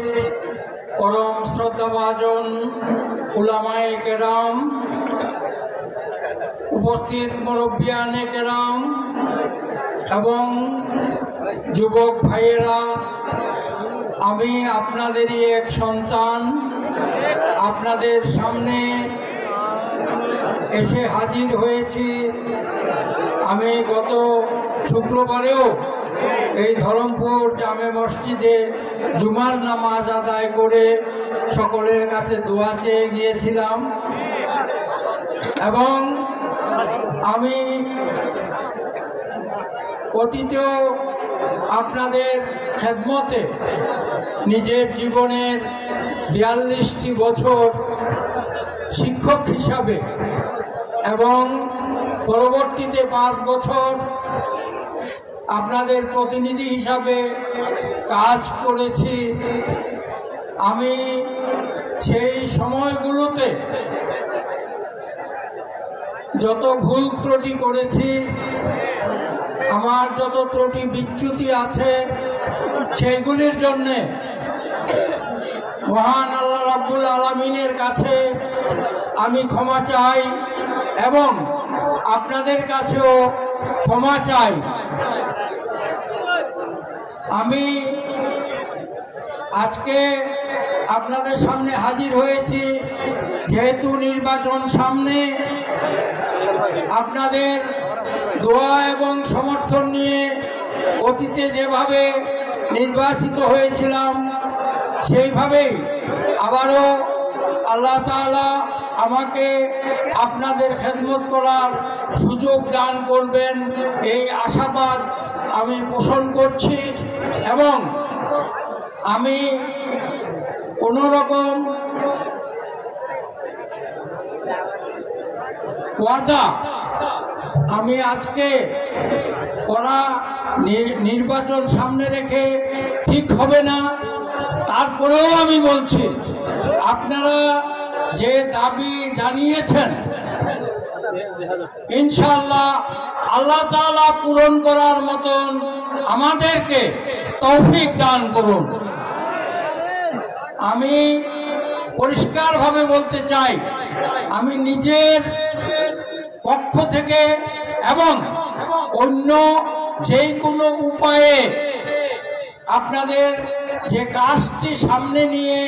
পরম শ্রদ্ধাভাজন উলামায়ে কেরাম, উপস্থিত মুরব্বিয়ানে কেরাম এবং যুবক ভাইয়েরা, আমি আপনাদেরই এক সন্তান, আপনাদের সামনে এসে হাজির হয়েছি। আমি গত শুক্রবারেও এই ধরমপুর জামে মসজিদে জুমার নামাজ আদায় করে সকলের কাছে দোয়া চেয়ে গিয়েছিলাম এবং আমি অতীতেও আপনাদের খেদমতে নিজের জীবনের 42টি বছর শিক্ষক হিসাবে এবং পরবর্তীতে 5 বছর আপনাদের প্রতিনিধি হিসাবে কাজ করেছি। আমি সেই সময়গুলোতে যত ভুল ত্রুটি করেছি, আমার যত ত্রুটি বিচ্যুতি আছে, সেইগুলির জন্যে মহান আল্লাহ রাব্বুল আলামিনের কাছে আমি ক্ষমা চাই এবং আপনাদের কাছেও ক্ষমা চাই। আমি আজকে আপনাদের সামনে হাজির হয়েছি যেহেতু নির্বাচন সামনে, আপনাদের দোয়া এবং সমর্থন নিয়ে অতীতে যেভাবে নির্বাচিত হয়েছিলাম সেইভাবেই আবারও আল্লাহ তাআলা আমাকে আপনাদের খেদমত করার সুযোগ দান করবেন, এই আশাবাদ আমি পোষণ করছি এবং আমি কোনো রকম ওয়াদা আমি আজকে করা নির্বাচন সামনে রেখে ঠিক হবে না। তারপরেও আমি বলছি, আপনারা যে দাবি জানিয়েছেন ইনশাআল্লাহ আল্লাহ তাআলা পূরণ করার মতন আমাদেরকে তৌফিক দান করুন। আমি পরিষ্কারভাবে বলতে চাই, আমি নিজের পক্ষ থেকে এবং অন্য যে কোনো উপায়ে আপনাদের যে কাজটি সামনে নিয়ে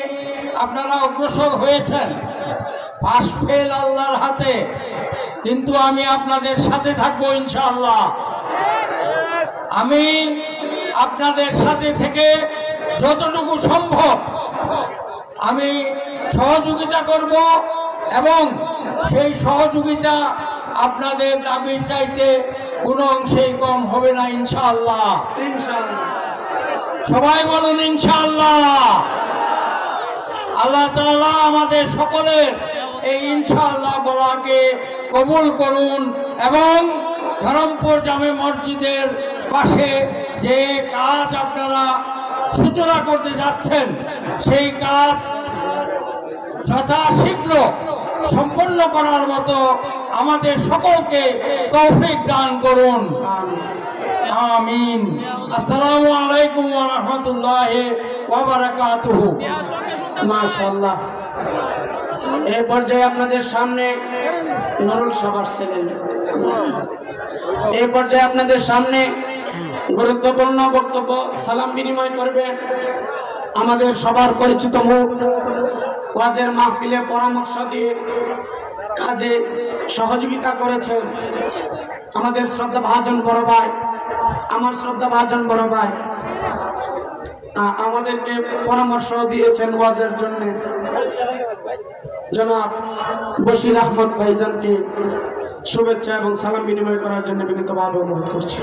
আপনারা অগ্রসর হয়েছেন, পাশ ফেল আল্লাহর হাতে, কিন্তু আমি আপনাদের সাথে থাকবো ইনশাআল্লাহ। আমি আপনাদের সাথে থেকে যতটুকু সম্ভব আমি সহযোগিতা করব এবং সেই সহযোগিতা আপনাদের দাবির চাইতে কোনো অংশেই কম হবে না ইনশাআল্লাহ। সবাই বলুন ইনশাআল্লাহ। আল্লাহ তাআলা আমাদের সকলের এই ইনশাআল্লাহ বলাকে কবুল করুন এবং ধরমপুর জামে মসজিদের পাশে যে কাজ আপনারা সূচনা করতে যাচ্ছেন সেই কাজ যথাশীঘ্র সম্পন্ন করার মতো আমাদের সকলকে তৌফিক দান করুন। আমিন। আসসালামু আলাইকুম ওয়া রাহমাতুল্লাহি ওয়া বারাকাতুহু। মাশাআল্লাহ। এই পর্যায়ে আপনাদের সামনে নুরুল সাবার ছিলেন। এই পর্যায়ে আপনাদের সামনে গুরুত্বপূর্ণ বক্তব্য সালাম বিনিময় করবেন আমাদের সবার পরিচিত মুখ, ওয়াজের মাহফিলে পরামর্শ দিয়ে কাজে সহযোগিতা করেছেন আমাদের শ্রদ্ধাভাজন বড় ভাই, আমার শ্রদ্ধাভাজন বড় ভাই, আমাদেরকে পরামর্শ দিয়েছেন ওয়াজের জন্য জনাব বশির আহমদ ভাইজানকে শুভেচ্ছা এবং সালাম বিনিময় করার জন্য বিনীতভাবে অনুরোধ করছি।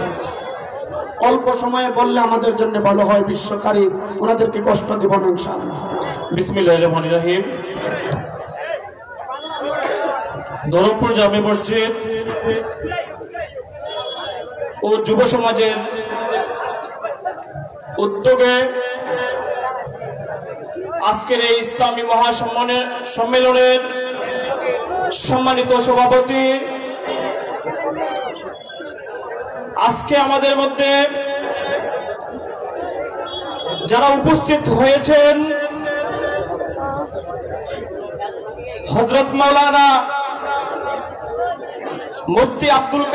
অল্প সময়ে বললে আমাদের জন্য ভালো হয়, বিশ্বকারী ওনাদেরকে কষ্ট দিব না ইনশাআল্লাহ। বিসমিল্লাহির রহমানির রহিম। ধরমপুর জামে মসজিদ ও যুব সমাজের উদ্যোগে আজকের এই ইসলামী মহাসম্মেলনের সম্মানিত সভাপতি, আজকে আমাদের মধ্যে যারা উপস্থিত হয়েছেন, হযরত মাওলানা মুফতি আব্দুল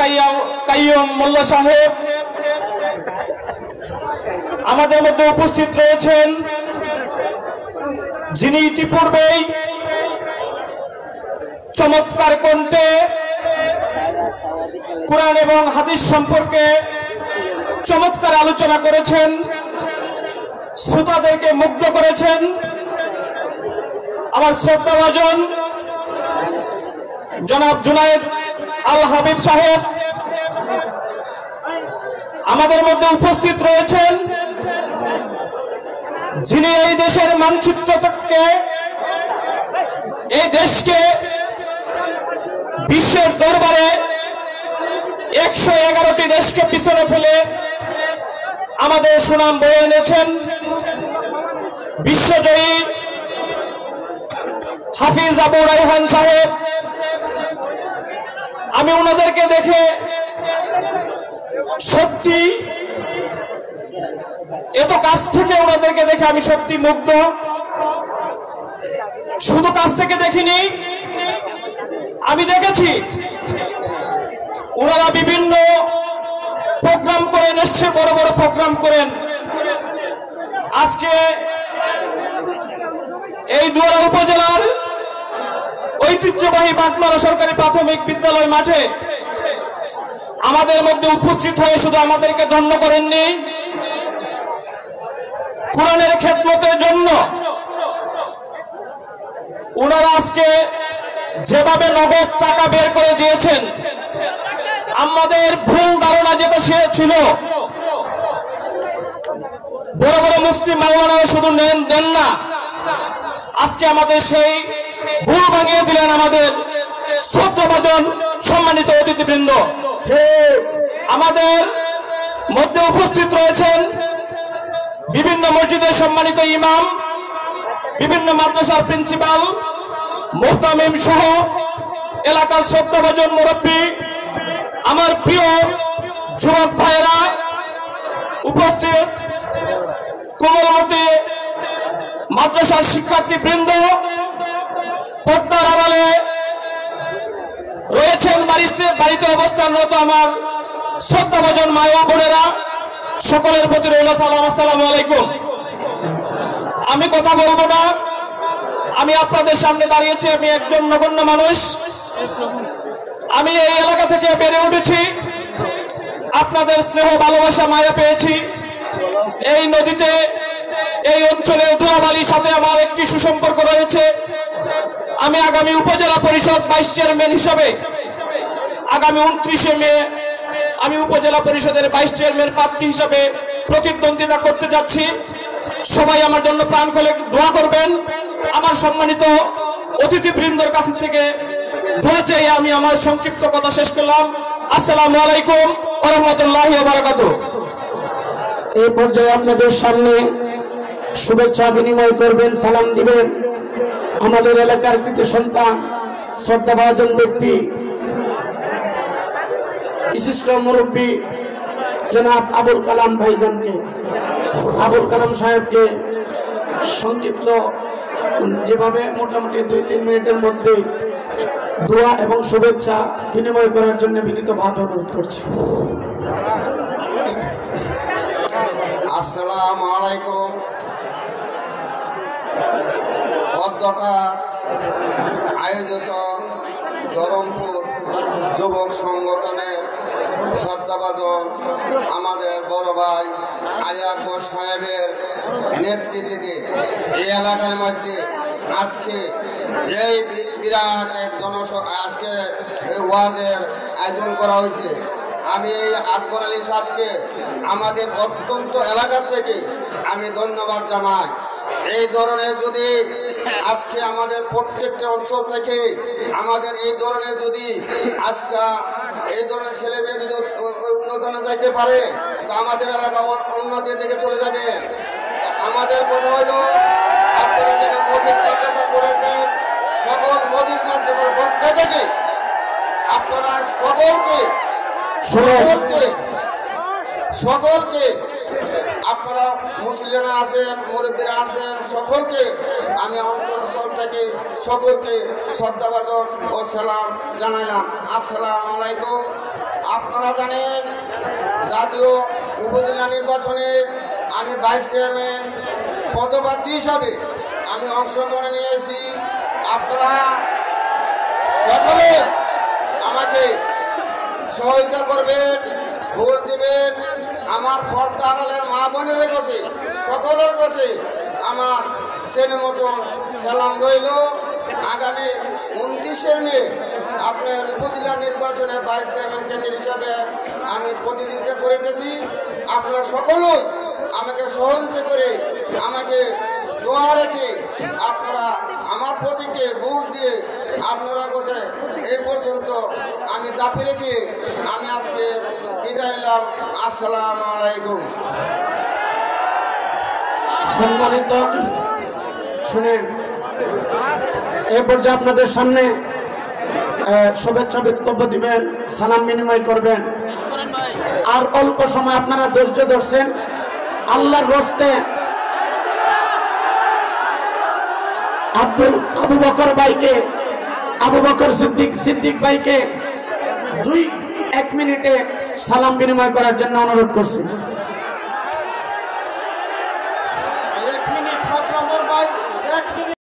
কাইয়ুম মোল্লা সাহেব আমাদের মধ্যে উপস্থিত রয়েছেন, যিনি ইতিপূর্বেই চমৎকার কণ্ঠে কোরআন এবং হাদিস সম্পর্কে চমৎকার আলোচনা করেছেন, শ্রোতাদেরকে মুগ্ধ করেছেন। আমার শ্রদ্ধাভাজন জনাব জুনায়েদ আল হাবিব সাহেব আমাদের মধ্যে উপস্থিত রয়েছেন, যিনি এই দেশের মানচিত্রকে, এই দেশকে বিশ্বের দরবারে 111টি দেশকে পিছনে ফেলে আমাদের সুনাম বয়ে এনেছেন। বিশ্বজয়ী হাফিজ আবু রায়হান সাহেব, আমি ওনাদেরকে দেখে সত্যি, এত কাছ থেকে ওনাদেরকে দেখে আমি সত্যি মুগ্ধ। শুধু কাছ থেকে দেখিনি, আমি দেখেছি ওনারা বিভিন্ন প্রোগ্রাম করেন, এসছে বড় বড় প্রোগ্রাম করেন। আজকে এই দুয়ারা উপজেলার ঐতিহ্যবাহী বাগমারা সরকারি প্রাথমিক বিদ্যালয় মাঠে আমাদের মধ্যে উপস্থিত হয়ে শুধু আমাদেরকে ধন্য করেননি, কোরআনের খেদমতের জন্য ওনারা আজকে যেভাবে নগদ টাকা বের করে দিয়েছেন, আমাদের ভুল ধারণা যেটা ছিল বড় বড় মুফতি মাওলানারা শুধু দেন না, আজকে আমাদের সেই ভুল ভাঙিয়ে দিলেন আমাদের শ্রদ্ধাভাজন সম্মানিত অতিথিবৃন্দ। আমাদের মধ্যে উপস্থিত রয়েছেন বিভিন্ন মসজিদের সম্মানিত ইমাম, বিভিন্ন মাদ্রাসার প্রিন্সিপাল, মুহতামিম সহ এলাকার শ্রদ্ধাভাজন মুরব্বী, আমার প্রিয় যুবক ভাইয়েরা উপস্থিত, কোমলমতি মাদ্রাসার শিক্ষার্থীবৃন্দ, পর্দার আড়ালে রয়েছেন বাড়িতে অবস্থানরত আমার শ্রদ্ধাভাজন মা ও বোনেরা, সকলের প্রতি রইল সালাম। আসসালামু আলাইকুম। আমি কথা বলবো না, আমি আপনাদের সামনে দাঁড়িয়েছি, আমি একজন নগণ্য মানুষ। আমি এই এলাকা থেকে বেড়ে উঠেছি, আপনাদের স্নেহ ভালোবাসা মায়া পেয়েছি। এই নদীতে, এই অঞ্চলে ধুলাবালির সাথে আমার একটি সুসম্পর্ক রয়েছে। আমি আগামী উপজেলা পরিষদ ভাইস চেয়ারম্যান হিসাবে আগামী 29শে মে আমি উপজেলা পরিষদের ভাইস চেয়ারম্যান প্রার্থী হিসাবে প্রতিদ্বন্দ্বিতা করতে যাচ্ছি। সবাই আমার জন্য প্রাণ খুলে দোয়া করবেন। আমার সম্মানিত অতিথিবৃন্দর কাছ থেকে দোয়া চেয়ে আমি আমার সংক্ষিপ্ত কথা শেষ করলাম। আসসালামু আলাইকুম ওয়া রাহমাতুল্লাহি ওয়া বারাকাতুহু। এই পর্যায়ে আপনাদের সামনে শুভেচ্ছা বিনিময় করবেন, সালাম দিবেন আমাদের এলাকার কৃতি সন্তান, শ্রদ্ধাভাজন ব্যক্তি, বিশিষ্ট মুরব্বী জনাব আবুল কালাম ভাইজানকে, আবুল কালাম সাহেবকে সংক্ষিপ্ত যেভাবে মোটামুটি 2-3 মিনিটের মধ্যে দোয়া এবং শুভেচ্ছা বিনিময় করার জন্য বিনীতভাবে অনুরোধ করছি। আসসালামু আলাইকুম। অধ্যকার আয়োজিত ধরমপুর যুবক সংগঠনের শ্রদ্ধাভাজন আমাদের বড় ভাই আলী আকবর সাহেবের নেতৃত্বে এই এলাকার মধ্যে আজকে এই বিরাট এক আজকে এই ওয়াজের আয়োজন করা হয়েছে। আমি এই আকবর আলী সাহেবকে আমাদের অত্যন্ত এলাকা থেকে আমি ধন্যবাদ জানাই। এই ধরনের যদি আজকে আমাদের প্রত্যেকটা অঞ্চল থেকে আমাদের এই ধরনের যদি আজকে এই ধরনের ছেলে মেয়ে যদি উন্নয়নে যাইতে পারে তো আমাদের এলাকা উন্নতির দিকে চলে যাবে। আমাদের কথা হলো আপনারা যেন মসজিদ মাদ্রাসা করেছেন, সকল মসজিদ মাদ্রাসার পক্ষ থেকে আপনারা সকলকে আপনারা মুসলিমরা আছেন, মুরব্বীরা আছেন, সকলকে আমি অন্তরস্থল থেকে সকলকে শ্রদ্ধাভাজন ও সালাম জানাইলাম। আসসালামু আলাইকুম। আপনারা জানেন জাতীয় উপজেলা নির্বাচনে আমি ভাইস চেয়ারম্যান পদপ্রার্থী হিসাবে আমি অংশগ্রহণ নিয়েছি। আপনারা সকলে আমাকে সহযোগিতা করবেন, ভোট দেবেন। আমার পর্দা আড়ালের মা বোনের কাছে সকলের কাছে আমার সেনের মতন সালাম রইল। আগামী 29 মে আপনার উপজেলা নির্বাচনে ভাইস চেয়ারম্যান ক্যান্ডিডেট হিসাবে আমি প্রতিযোগিতা করিতেছি। আপনারা সকলেই আমাকে সহযোগিতা করে আমাকে দোয়া রেখে আপনারা আমার প্রতীকে ভোট দিয়ে আপনারা কাছে এই পর্যন্ত আমি দাবি রেখে আমি আজকে বিদায় নিলাম। আসসালামু আলাইকুম। সম্মানিত শুনেন, এই পর্যায়ে আপনাদের সামনে শুভেচ্ছা বক্তব্য দিবেন, সালাম বিনিময় করবেন। আর অল্প সময় আপনারা ধৈর্য ধরছেন। আল্লাহর রস্তে আবু বকর ভাইকে, আবু বকর সিদ্দিক ভাইকে 1 মিনিটে সালাম বিনিময় করার জন্য অনুরোধ করছি।